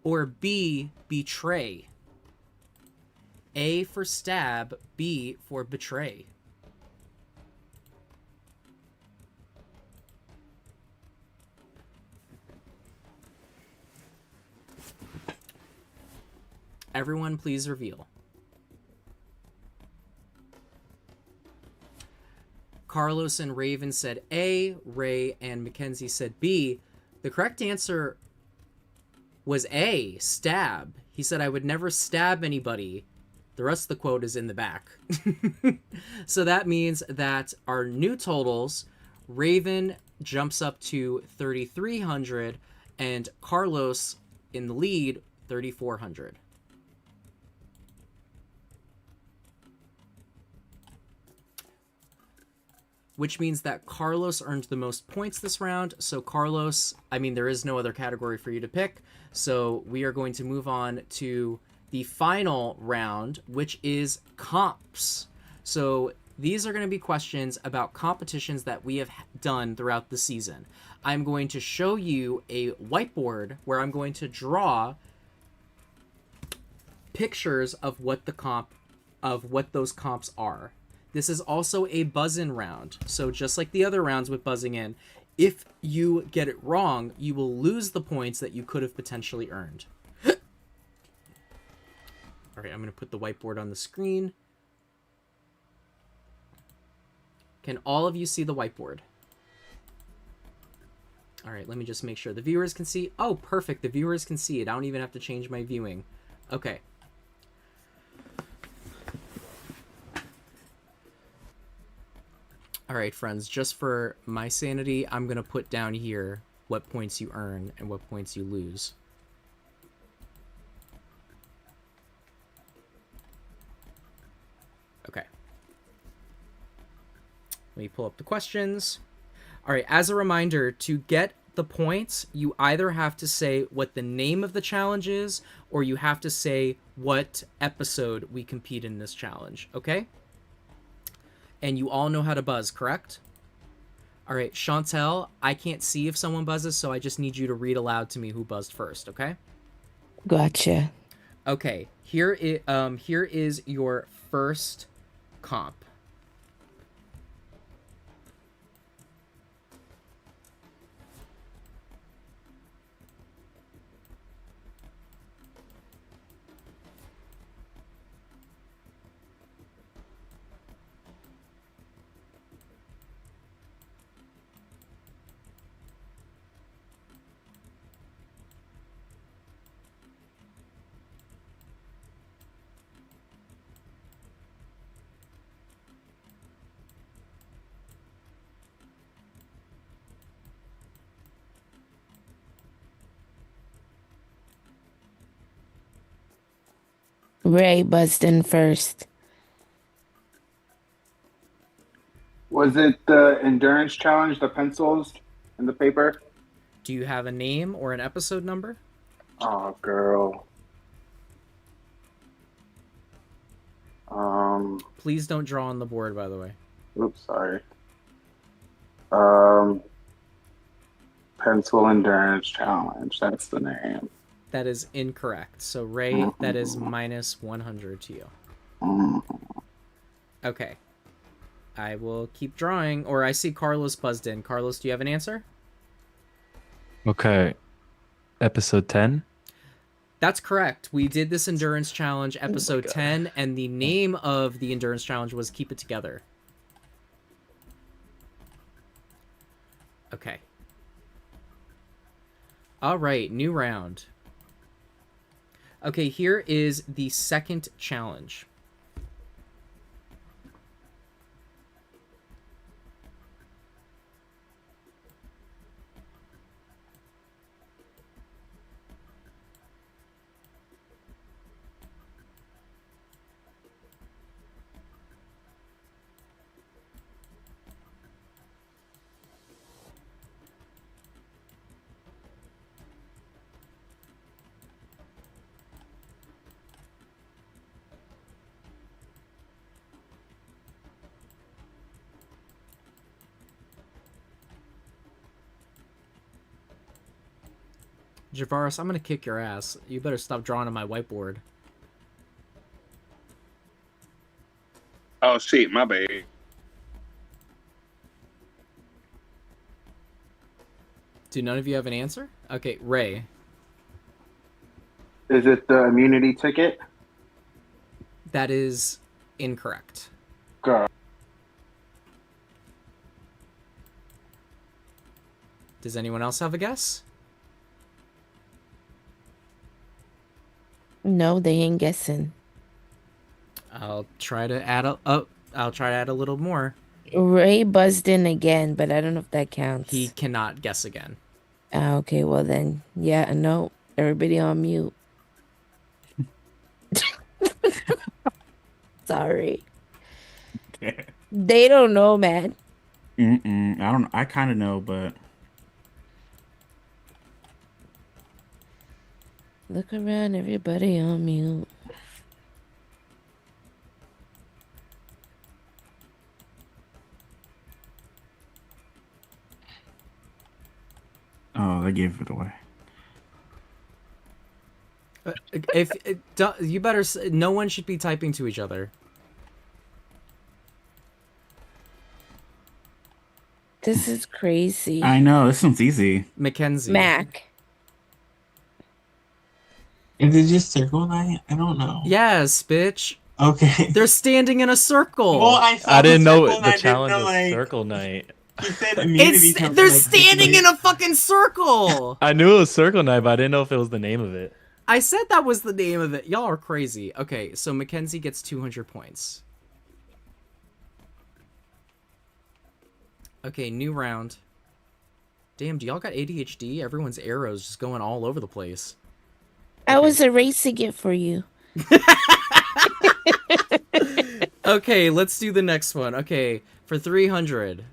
or B, betray? A for stab, B for betray. Everyone, please reveal. Carlos and Raven said A, Ray and Mackenzie said B. The correct answer was A, stab. He said, I would never stab anybody. The rest of the quote is in the back. So that means that our new totals, Raven jumps up to 3,300 and Carlos in the lead, 3,400. Which means that Carlos earned the most points this round. So Carlos, I mean, there is no other category for you to pick. So we are going to move on to the final round, which is comps. So these are going to be questions about competitions that we have done throughout the season. I'm going to show you a whiteboard where I'm going to draw pictures of what those comps are. This is also a buzz-in round. So just like the other rounds with buzzing in, if you get it wrong, you will lose the points that you could have potentially earned. All right, I'm going to put the whiteboard on the screen. Can all of you see the whiteboard? All right, let me just make sure the viewers can see. Oh, perfect. The viewers can see it. I don't even have to change my viewing. Okay. All right, friends, just for my sanity, I'm going to put down here what points you earn and what points you lose. Okay. Let me pull up the questions. All right, as a reminder, to get the points, you either have to say what the name of the challenge is, or you have to say what episode we compete in this challenge, okay? And you all know how to buzz, correct? All right, Chantel, I can't see if someone buzzes, so I just need you to read aloud to me who buzzed first, okay? Gotcha. Okay, here is your first comp. Ray buzzed in first. Was it the endurance challenge, the pencils and the paper? Do you have a name or an episode number? Oh, girl. Please don't draw on the board, by the way. Oops, sorry. Pencil endurance challenge. That's the name. That is incorrect. So, Ray, that is minus 100 to you. Okay. I will keep drawing, or I see Carlos buzzed in. Carlos, do you have an answer? Okay. Episode 10. That's correct. We did this endurance challenge, episode 10, and the name of the endurance challenge was Keep It Together. Okay. All right, new round. Okay, here is the second challenge. Javaris, I'm gonna kick your ass. You better stop drawing on my whiteboard. Oh shit, my bad. Do none of you have an answer? Okay, Ray. Is it the immunity ticket? That is incorrect. Girl. Does anyone else have a guess? No, they ain't guessing. I'll try to add a little more. Ray buzzed in again, but I don't know if that counts. He cannot guess again. Okay, well then, yeah, no, everybody on mute. Sorry. They don't know, man. I don't. I kind of know, but Look around, everybody on mute. oh, they gave it away. If you better, no one should be typing to each other. This is crazy. I know this one's easy. Mackenzie. Mac. Is it just circle night? I don't know. Yes, bitch. Okay. They're standing in a circle. Well, I didn't know circle the and I challenge didn't know, was like, circle night. He said immunity. They're standing in a fucking circle. I knew it was circle night, but I didn't know if it was the name of it. I said that was the name of it. Y'all are crazy. Okay, so Mackenzie gets 200 points. Okay, new round. Damn, do y'all got ADHD? Everyone's arrows just going all over the place. I was erasing it for you. Okay, let's do the next one. Okay, for 300.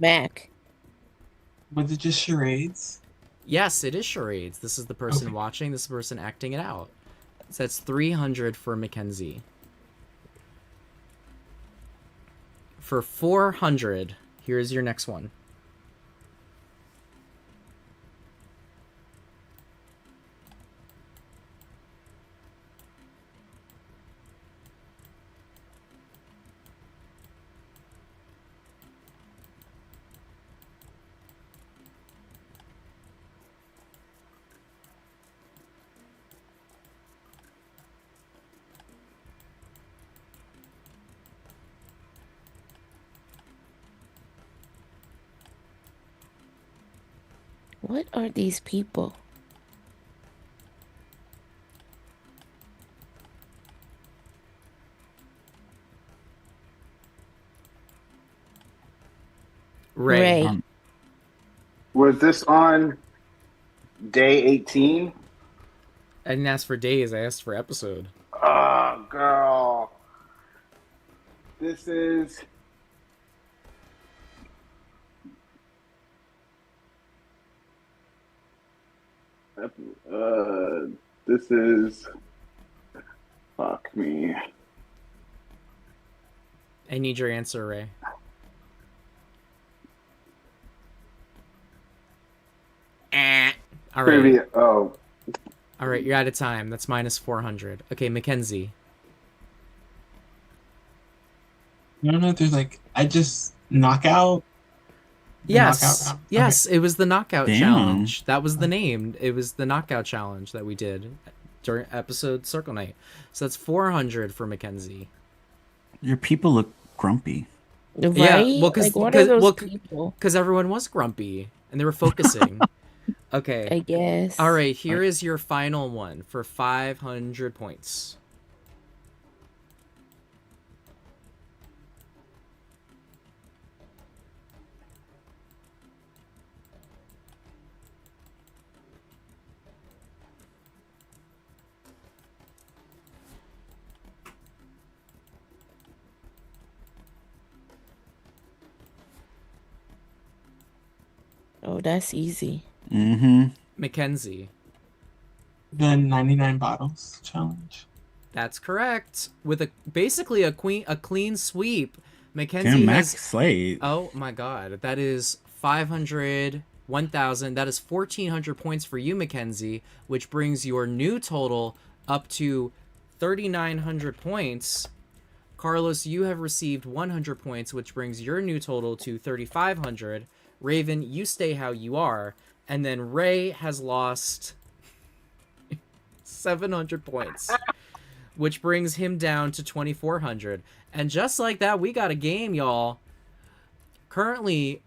Mac. Was it just charades? Yes, it is charades. This is the person watching. This is the person acting it out. So that's 300 for Mackenzie. For 400, here's your next one. What are these people? Ray. Ray. Was this on day 18? I didn't ask for days. I asked for episode. Oh, girl. This is. This is. Fuck me. I need your answer, Ray. All right. Trivia. Oh. All right, you're out of time. That's minus 400. Okay, Mackenzie. I don't know if there's like I just knockout. The Yes. knockout round? Yes, it was the knockout Damn. challenge. That was the name. It was the knockout challenge that we did during episode Circle Night. So that's 400 for Mackenzie. Your people look grumpy. Right? Yeah, well, like, what are those people? Because everyone was grumpy and they were focusing. Okay. I guess. All right, here is your final one for 500 points. Oh, that's easy. Mm-hmm. Mackenzie. The 99 bottles challenge. That's correct. With basically a clean sweep. Mackenzie Damn, Max has Slate. Oh my god. That is 500, 1,000. That is 1,400 points for you, Mackenzie, which brings your new total up to 3,900 points. Carlos, you have received 100 points, which brings your new total to 3,500. Raven, you stay how you are. And then Ray has lost 700 points, which brings him down to 2,400. And just like that, we got a game, y'all. Currently,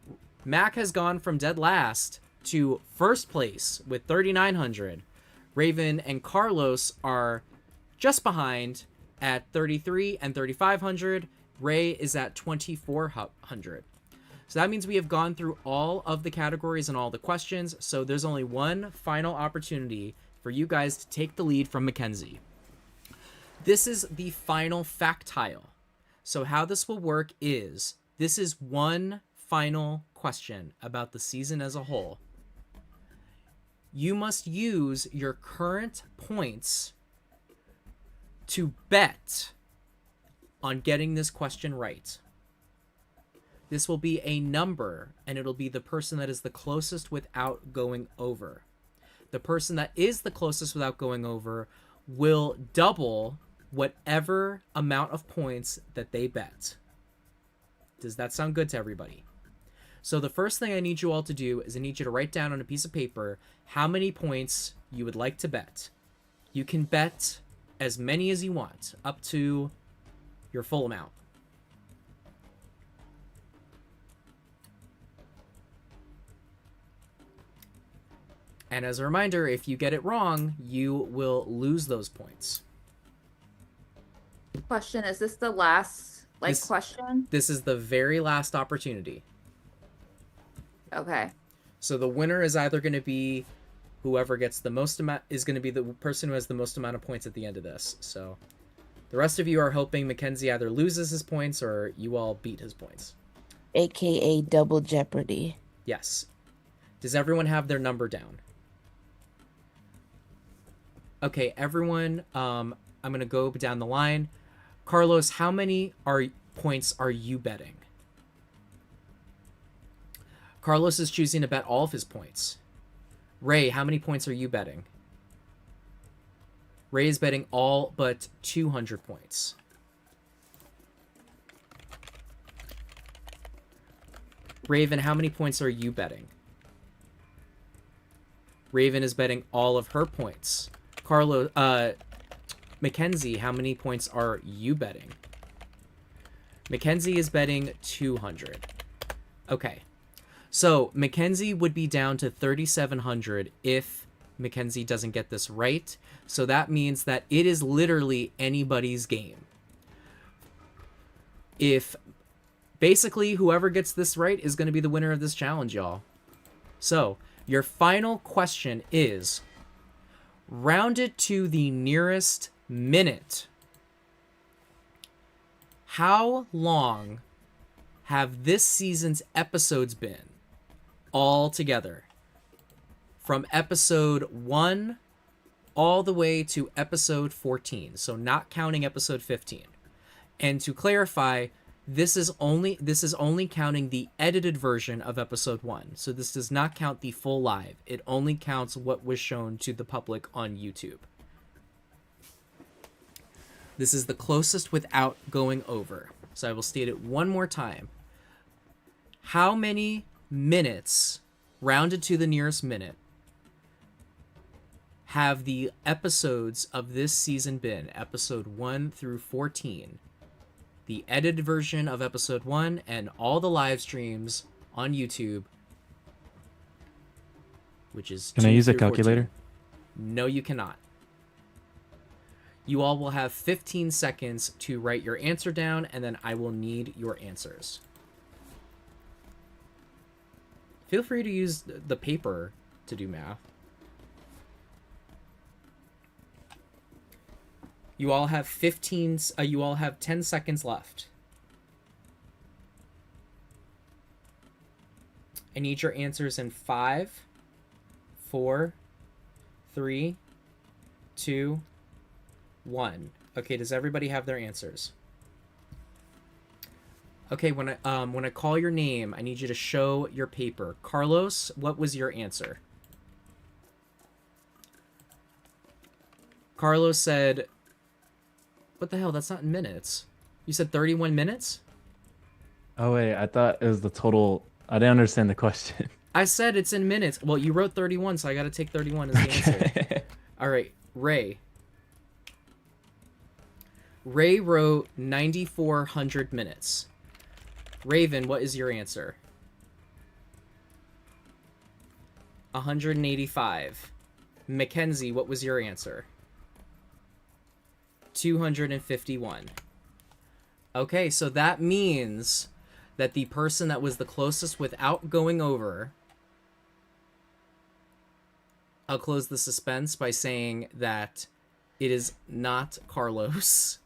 Mac has gone from dead last to first place with 3,900. Raven and Carlos are just behind at 33 and 3,500. Ray is at 2,400. So that means we have gone through all of the categories and all the questions. So there's only one final opportunity for you guys to take the lead from Mackenzie. This is the final fact tile. So how this will work is, this is one final question about the season as a whole. You must use your current points to bet on getting this question right. This will be a number, and it'll be the person that is the closest without going over. The person that is the closest without going over will double whatever amount of points that they bet. Does that sound good to everybody? So the first thing I need you all to do is I need you to write down on a piece of paper how many points you would like to bet. You can bet as many as you want, up to your full amount. And as a reminder, if you get it wrong, you will lose those points. Question, is this the last question? This is the very last opportunity. Okay. So the winner is either going to be whoever gets the most amount, is going to be the person who has the most amount of points at the end of this. So the rest of you are hoping Mackenzie either loses his points or you all beat his points. AKA double Jeopardy. Yes. Does everyone have their number down? Okay, everyone, I'm going to go down the line. Carlos, how many points are you betting? Carlos is choosing to bet all of his points. Ray, how many points are you betting? Ray is betting all but 200 points. Raven, how many points are you betting? Raven is betting all of her points. Mackenzie, how many points are you betting? Mackenzie is betting 200. Okay. So Mackenzie would be down to 3,700 if Mackenzie doesn't get this right. So that means that it is literally anybody's game. If Basically, whoever gets this right is going to be the winner of this challenge, y'all. So, your final question is, rounded to the nearest minute, how long have this season's episodes been all together? From episode 1 all the way to episode 14, so not counting episode 15. And to clarify, this is only counting the edited version of episode 1. So this does not count the full live. It only counts what was shown to the public on YouTube. This is the closest without going over. So I will state it one more time. How many minutes, rounded to the nearest minute, have the episodes of this season been? Episode 1 through 14. The edited version of episode 1 and all the live streams on YouTube, which is Can I 2 use a through 14. calculator? No, you cannot. You all will have 15 seconds to write your answer down, and then I will need your answers. Feel free to use the paper to do math. You all have 10 seconds left. I need your answers in 5, 4, 3, 2, 1. Okay, does everybody have their answers? Okay, when I call your name, I need you to show your paper. Carlos, what was your answer? Carlos said, what the hell? That's not in minutes. You said 31 minutes? Oh wait, I thought it was the total. I didn't understand the question. I said it's in minutes. Well, you wrote 31, so I got to take 31 as the answer. All right, Ray. Ray wrote 9,400 minutes. Raven, what is your answer? 185. Mackenzie, what was your answer? 251. Okay, so that means that the person that was the closest without going over, I'll close the suspense by saying that it is not Carlos.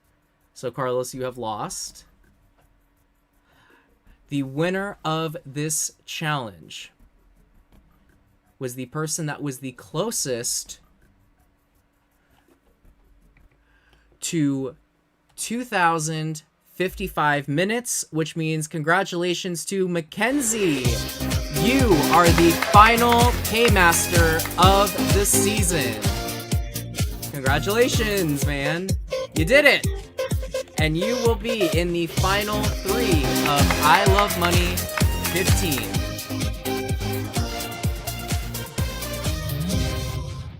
So Carlos, you have lost. The winner of this challenge was the person that was the closest to 2,055 minutes, which means congratulations to Mackenzie. You are the final paymaster of the season. Congratulations, man. You did it. And you will be in the final 3 of I Love Money 15.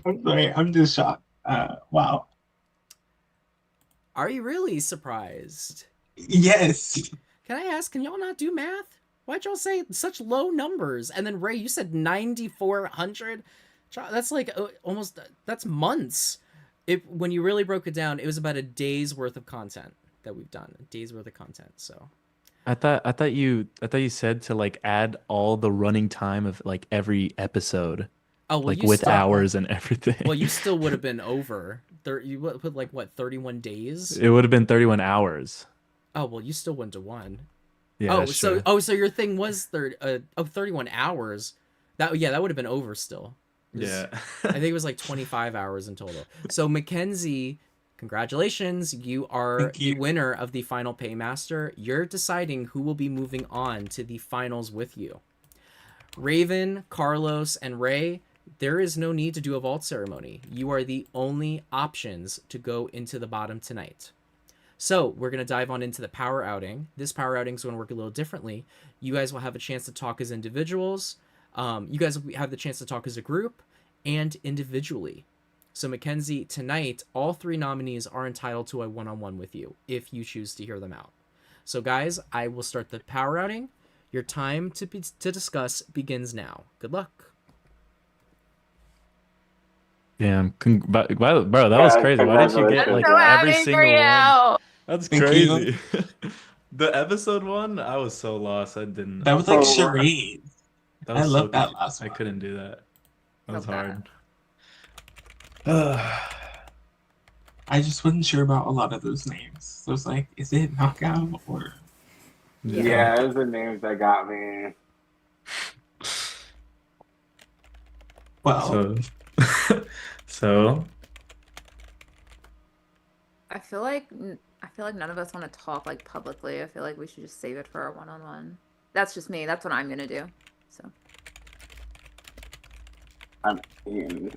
I'm sorry, I'm just shocked. Wow. Are you really surprised? Yes. Can I ask, can y'all not do math? Why'd y'all say such low numbers? And then Ray, you said 9,400? That's like almost, that's months. When you really broke it down, it was about a day's worth of content that we've done. A day's worth of content, so. I thought you said to like add all the running time of like every episode. Oh, well, like with hours and everything. Well, you still would have been over. You put like what, 31 days? It would have been 31 hours. Oh, well, you still wouldn't have won. Yeah. So your thing was 31 hours. That would have been over still. Yeah. I think it was like 25 hours in total. So Mackenzie, congratulations. You are the winner of the final paymaster. You're deciding who will be moving on to the finals with you. Raven, Carlos, and Ray, there is no need to do a vault ceremony. You are the only options to go into the bottom tonight. So we're going to dive on into the power outing. This power outing is going to work a little differently. You guys will have a chance to talk as individuals. You guys will have the chance to talk as a group and individually. So Mackenzie, tonight, all 3 nominees are entitled to a one-on-one with you if you choose to hear them out. So guys, I will start the power outing. Your time to discuss begins now. Good luck. Damn, bro, that was crazy. Why did you get like so every happy single for you. one? That's Thank crazy. The episode one, I was so lost. I didn't. That was like Oh, charades. That I was love that confusing. last I one. couldn't do that. That was So bad. hard. I just wasn't sure about a lot of those names. So it's like, is it knockout or yeah, it was the names that got me. well? So, so I feel like none of us want to talk like publicly. I feel like we should just save it for our one-on-one. That's just me. That's what I'm gonna do. So I mean,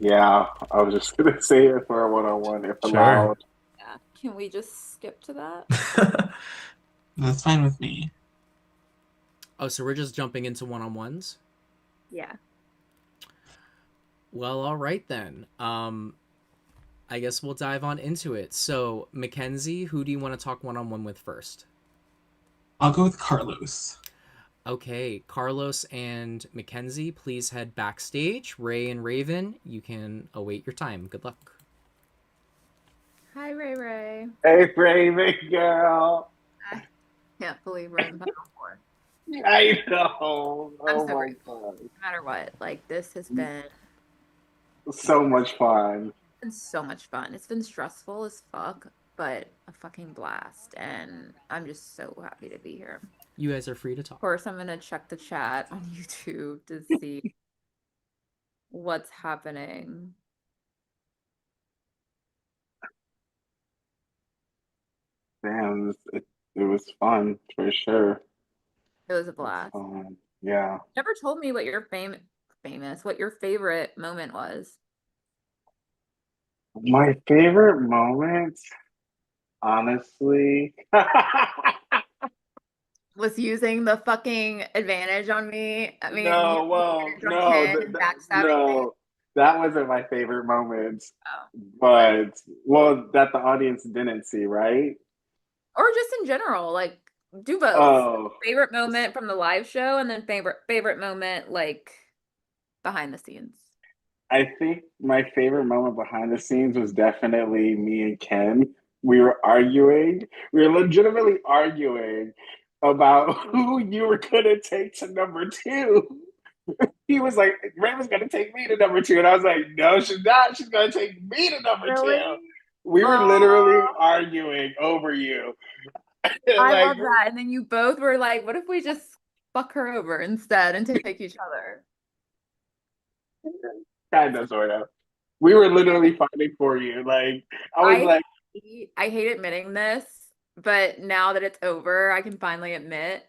yeah, I was just gonna say it for a one-on-one if Sure. allowed. yeah, can we just skip to that? That's fine with me. Oh, so we're just jumping into one-on-ones? Yeah. Well, all right then. I guess we'll dive on into it. So, Mackenzie, who do you want to talk one-on-one with first? I'll go with Carlos. Okay, Carlos and Mackenzie, please head backstage. Ray and Raven, you can await your time. Good luck. Hi, Ray Ray. Hey, Raven girl. I can't believe we're in Final Four. I know. I'm Oh so my grateful. god, No matter what, like this has been so much fun. so much fun. It's been stressful as fuck, but a fucking blast, and I'm just so happy to be here. You guys are free to Of talk. course, I'm gonna check the chat on YouTube to see what's happening. Damn, it was fun for sure. It was a blast. Yeah. Never told me what your what your favorite moment was. My favorite moment, honestly. Was using the fucking advantage on me. I mean, No, using the well, advantage on no, Ken and backstabbing me. no, that wasn't my favorite moment. Oh. But, well, that the audience didn't see, right? Or just in general, like do both. Oh, Favorite moment from the live show and then favorite moment like behind the scenes. I think my favorite moment behind the scenes was definitely me and Ken. We were arguing. We were legitimately arguing about who you were gonna take to number two. He was like, Raven's gonna take me to number two. And I was like, no, she's not. She's gonna take me to number Really? two. We were literally arguing over you. I Like, love that. And then you both were like, what if we just fuck her over instead and take each other? kind of, sort of. We were literally fighting for you. Like, I was like, I hate admitting this, but now that it's over, I can finally admit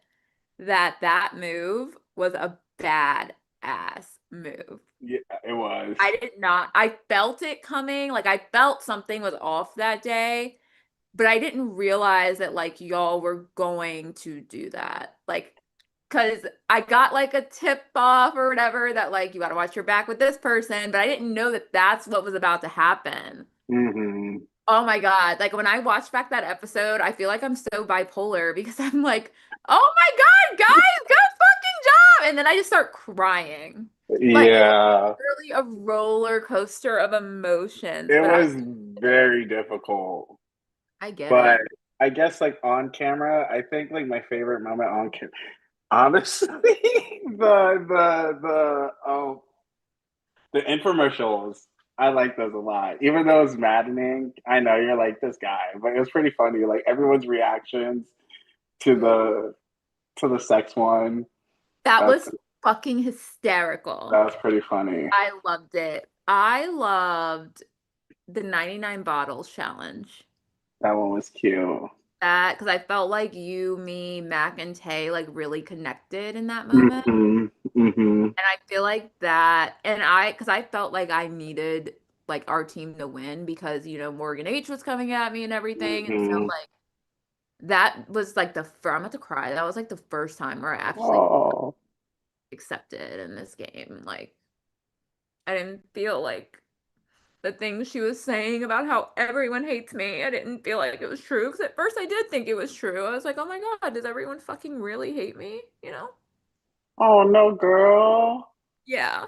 that that move was a bad ass move. yeah, it was. I felt it coming. Like I felt something was off that day, but I didn't realize that like y'all were going to do that. Like, cause I got like a tip off or whatever that like you got to watch your back with this person, but I didn't know that that's what was about to happen. Mm-hmm. Oh my God. Like when I watched back that episode, I feel like I'm so bipolar because I'm like, oh my God, guys, good fucking job. And then I just start crying. Like Yeah. really a roller coaster of emotions. It But was very difficult. I get But it. I guess like on camera, I think like my favorite moment on camera, honestly, the infomercials. I like those a lot. Even though it's maddening, I know you're like this guy, but it was pretty funny. Like everyone's reactions to the sex one. That That's was fucking hysterical. that was pretty funny. I loved it. I loved the 99 bottles challenge. That one was cute. That because I felt like you, me, Mac, and Tay like really connected in that moment. And I feel like that, and because I felt like I needed like our team to win because Morgan H was coming at me and everything, and so like that was like I'm about to cry. That was like the first time where I actually accepted in this game. Like I didn't feel like the things she was saying about how everyone hates me. I didn't feel like it was true because at first I did think it was true. I was like, oh my God, does everyone fucking really hate me? Oh no, girl. Yeah.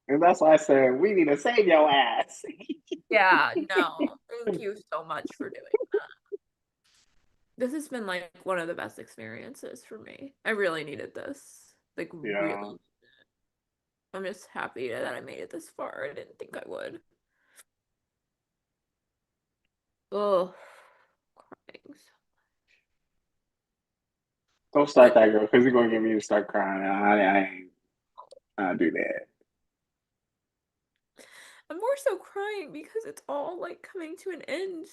And that's why I said we need to save your ass. Yeah, no. Thank you so much for doing that. This has been like one of the best experiences for me. I really needed this. Like Yeah. really. I'm just happy that I made it this far. I didn't think I would. Oh, crying. Don't start that, girl, because you're gonna get me to start crying. I ain't gonna do that. I'm more so crying because it's all like coming to an end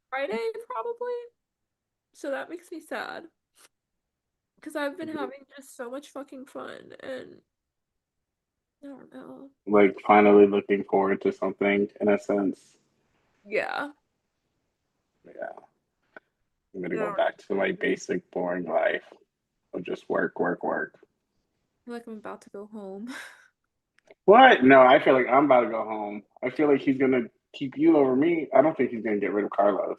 Friday, probably. So that makes me sad. Because I've been having just so much fucking fun and I don't know. Like finally looking forward to something in a sense. Yeah. Yeah. I'm gonna I go don't back to my basic boring life of just work, work, work. feel like I'm about to go home. What? No, I feel like I'm about to go home. I feel like he's gonna keep you over me. I don't think he's gonna get rid of Carlos.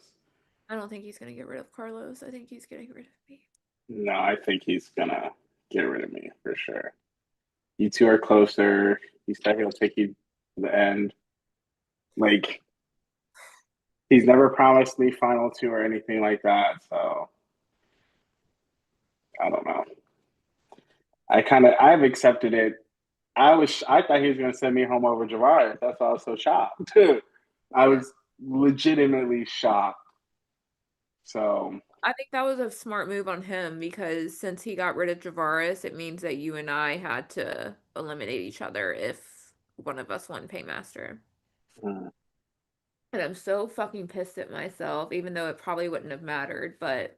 I don't think he's gonna get rid of Carlos. I think he's getting rid of me. No, I think he's gonna get rid of me for sure. You two are closer. He said he'll take you to the end. Like he's never promised me final two or anything like that. So I don't know. I've accepted it. I thought he was gonna send me home over Javaris. That's why I was so shocked. I Yeah. was legitimately shocked. So I think that was a smart move on him because since he got rid of Javaris, it means that you and I had to eliminate each other if one of us won Paymaster. mm, And I'm so fucking pissed at myself, even though it probably wouldn't have mattered. But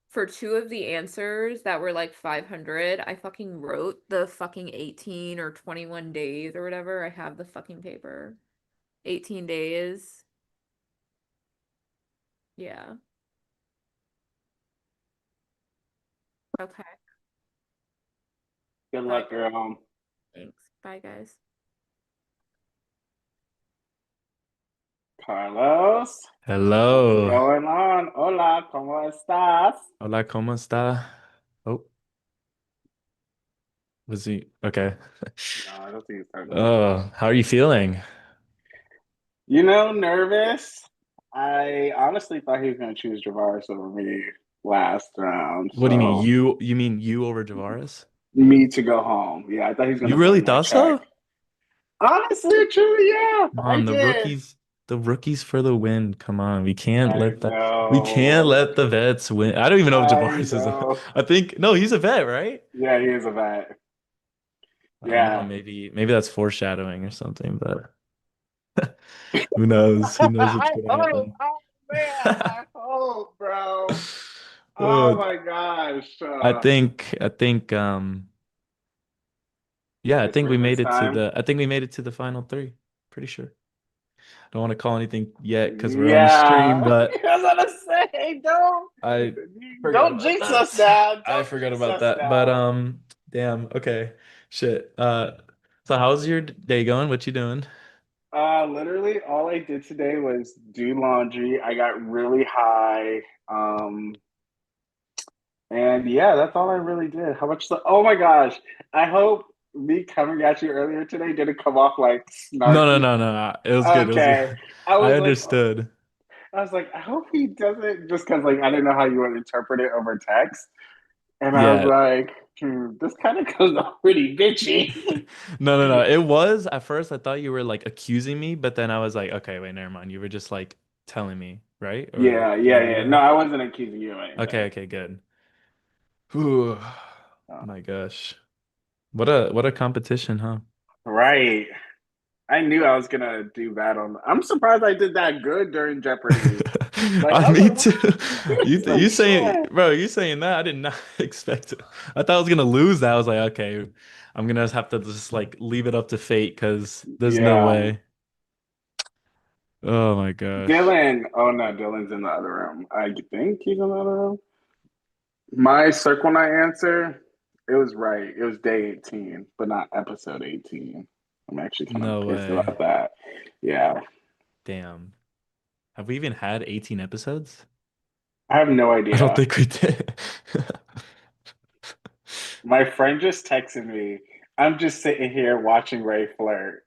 for two of the answers that were like 500, I fucking wrote the fucking 18 or 21 days or whatever. I have the fucking paper. 18 days. Yeah. Okay. good Bye. luck, girl. Thanks. Bye, guys. Carlos, what's Hello. going on? Hola, ¿cómo estás? Hola, ¿cómo está? Oh, was he okay? No, I don't think it's time to. Oh, how are you feeling? Nervous. I honestly thought he was going to choose Javaris over me last round. What do you mean? So You mean you over Javaris? me to go home. Yeah, I thought he was going You to really bring that thought check. so? Honestly, truly, yeah, Come I on, did. the rookies for the win. Come on, I we can't know. let the vets win. I don't even know if I Javaris is a, know. I think no, he's a vet, right? Yeah, he is a vet. I don't know, Yeah. maybe that's foreshadowing or something, but who knows? Who knows what's I gonna hope. happen? Oh man, I hope, bro. Oh Uh, my gosh. I think yeah, It's worth this time. I think we made it to the final three. Pretty sure. Don't want to call anything yet because we're on the stream, Yeah. I but was gonna say, I forgot don't about jinx us that. now. I Don't forgot jinx about us that. But now. damn, okay. Shit. So how's your day going? What you doing? Literally all I did today was do laundry. I got really high. Um, and yeah, that's all I really did. How much oh my gosh. I hope me coming at you earlier today didn't come off like No, no, snarky. no, no, no. It was good. It was good. Okay. I I was like, understood. I hope he doesn't just because like I didn't know how you would interpret it over text. And I was Yeah. like, this kind of comes off pretty bitchy. No, no, no. It was at first I thought you were like accusing me, but then I was like, okay, wait, never mind. You were just like telling me, right? Or Yeah, did yeah, I do yeah. No, that? I wasn't accusing you of Okay, anything. okay, good. Whew. Oh. My gosh. What a competition, huh? Right. I knew I was gonna do bad on. I'm surprised I did that good during Jeopardy. Like I I was me like, too. wow, it's like You saying, shit. bro, you saying that? I did not expect it. I thought I was gonna lose that. I was like, okay, I'm gonna have to just like leave it up to fate because there's no Yeah, way. Oh my gosh. Dylan. Oh no, Dylan's in the other room. I think he's in the other room. My circle night answer, it was right. It was day 18, but not episode 18. I'm actually kind of No pissed way. about that. Yeah. Damn. Have we even had 18 episodes? I have no I don't idea. think we did. My friend just texted me. I'm just sitting here watching Ray flirt.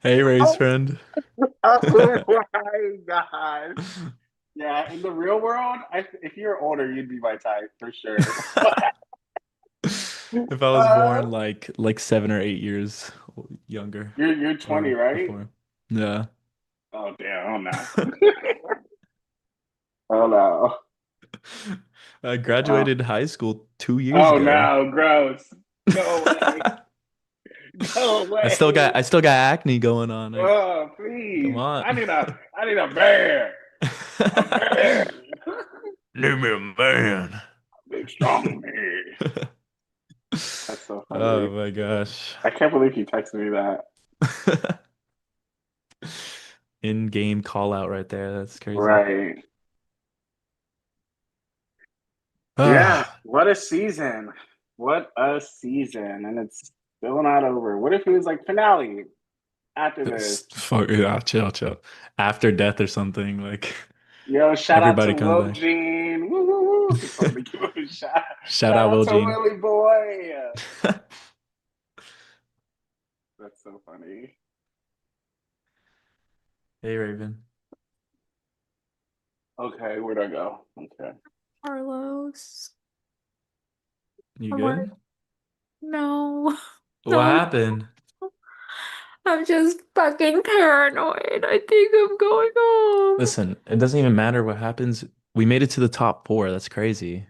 Hey, Ray's Oh, friend. oh my gosh. Yeah, in the real world, if you're older, you'd be my type for sure. If I was Uh, born like 7 or 8 years younger you're 20, or right? before. Yeah. Oh damn, oh no. Oh no. I Uh, graduated high school 2 years oh ago. no, gross. Go away. Go I away. still got I still got acne going on. Oh, Come please. on. I need a bear. A bear. New man. Big strong man. That's so Oh funny. my gosh. I can't believe you texted me that. In-game call out right there. That's crazy. Right. Yeah. Ah, What a season. What a season. And it's still not over. What if it was like finale after this? fuck yeah, chill. After death or something, like Yo, shout out to everybody comes Will back. Jean. Woo, woo, woo. Just wanted to give him a shout. Shout Shout out out Will to Jean. Willie Boy. That's so funny. Hey Raven. Okay, where'd I go? Okay. Carlos. You I'm like, good? no, What no, happened? I'm just fucking paranoid. I think I'm going home. Listen, it doesn't even matter what happens. We made it to the top four. That's crazy.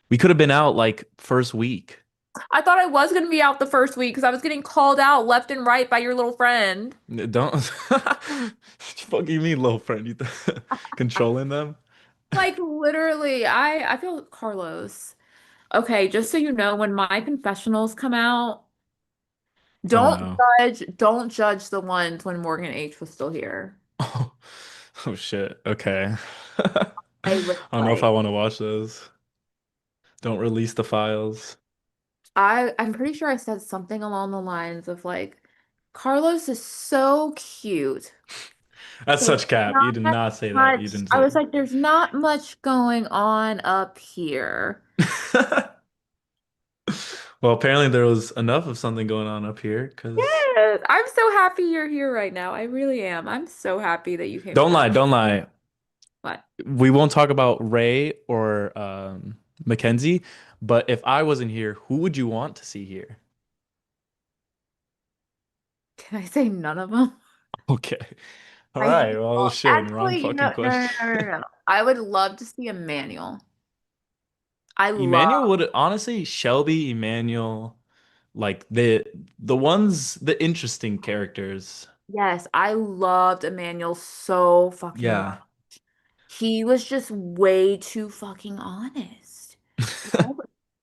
We could have been out like first week. I thought I was gonna be out the first week because I was getting called out left and right by your little friend. Don't fuck you mean, little friend? Controlling them? Like literally, I feel Carlos. Okay, just so you know, when my confessionals come out, Oh no. don't judge the ones when Morgan H was still here. Oh, oh shit. Okay. I was I don't know if I like, want to watch those. Don't release the files. I'm pretty sure I said something along the lines of like, Carlos is so cute. That's There's such cap. You not did not say that. You much. didn't I say was like, there's not much going on up here. that. Well, apparently there was enough of something going on up here because Yes, I'm so happy you're here right now. I really am. I'm so happy that you came to don't the lie, don't lie. what? We won't talk about Ray or Mackenzie, but if I wasn't here, who would you want to see here? Can I say none of them? Okay. All I right. hate Well, all. shit. Wrong Actually, fucking question. no. I would love to see Emmanuel. I Emmanuel love, would honestly, Shelby, Emmanuel, like the ones, the interesting characters. yes, I loved Emmanuel so fucking much. Yeah. He was just way too fucking honest.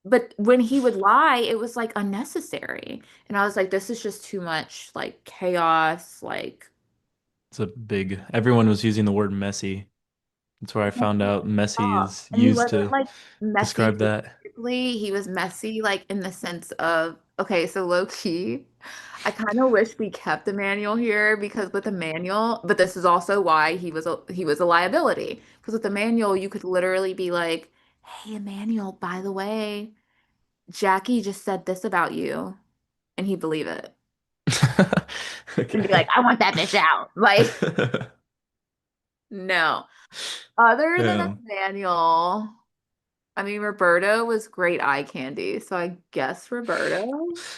But when he would lie, it was like unnecessary. And I was like, this is just too much like chaos, like It's a big, everyone was using the word messy. That's where I found out messy stop. is And he used wasn't to like messy describe that. physically. He was messy like in the sense of, okay, so low key, I kind of wish we kept Emmanuel here because with Emmanuel, but this is also why he was a liability. Because with Emmanuel, you could literally be like, hey, Emmanuel, by the way, Jackie just said this about you, and he'd believe it. And be like, Okay. I want that bitch out. Like, no. Other than Yeah. Emmanuel, I mean, Roberto was great eye candy, so I guess Roberto.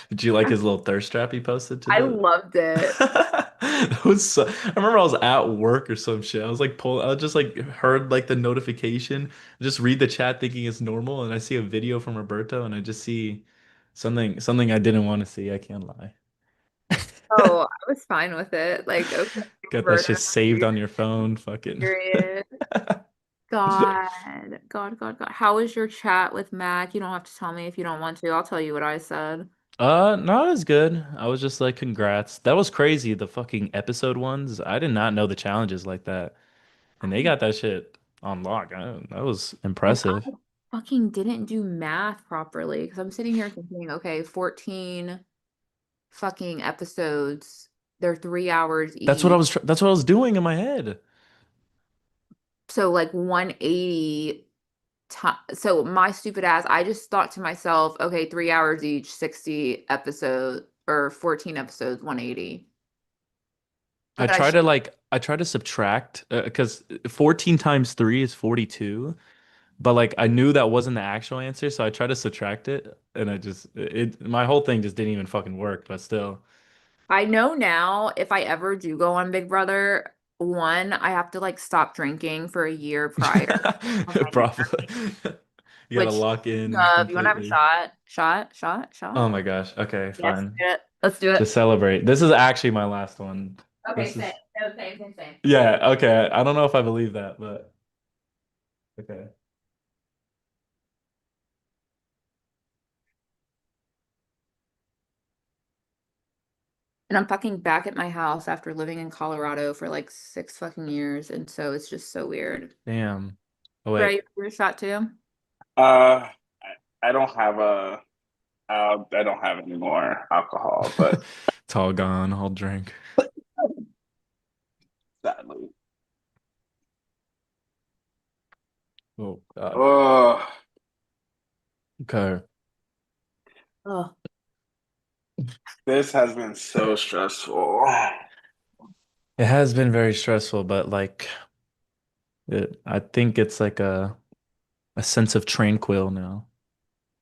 Did you like his little thirst trap he posted to I the loved it. That was so... I remember I was at work or some shit. I was like I just like heard like the notification, just read the chat thinking it's normal, and I see a video from Roberto and I just see something I didn't want to see, I can't lie. Oh, I was fine with it. Like, okay, Got that Roberto, shit saved you're on your phone, fucking. period. God, God. How was your chat with Mac? You don't have to tell me if you don't want to. I'll tell you what I said. No, it was good. I was just like, congrats. That was crazy, the fucking episode ones. I did not know the challenges like that. And they got that shit on lock. That was And impressive. I fucking didn't do math properly because I'm sitting here thinking, okay, 14 fucking episodes. They're 3 hours each. That's what I was doing in my head. So like 180 time. So my stupid ass, I just thought to myself, okay, 3 hours each, 60 episode or 14 episodes, 180. I But I try should. to I try to subtract because 14 times 3 is 42, but like I knew that wasn't the actual answer, so I tried to subtract it and I just it my whole thing just didn't even fucking work, but still. I know now if I ever do go on Big Brother, one, I have to like stop drinking for a year prior of my Probably. You gotta which lock in you want to have a completely. shot? Shot? Oh my gosh. Okay, Yes, fine. let's do it. Just celebrate. This is actually my last one. Okay, This same. is No, same. yeah, okay. I don't know if I believe that, but okay. And I'm fucking back at my house after living in Colorado for like 6 fucking years, and so it's just so weird. Damn. Oh wait. Right, your shot too? Uh, I don't have I don't have any more alcohol, but It's all gone. I'll drink. sadly. Oh God. Oh, Okay. Oh, this has been so stressful. It has been very stressful, but like I think it's like a sense of tranquil now.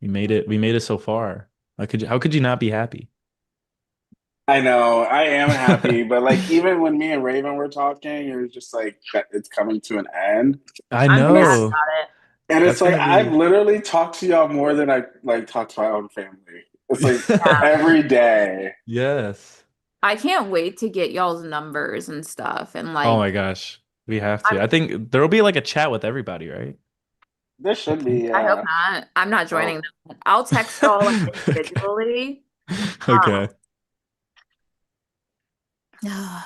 We made it so far. How could you not be happy? I know, I am happy, but like even when me and Raven were talking, it was just like that it's coming to an end. I I'm sad know. about it. And it's That's like gonna I've be literally talked to y'all more than I like talk to my own family. It's like Yeah. every day. Yes. I can't wait to get y'all's numbers and stuff. And Oh like, my gosh. We have to. I'm, I think there'll be like a chat with everybody, right? There I should be, think. I hope yeah. not. I'm not joining Oh, them. I'll text y'all like individually. Okay. Um,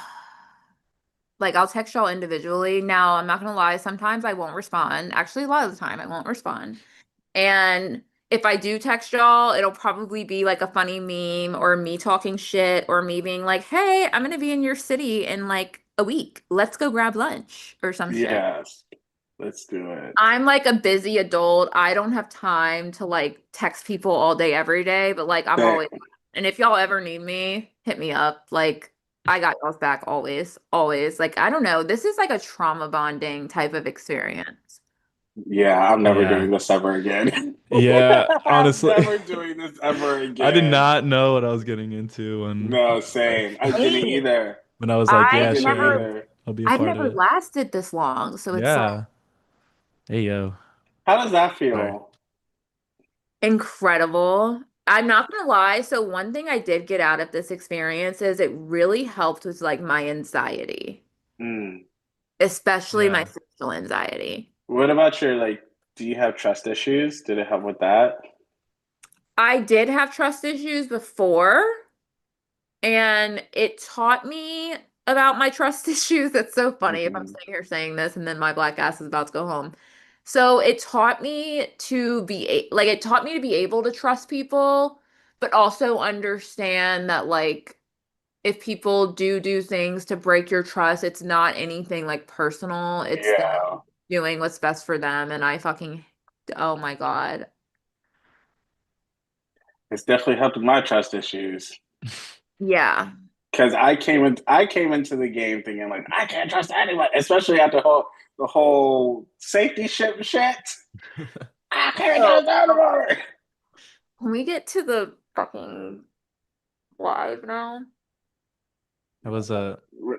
like I'll text y'all individually. Now, I'm not gonna lie, sometimes I won't respond. Actually, a lot of the time I won't respond. And if I do text y'all, it'll probably be like a funny meme or me talking shit or me being like, "Hey, I'm gonna be in your city in like a week. Let's go grab lunch" or some shit. yes. Let's do it. I'm like a busy adult. I don't have time to like text people all day every day, but like I'm Same. always, and if y'all ever need me, hit me up. Like I got y'all's back always, always. Like I don't know, this is like a trauma bonding type of experience. Yeah, I'm never doing Yeah. this ever again. Yeah, I'm honestly. never doing this ever I did again. not know what I was getting into No, like same. I didn't Hey, either. when I was like, I yeah, I've didn't sure, never, either. I'll be a I've part of never it. lasted this long, so it's like Yeah. Hey yo. How does that Sorry. feel? incredible. I'm not gonna lie. So one thing I did get out of this experience is it really helped with like my anxiety, Mm. especially my Yeah. social anxiety. What about your like, do you have trust issues? Did it help with that? I did have trust issues before, and it taught me about my trust issues. That's so funny if I'm Hmm. sitting here saying this and then my black ass is about to go home. So it taught me to be like it taught me to be able to trust people, but also understand that like if people do things to break your trust, it's not anything like personal. It's them Yeah. doing what's best for them. And I fucking, oh my God. It's definitely helped with my trust issues. Yeah. Because I came into the game thinking like I can't trust anyone, especially after the whole safety shit. I can't So trust anyone. can we get to the fucking live now? That was a oh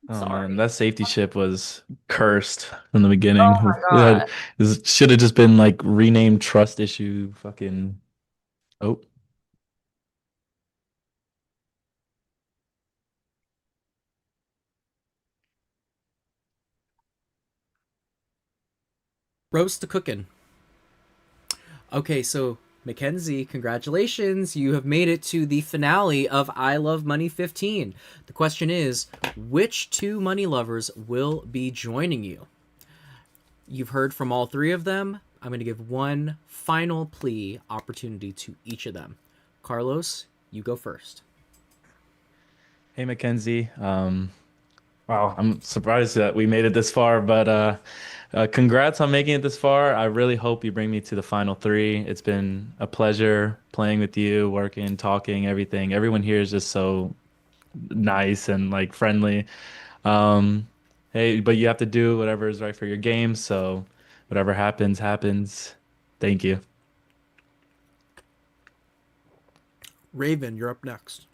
man, Sorry. that safety ship was cursed from the Oh beginning. my God. It should have just been like renamed trust issue fucking oh. Roast the cooking. Okay, so Mackenzie, congratulations. You have made it to the finale of I Love Money 15. The question is, which two money lovers will be joining you? You've heard from all three of them. I'm going to give one final plea opportunity to each of them. Carlos, you go first. Hey Mackenzie. Wow, I'm surprised that we made it this far, but congrats on making it this far. I really hope you bring me to the final three. It's been a pleasure playing with you, working, talking, everything. Everyone here is just so nice and like friendly. Um, hey, but you have to do whatever is right for your game. So whatever happens, happens. Thank you. Raven, you're up next.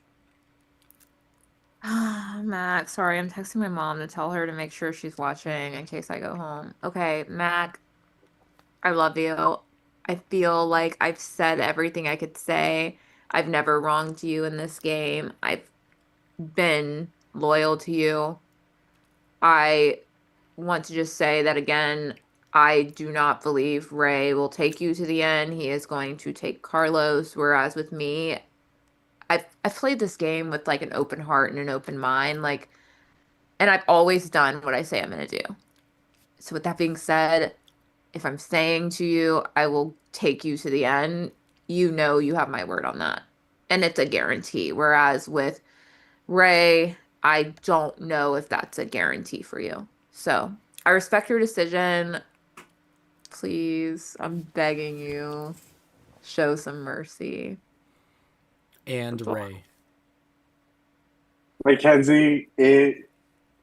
Mac, sorry, I'm texting my mom to tell her to make sure she's watching in case I go home. Okay, Mac, I love you. I feel like I've said everything I could say. I've never wronged you in this game. I've been loyal to you. I want to just say that again, I do not believe Ray will take you to the end. He is going to take Carlos, whereas with me, I've played this game with like an open heart and an open mind, like, and I've always done what I say I'm gonna do. So with that being said, if I'm saying to you, I will take you to the end, you know you have my word on that. And it's a guarantee. Whereas with Ray, I don't know if that's a guarantee for you. So I respect your decision. Please, I'm begging you, show some mercy. And Ray. Mackenzie, it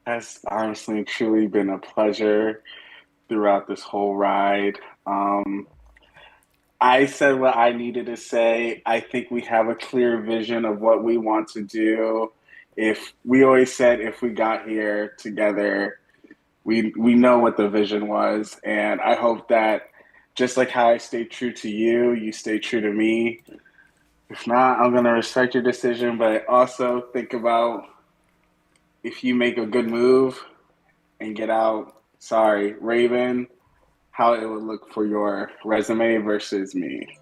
has honestly truly been a pleasure throughout this whole ride. I said what I needed to say. I think we have a clear vision of what we want to do. If we always said if we got here together, we know what the vision was, and I hope that just like how I stayed true to you, you stay true to me. If not, I'm gonna respect your decision, but also think about if you make a good move and get out, sorry, Raven, how it would look for your resume versus me.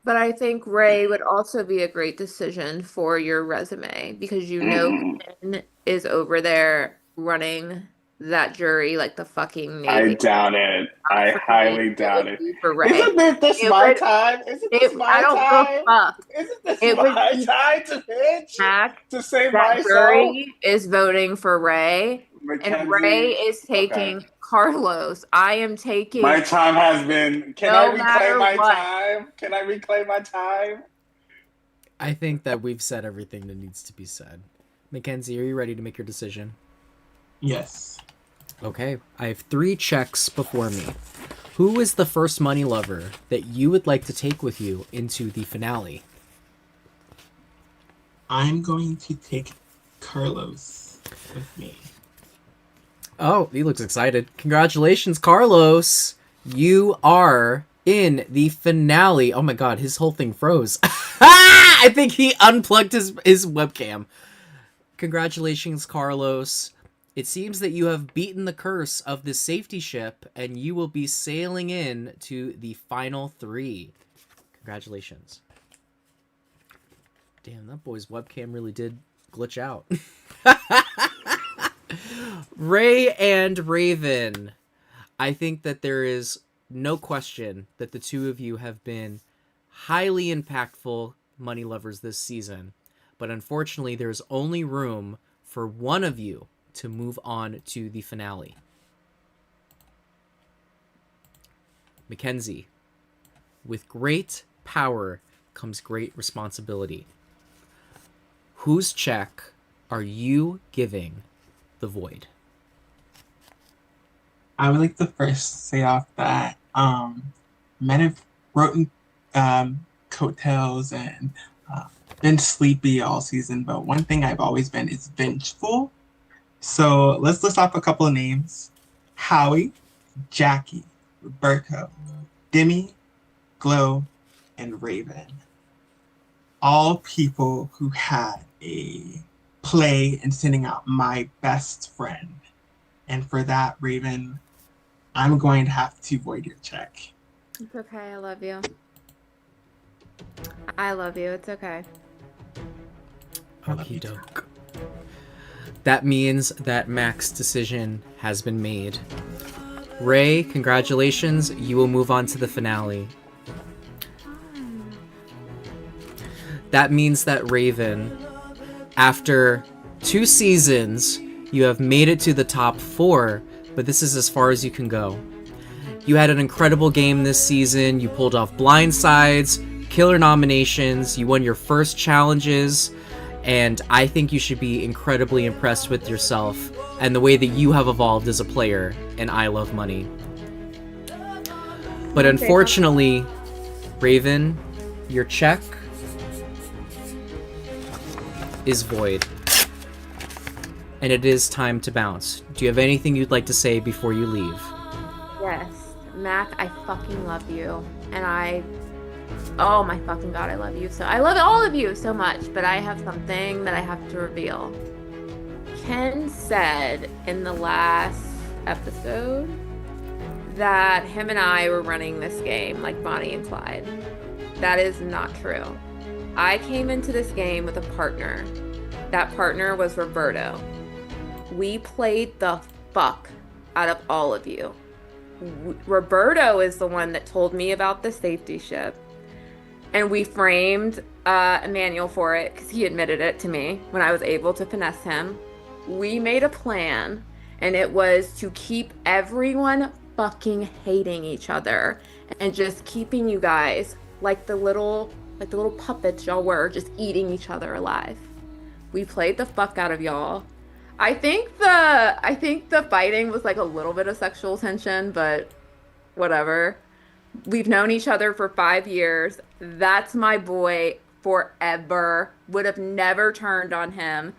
But I think Ray would also be a great decision for your resume because you know Finn is over there running that jury like the fucking I Navy. doubt it. I highly doubt it. For Ray. Isn't this It my would- time? Isn't this I my don't give time? a fuck. Isn't this It would my be- time to pitch? Mac, To save that myself? jury is voting for Ray, Mackenzie, and Ray is taking okay. Carlos. I am taking. My time has been. Can No I matter reclaim my what. time? Can I reclaim my time? I think that we've said everything that needs to be said. Mackenzie, are you ready to make your decision? Yes. Okay, I have 3 checks before me. Who is the first money lover that you would like to take with you into the finale? I'm going to take Carlos with me. Oh, he looks excited. Congratulations, Carlos! You are in the finale. Oh my god, his whole thing froze. I think he unplugged his webcam. Congratulations, Carlos. It seems that you have beaten the curse of the safety ship, and you will be sailing in to the final 3. Congratulations. Damn, that boy's webcam really did glitch out. Ray and Raven. I think that there is no question that the two of you have been highly impactful money lovers this season. But unfortunately, there's only room for one of you to move on to the finale. Mackenzie, with great power comes great responsibility. Whose check are you giving the void? I would like to first say off that men have written coattails and been sleepy all season, but one thing I've always been is vengeful. So let's list off a couple of names. Howie, Jackie, Roberto, Demi, Glow, and Raven. All people who had a play in sending out my best friend. And for that, Raven, I'm going to have to void your check. It's okay. I love you. I love you. It's okay. Okie doke. That means that Mac's decision has been made. Ray, congratulations. You will move on to the finale. That means that Raven, after 2 seasons, you have made it to the top 4, but this is as far as you can go. You had an incredible game this season. You pulled off blindsides, killer nominations, you won your first challenges, And I think you should be incredibly impressed with yourself and the way that you have evolved as a player in I Love Money. But unfortunately, Raven, your check is void. And it is time to bounce. Do you have anything you'd like to say before you leave? Yes, Mac, I fucking love you. And oh my fucking god, I love you so. I love all of you so much, but I have something that I have to reveal. Ken said in the last episode that him and I were running this game like Bonnie and Clyde. That is not true. I came into this game with a partner. That partner was Roberto. We played the fuck out of all of you. Roberto is the one that told me about the safety ship. And we framed a manual for it because he admitted it to me when I was able to finesse him. We made a plan, and it was to keep everyone fucking hating each other and just keeping you guys like the little puppets y'all were, just eating each other alive. We played the fuck out of y'all. I think the fighting was like a little bit of sexual tension, but whatever. We've known each other for 5 years. That's my boy forever. Would have never turned on him.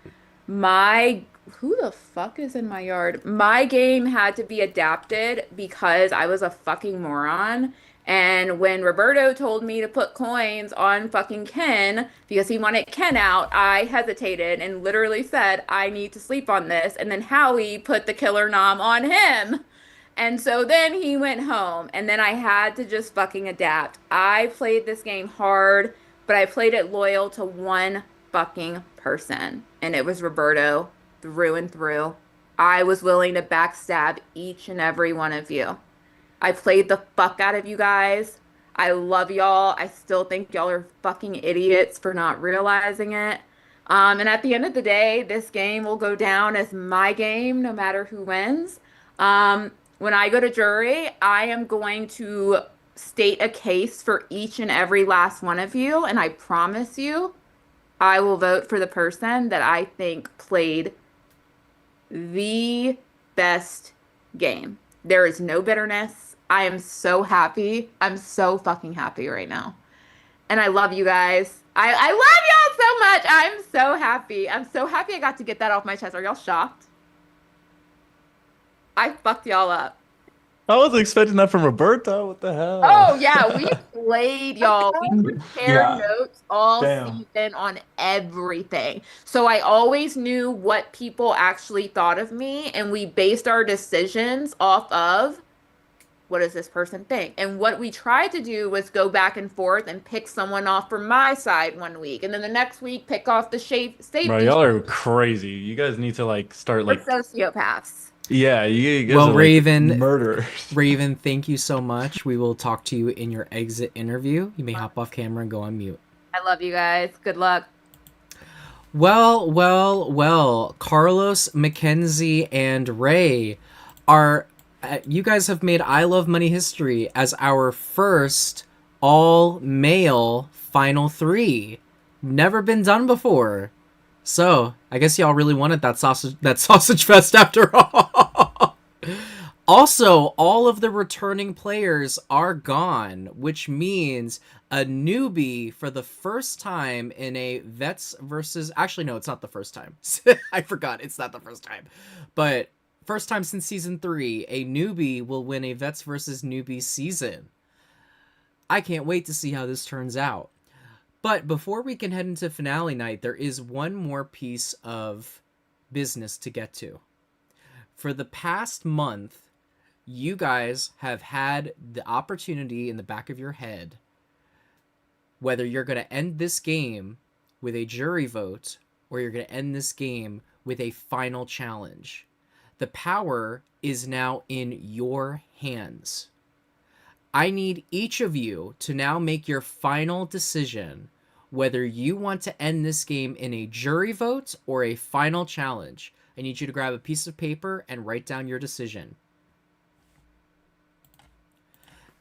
Who the fuck is in my yard? My game had to be adapted because I was a fucking moron. And when Roberto told me to put coins on fucking Ken because he wanted Ken out, I hesitated and literally said, I need to sleep on this. And then Howie put the killer nom on him. And so then he went home, and then I had to just fucking adapt. I played this game hard, but I played it loyal to one fucking person, and it was Roberto through and through. I was willing to backstab each and every one of you. I played the fuck out of you guys. I love y'all. I still think y'all are fucking idiots for not realizing it. And at the end of the day, this game will go down as my game, no matter who wins. When I go to jury, I am going to state a case for each and every last one of you, and I promise you, I will vote for the person that I think played the best game. There is no bitterness. I am so happy. I'm so fucking happy right now. And I love you guys. I love y'all so much. I'm so happy. I'm so happy I got to get that off my chest. Are y'all shocked? I fucked y'all up. I wasn't expecting that from Roberto. What the hell? Oh, yeah. We played, y'all. We prepared notes all Damn. season on everything. So I always knew what people actually thought of me, and we based our decisions off of what does this person think? And what we tried to do was go back and forth and pick someone off from my side one week, and then the next week pick off the safety. Bro, y'all are crazy. You guys need to like start We're like sociopaths. yeah, you guys Well, are, like, Raven, murderers. Raven, thank you so much. We will talk to you in your exit interview. You may hop off camera and go on mute. I love you guys. Good luck. Well. Carlos, Mackenzie, and Ray are... you guys have made I Love Money history as our first all-male Final 3. Never been done before. So, I guess y'all really wanted that sausage fest after all. Also, all of the returning players are gone, which means a newbie for the first time in a Vets versus... Actually, no, it's not the first time. I forgot, it's not the first time. But first time since Season 3, a newbie will win a Vets versus Newbies season. I can't wait to see how this turns out. But before we can head into finale night, there is one more piece of business to get to. For the past month, you guys have had the opportunity in the back of your head whether you're going to end this game with a jury vote or you're going to end this game with a final challenge. The power is now in your hands. I need each of you to now make your final decision whether you want to end this game in a jury vote or a final challenge. I need you to grab a piece of paper and write down your decision.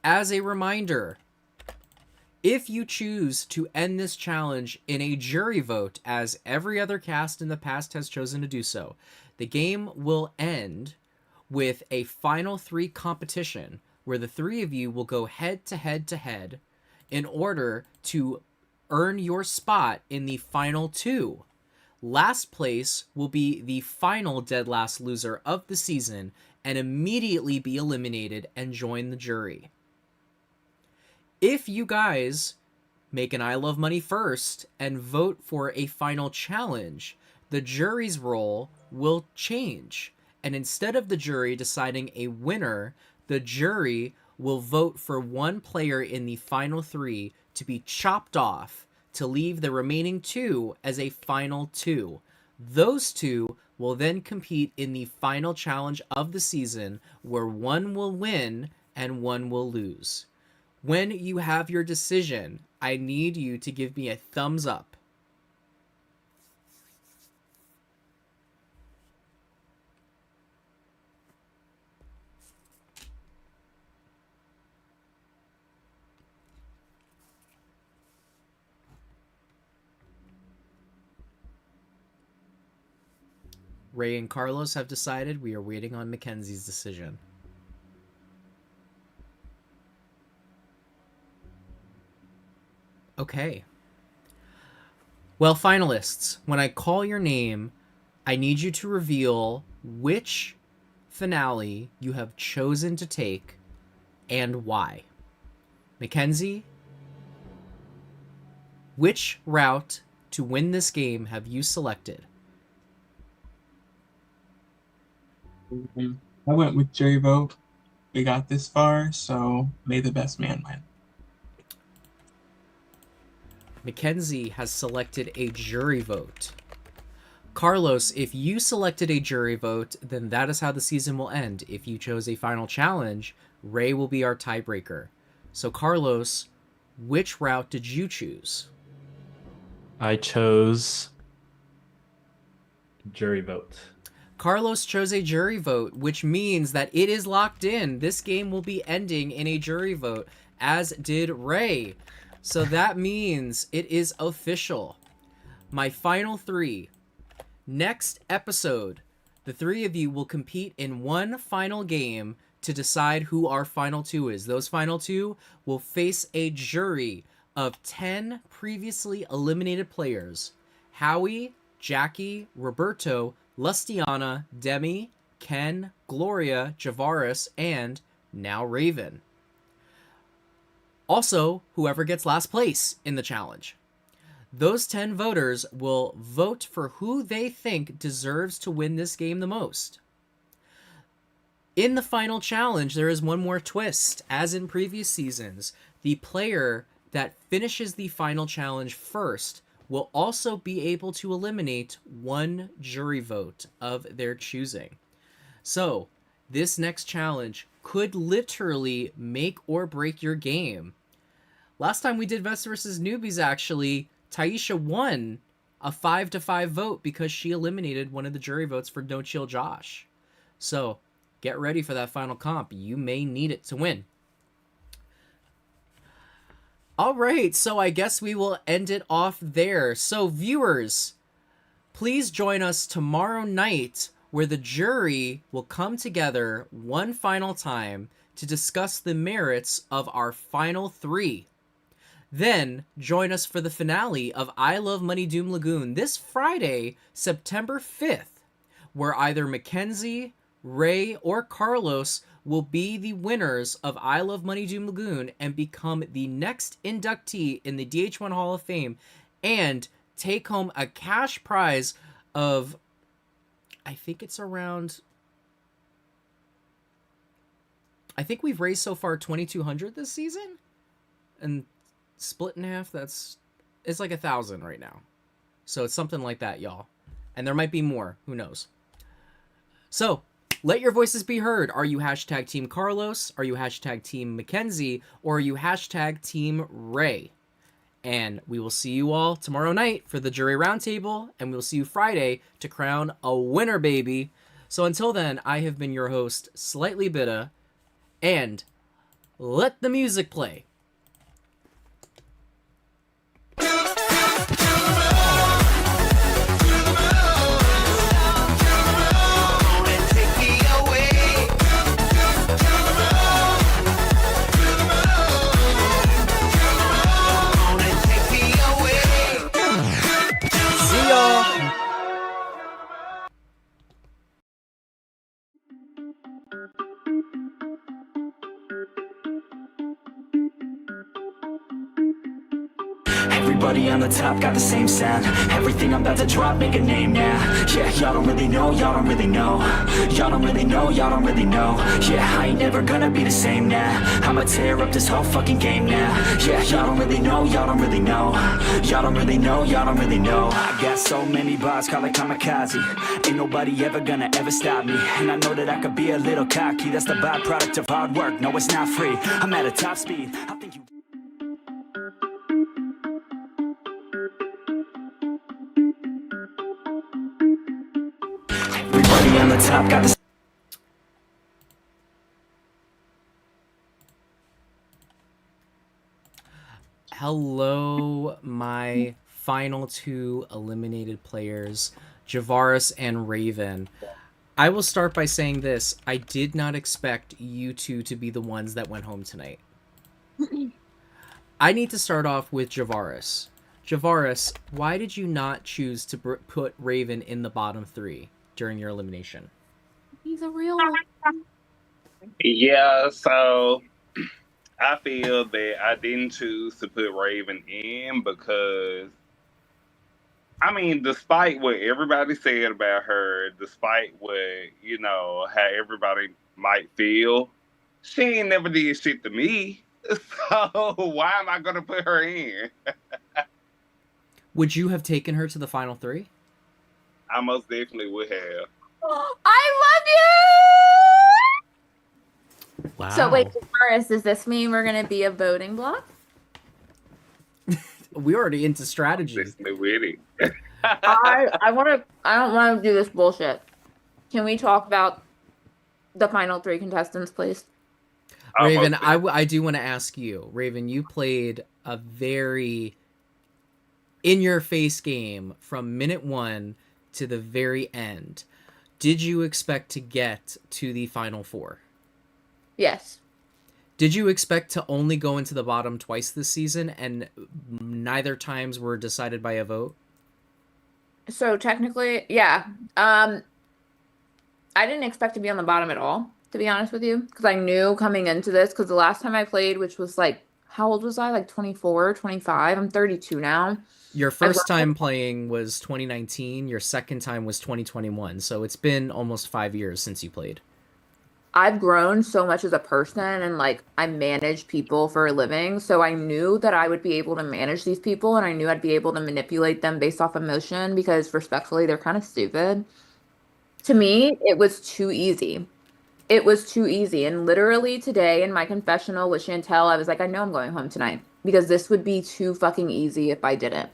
As a reminder, If you choose to end this challenge in a jury vote, as every other cast in the past has chosen to do so, the game will end with a final 3 competition where the 3 of you will go head to head to head in order to earn your spot in the final 2. Last place will be the final dead last loser of the season and immediately be eliminated and join the jury. If you guys make an I Love Money first and vote for a final challenge, the jury's role will change. And instead of the jury deciding a winner, the jury will vote for one player in the final 3 to be chopped off to leave the remaining 2 as a final 2. Those 2 will then compete in the final challenge of the season, where one will win and one will lose. When you have your decision, I need you to give me a thumbs up. Ray and Carlos have decided. We are waiting on Mackenzie's decision. Okay. Well, finalists, when I call your name, I need you to reveal which finale you have chosen to take and why. Mackenzie, which route to win this game have you selected? I went with jury vote. We got this far, so may the best man win. Mackenzie has selected a jury vote. Carlos, if you selected a jury vote, then that is how the season will end. If you chose a final challenge, Ray will be our tiebreaker. So Carlos, which route did you choose? I chose jury vote. Carlos chose a jury vote, which means that it is locked in. This game will be ending in a jury vote, as did Ray. So that means it is official. My final 3. Next episode, the 3 of you will compete in one final game to decide who our final 2 is. Those final 2 will face a jury of 10 previously eliminated players. Howie, Jackie, Roberto, Lustiana, Demi, Ken, Gloria, Javaris, and now Raven. Also, whoever gets last place in the challenge. Those 10 voters will vote for who they think deserves to win this game the most. In the final challenge, there is one more twist. As in previous seasons, the player that finishes the final challenge first will also be able to eliminate one jury vote of their choosing. So, this next challenge could literally make or break your game. Last time we did Vets versus Newbies, actually, Taisha won a 5-5 vote because she eliminated one of the jury votes for No Chill Josh. So, get ready for that final comp. You may need it to win. All right, so I guess we will end it off there. So, viewers, please join us tomorrow night where the jury will come together one final time to discuss the merits of our final 3. Then, join us for the finale of I Love Money Doom Lagoon this Friday, September 5th, where either Mackenzie, Ray, or Carlos will be the winners of I Love Money Doom Lagoon and become the next inductee in the DH1 Hall of Fame and take home a cash prize of, I think it's around, I think we've raised so far $2,200 this season, and split in half, it's like $1,000 right now. So it's something like that, y'all. And there might be more, who knows. So, let your voices be heard. Are you hashtag Team Carlos? Are you hashtag Team Mackenzie? Or are you hashtag Team Ray? And we will see you all tomorrow night for the jury roundtable, and we'll see you Friday to crown a winner, baby. So until then, I have been your host, Slightly Bitta, and let the music play. Everybody on the top got the same sound. Everything I'm about to drop, make a name now. Yeah, y'all don't really know, y'all don't really know. Y'all don't really know, y'all don't really know. Yeah, I ain't never gonna be the same now. I'ma tear up this whole fucking game now. Yeah, y'all don't really know, y'all don't really know. Y'all don't really know, y'all don't really know. I got so many bars, call it kamikaze. Ain't nobody ever gonna ever stop me. And I know that I could be a little cocky. That's the byproduct of hard work, no it's not free. I'm at a top speed, I think you... Everybody on the top got the... Hello, my final two eliminated players, Javaris and Raven. I will start by saying this. I did not expect you two to be the ones that went home tonight. I need to start off with Javaris. Javaris, why did you not choose to put Raven in the bottom three during your elimination? He's a real one. Yeah, so I feel that I didn't choose to put Raven in because, I mean, despite what everybody said about her, despite what, you know, how everybody might feel, she ain't never did shit to me. So why am I going to put her in? Would you have taken her to the final three? I most definitely would have. I love you! Wow. So wait, Taurus, does this mean we're gonna be a voting block? We're already into strategy. Definitely with it. I don't wanna do this bullshit. Can we talk about the final three contestants, please? Raven, I do want to ask you, Raven, you played a very in-your-face game from minute 1 to the very end. Did you expect to get to the final 4? Yes. Did you expect to only go into the bottom twice this season, and neither times were decided by a vote? So technically, yeah. I didn't expect to be on the bottom at all, to be honest with you, because I knew coming into this, because the last time I played, which was like, how old was I? Like 24, 25? I'm 32 now. Your first time playing was 2019. Your second time was 2021. So it's been almost 5 years since you played. I've grown so much as a person, and like I manage people for a living. So I knew that I would be able to manage these people, and I knew I'd be able to manipulate them based off emotion because respectfully, they're kind of stupid. To me, it was too easy. It was too easy. And literally today in my confessional with Chantel, I was like, I know I'm going home tonight because this would be too fucking easy if I didn't.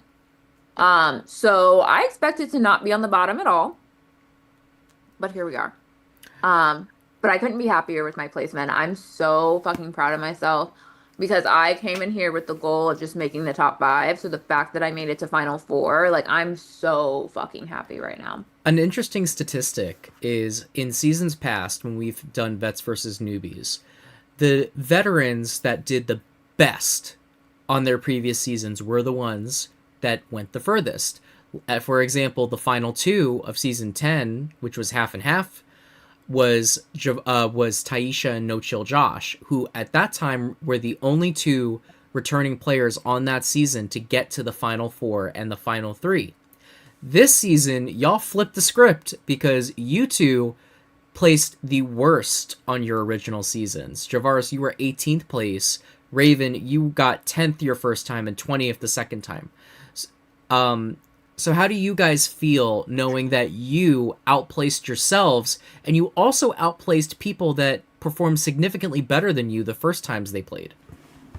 So I expected to not be on the bottom at all, but here we are. But I couldn't be happier with my placement. I'm so fucking proud of myself because I came in here with the goal of just making the top 5. So the fact that I made it to final 4, like I'm so fucking happy right now. An interesting statistic is in seasons past when we've done vets versus newbies, the veterans that did the best on their previous seasons were the ones that went the furthest. For example, the final 2 of season 10, which was half and half, was Taisha and No Chill Josh, who at that time were the only 2 returning players on that season to get to the final 4 and the final 3. This season, y'all flipped the script because you 2 placed the worst on your original seasons. Javaris, you were 18th place. Raven, you got 10th your first time and 20th the second time. So how do you guys feel knowing that you outplaced yourselves and you also outplaced people that performed significantly better than you the first times they played?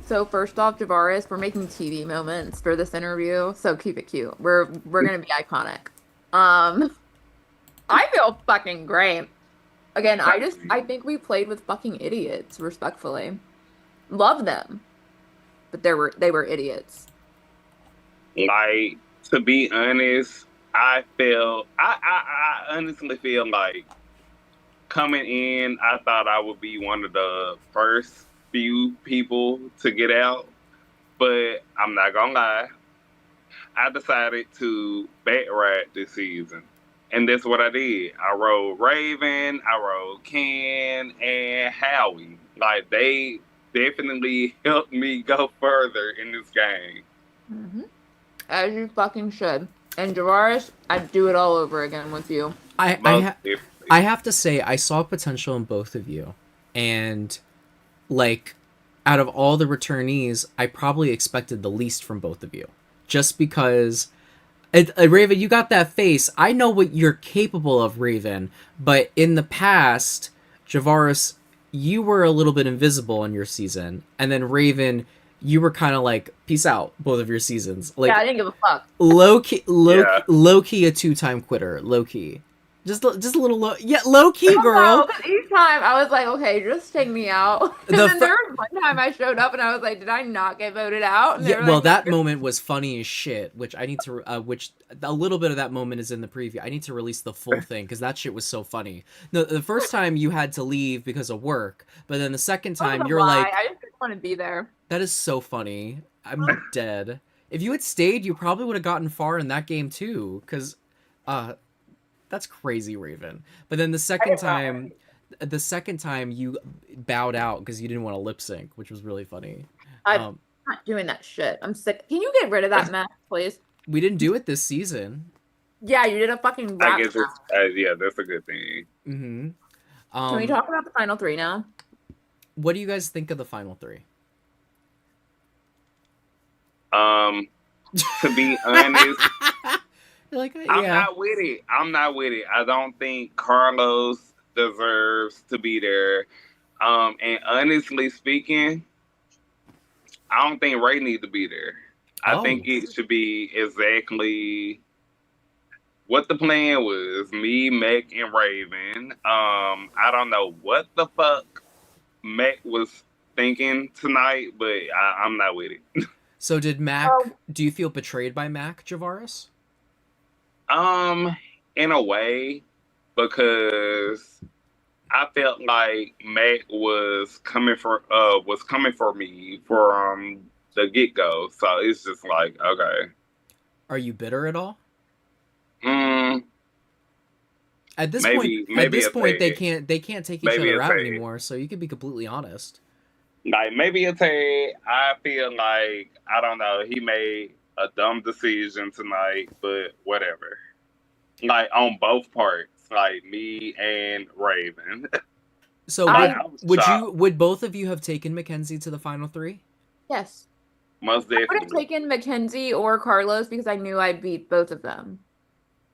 So first off, Javaris, we're making TV moments for this interview, so keep it cute. We're gonna be iconic. I feel fucking great. Again, I think we played with fucking idiots, respectfully. Love them. But they were idiots. Like, to be honest, I honestly feel like coming in, I thought I would be one of the first few people to get out, but I'm not gonna lie, I decided to back ride this season, and that's what I did. I rode Raven, I rode Ken, and Howie. Like, they definitely helped me go further in this game. Mm-hmm. as you fucking should. And Javaris, I'd do it all over again with you. I have to say I saw potential in both of you, and like out of all the returnees, I probably expected the least from both of you, just because. Raven, you got that face. I know what you're capable of, Raven, but in the past, Javaris, you were a little bit invisible in your season, and then Raven, you were kind of like peace out both of your seasons. Like, yeah, I didn't give a fuck. Low key, a 2-time quitter. Low key, just a little low. Yeah, low key, girl. Because each time I was like, okay, just take me out. And then there was one time I showed up and I was like, did I not get voted out? And Yeah, well, like, that moment was funny as shit. Which I need to, which a little bit of that moment is in the preview. I need to release the full thing because that shit was so funny. No, the first time you had to leave because of work, but then the second time you're like, I just didn't want to be there. That is so funny. I'm dead. If you had stayed, you probably would have gotten far in that game too. Because, that's crazy, Raven. But then the second time you bowed out because you didn't want to lip sync, which was really funny. I'm not doing that shit. I'm sick. Can you get rid of that mess, please? We didn't do it this season. Yeah, you did a fucking rap. I guess yeah, that's a good thing. Mm-hmm. Can we talk about the final three now? What do you guys think of the final three? To be honest, like, yeah. I'm not with it. I don't think Carlos deserves to be there. And honestly speaking, I don't think Ray needs to be there. I think it should be exactly what the plan was. Me, Mac, and Raven. I don't know what the fuck Mac was thinking tonight, but I'm not with it. So did Mac, do you feel betrayed by Mac, Javaris? In a way, because I felt like Mac was coming for me from the get go. So it's just like, okay. Are you bitter at all? At this point, they can't take each other out anymore. So you can be completely honest. Like maybe a tad. I feel like I don't know. He made a dumb decision tonight, but whatever. Like on both parts, like me and Raven. So would both of you have taken Mackenzie to the final three? Yes. Most definitely. I would have taken Mackenzie or Carlos because I knew I'd beat both of them.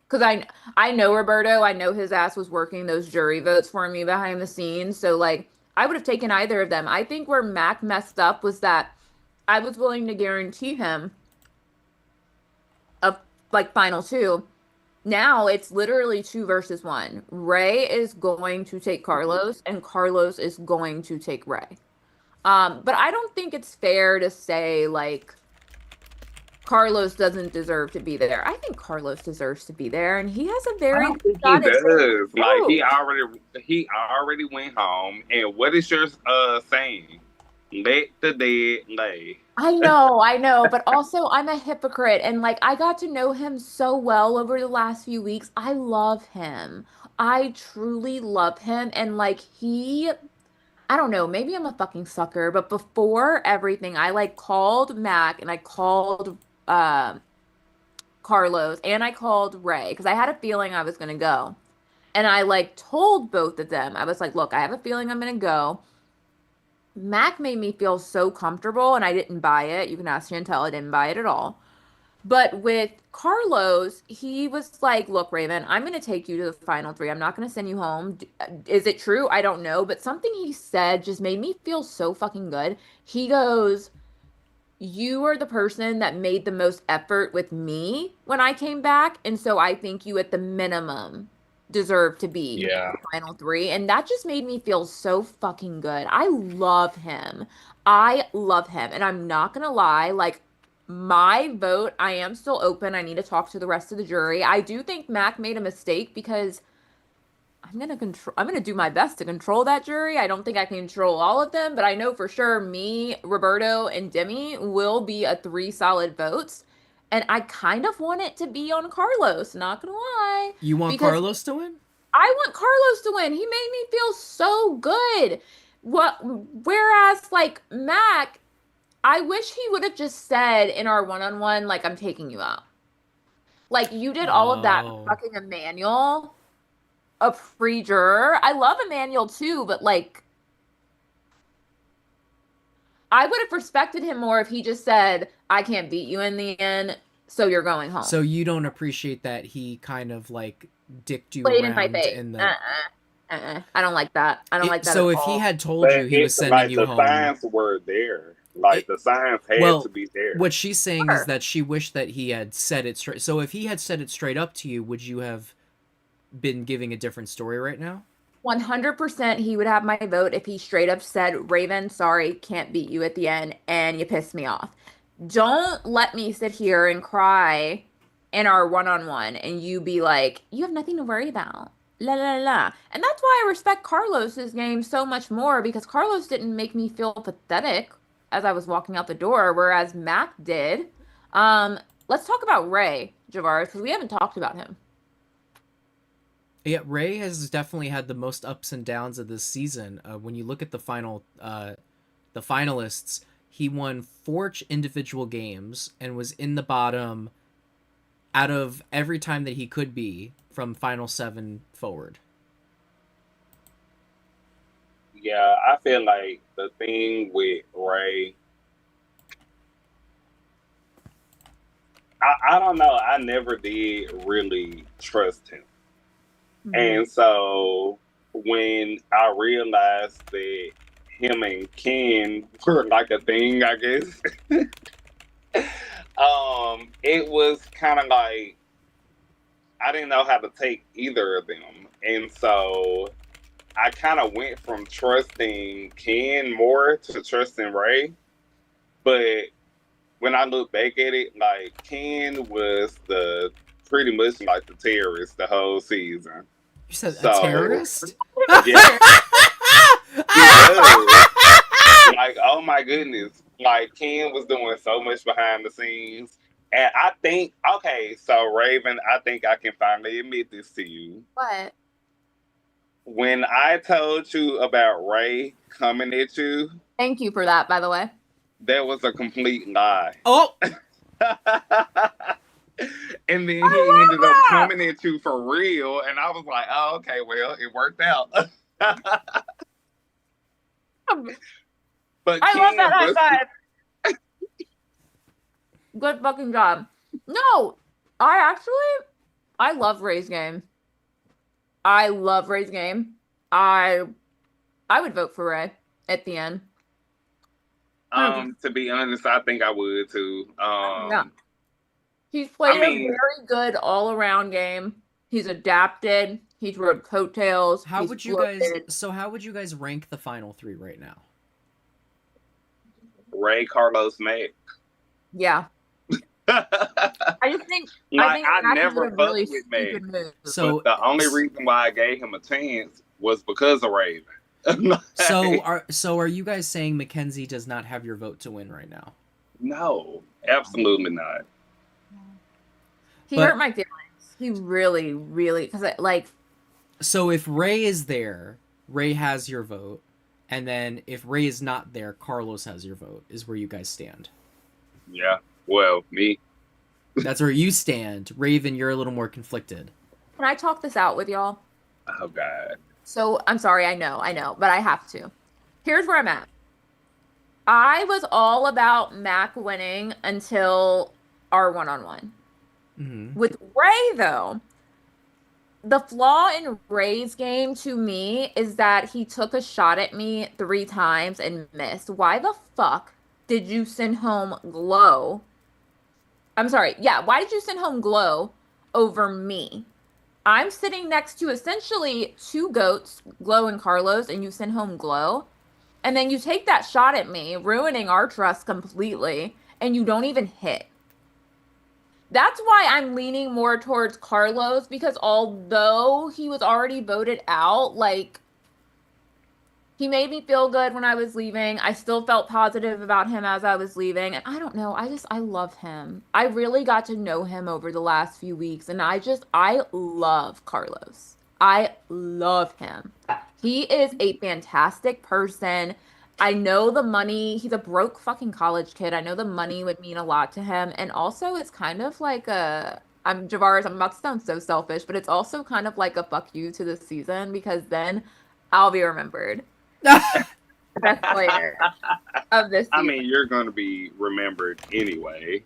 Because I know Roberto, I know his ass was working those jury votes for me behind the scenes. So like I would have taken either of them. I think where Mac messed up was that I was willing to guarantee him a like final two. Now it's literally 2 versus 1. Ray is going to take Carlos and Carlos is going to take Ray. But I don't think it's fair to say like Carlos doesn't deserve to be there. I think Carlos deserves to be there, and he has a very good shot. He does. Like he already went home. And what is your saying? Let the dead lay. I know, but also I'm a hypocrite, and like I got to know him so well over the last few weeks. I love him. I truly love him, and like I don't know, maybe I'm a fucking sucker, but before everything, I like called Mac and I called Carlos and I called Ray because I had a feeling I was gonna go. And I like told both of them, I was like, look, I have a feeling I'm gonna go. Mac made me feel so comfortable and I didn't buy it. You can ask Chantel, I didn't buy it at all. But with Carlos, he was like, look, Raven, I'm going to take you to the final three. I'm not going to send you home. Is it true? I don't know. But something he said just made me feel so fucking good. He goes, you are the person that made the most effort with me when I came back. And so I think you at the minimum deserve to be in the final three. And that just made me feel so fucking good. I love him. And I'm not going to lie, like, my vote, I am still open. I need to talk to the rest of the jury. I do think Mac made a mistake because I'm gonna do my best to control that jury. I don't think I can control all of them, but I know for sure me, Roberto, and Demi will be a 3 solid votes. And I kind of want it to be on Carlos, not gonna lie. You want Carlos to win? I want Carlos to win. He made me feel so good. Whereas like Mac, I wish he would have just said in our one-on-one, like, I'm taking you out. Like, you did all of that Oh. fucking Emmanuel, a pre-juror. I love Emmanuel too, but like, I would have respected him more if he just said, I can't beat you in the end, so you're going home. So you don't appreciate that he kind of like dicked you Played in my around face. in the. I don't like that. I don't like that So at if he all. had told But you he was it's sending like you the home, signs were there. Like the signs had well, to be there. what she's saying is Sure. that she wished that he had said it straight. So if he had said it straight up to you, would you have been giving a different story right now? 100% he would have my vote if he straight up said, Raven, sorry, can't beat you at the end, and you pissed me off. Don't let me sit here and cry in our one-on-one and you be like, you have nothing to worry about. La la la. And that's why I respect Carlos's game so much more, because Carlos didn't make me feel pathetic as I was walking out the door, whereas Mac did. Let's talk about Ray, Javaris, because we haven't talked about him. Yeah, Ray has definitely had the most ups and downs of this season. When you look at the finalists, he won 4 individual games and was in the bottom out of every time that he could be from final 7 forward. Yeah, I feel like the thing with Ray, I don't know. I never did really trust him. And so when I realized that him and Ken were like a thing, I guess, it was kind of like I didn't know how to take either of them. And so I kind of went from trusting Ken more to trusting Ray. But when I look back at it, like Ken was pretty much like the terrorist the whole season. You said So, a terrorist? Yeah. Like, oh my goodness. Like, Ken was doing so much behind the scenes. And I think, okay, so Raven, I think I can finally admit this to you. What? When I told you about Ray coming at you, Thank you for that, by the way. that was a complete lie. Oh! And then he ended up coming at you for real. And I was like, oh, okay, well, it worked out. But I Ken love that high was- five. Good fucking job. No, I love Ray's game. I love Ray's game. I would vote for Ray at the end. To be honest, I think I would too. Yeah. He's played a very good all-around game. He's adapted. He's rode coattails. How he's would you guys rank the final 3 right now? Ray, Carlos, Mac. Yeah. I just think Like, I Mac never did a fucked really with stupid Mac. move. So But the only reason why I gave him a chance was because of Raven. So are you guys saying Mackenzie does not have your vote to win right now? No, absolutely not. He hurt my feelings. He really, really, because like. So if Ray is there, Ray has your vote, and then if Ray is not there, Carlos has your vote. Is where you guys stand. Yeah. Well, me. That's where you stand. Raven, you're a little more conflicted. Can I talk this out with y'all? Oh God. So I'm sorry, I know, but I have to. Here's where I'm at. I was all about Mac winning until our one-on-one. Mm-hmm. With Ray, though, the flaw in Ray's game to me is that he took a shot at me 3 times and missed. Why the fuck did you send home Glow? I'm sorry. Yeah, why did you send home Glow over me? I'm sitting next to essentially 2 goats, Glow and Carlos, and you send home Glow. And then you take that shot at me, ruining our trust completely, and you don't even hit. That's why I'm leaning more towards Carlos, because although he was already voted out, like, he made me feel good when I was leaving. I still felt positive about him as I was leaving. And I don't know, I love him. I really got to know him over the last few weeks, and I love Carlos. I love him. He is a fantastic person. I know the money, he's a broke fucking college kid. I know the money would mean a lot to him. And also it's kind of like Javaris, I'm about to sound so selfish, but it's also kind of like a fuck you to the season because then I'll be remembered. The best player of this season. I mean, you're going to be remembered anyway.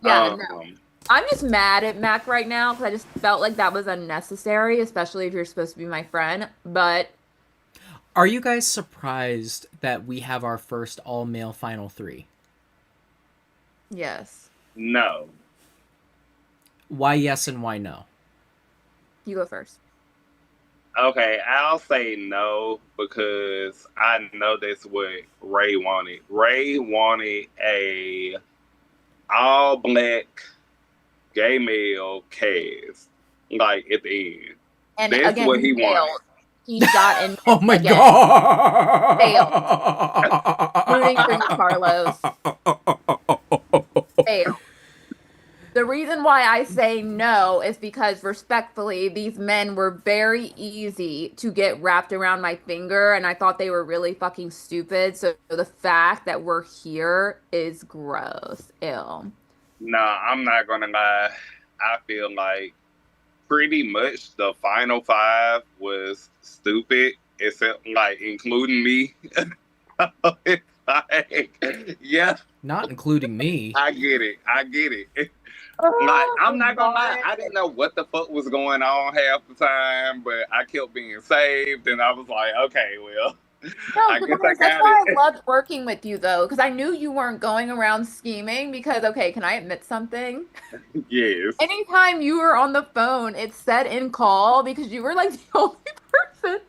Yeah, no. I'm just mad at Mac right now because I just felt like that was unnecessary, especially if you're supposed to be my friend. But are you guys surprised that we have our first all-male final three? Yes. No. Why yes and why no? You go first. Okay, I'll say no because I know that's what Ray wanted. Ray wanted a all-black gay male cast, like at the end. And that's again, what he failed. wanted. He shot in. Oh my again. god! Failed. Rooting for you, Carlos. Failed. The reason why I say no is because, respectfully, these men were very easy to get wrapped around my finger, and I thought they were really fucking stupid. So the fact that we're here is gross. Ew. Nah, I'm not gonna lie. I feel like pretty much the final five was stupid, except like including me. It's like, yeah, Not including me. I get it. Like, I'm not gonna lie, I didn't know what the fuck was going on half the time, but I kept being saved, and I was like, okay, well, No, I guess I that's got why it. I loved working with you, though, because I knew you weren't going around scheming. Because, okay, can I admit something? Yes. Anytime you were on the phone, it said in call because you were like the only person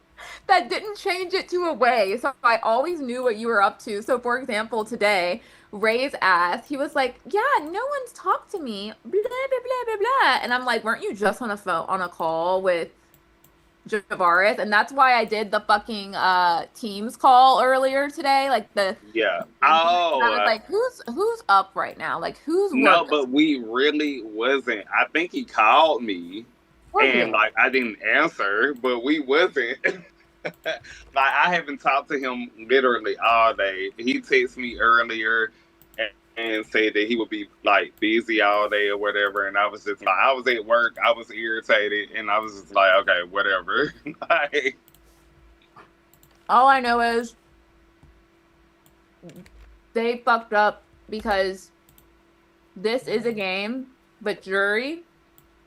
that didn't change it to away. So I always knew what you were up to. So, for example, today, Ray's asked, he was like, yeah, no one's talked to me, blah, blah, blah, blah, blah. And I'm like, weren't you just on a call with Javaris? And that's why I did the fucking Teams call earlier today. Like Yeah. I was like, who's up right now? Like who's No, working? but we really wasn't. I think he called me, and like I didn't answer, but we wasn't. Like I haven't talked to him literally all day. He texted me earlier and said that he would be like busy all day or whatever, and I was just like, I was at work, I was irritated, and I was just like, okay, whatever. Like, all I know is they fucked up because this is a game, but jury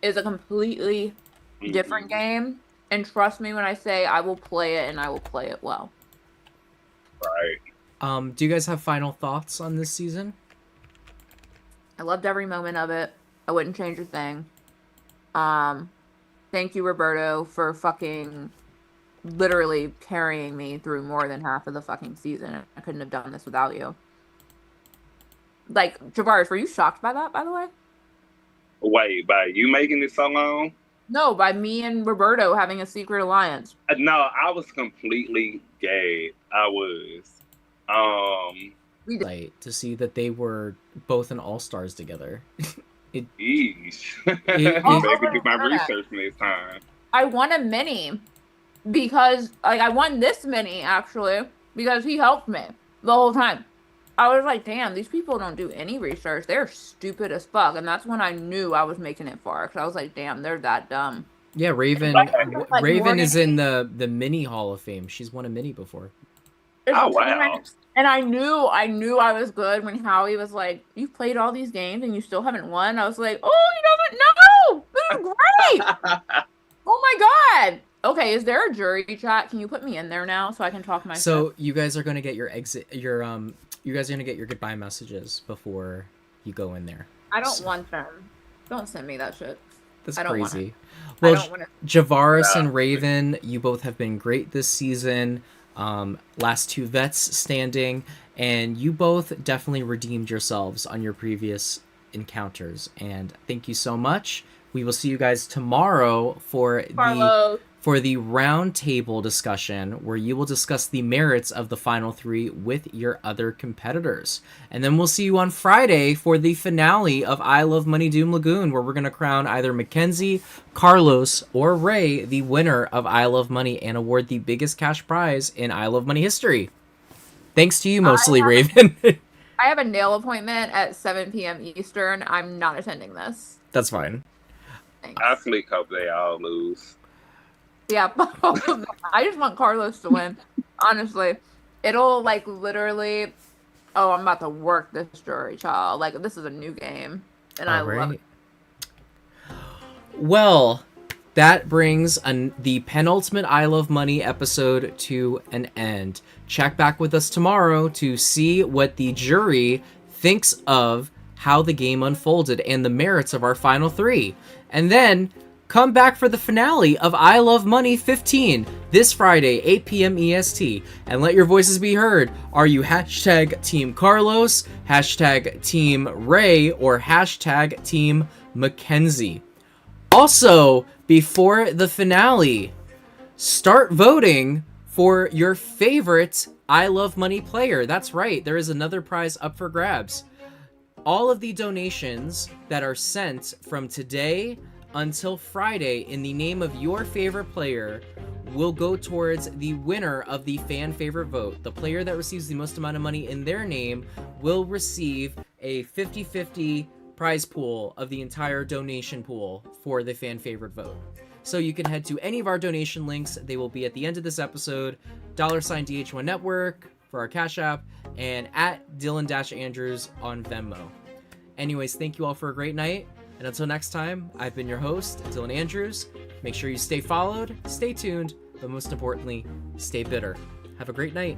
is a completely different game. And trust me when I say I will play it and I will play it well. Right. Do you guys have final thoughts on this season? I loved every moment of it. I wouldn't change a thing. Thank you, Roberto, for fucking literally carrying me through more than half of the fucking season. I couldn't have done this without you. Like, Javaris, were you shocked by that, by the way? Wait, by you making it so long? No, by me and Roberto having a secret alliance. No, I was completely gay. I was. Like, to see that they were both in All Stars together. Yeesh. it- Maybe do my research next time. I won a mini because, like, I won this mini, actually, because he helped me the whole time. I was like, damn, these people don't do any research. They're stupid as fuck. And that's when I knew I was making it far. Because I was like, damn, they're that dumb. Yeah, Raven. Like, Raven Morgan is in the mini Hall of Fame. She's won a mini before. Oh, wow. And I knew I was good when Howie was like, you've played all these games and you still haven't won. I was like, oh, he doesn't know. This is great. Oh my God. Okay, is there a jury chat? Can you put me in there now so I can talk my So you guys are gonna get your you guys are gonna get your goodbye messages before you go in there. I don't want them. Don't send me that shit. That's I don't want crazy. it. Well, I don't want it. Javaris and Raven, you both have been great this season. Last two vets standing, and you both definitely redeemed yourselves on your previous encounters. And thank you so much. We will see you guys tomorrow for the round table discussion, where you will discuss the merits of the final three with your other competitors. And then we'll see you on Friday for the finale of I Love Money Doom Lagoon, where we're going to crown either Mackenzie, Carlos, or Ray the winner of I Love Money and award the biggest cash prize in I Love Money history. Thanks to you mostly, Raven. I have a nail appointment at 7 p.m. Eastern. I'm not attending this. That's fine. Thanks. I fleek hope they all lose. Yeah, I just want Carlos to win. Honestly, it'll like literally. Oh, I'm about to work this jury, child. Like this is a new game, and I love it. Well, that brings the penultimate I Love Money episode to an end. Check back with us tomorrow to see what the jury thinks of how the game unfolded and the merits of our final 3. And then come back for the finale of I Love Money 15 this Friday, 8 p.m. EST, and let your voices be heard. Are you hashtag Team Carlos, hashtag Team Ray, or hashtag Team Mackenzie? Also, before the finale, start voting for your favorite I Love Money player. That's right, there is another prize up for grabs. All of the donations that are sent from today until Friday in the name of your favorite player will go towards the winner of the fan favorite vote. The player that receives the most amount of money in their name will receive a 50-50 prize pool of the entire donation pool for the fan favorite vote. So you can head to any of our donation links. They will be at the end of this episode. $DH1 Network for our Cash App, and at Dylan-Andrews on Venmo. Anyways, thank you all for a great night. And until next time, I've been your host, Dylan Andrews. Make sure you stay followed, stay tuned, but most importantly, stay bitter. Have a great night.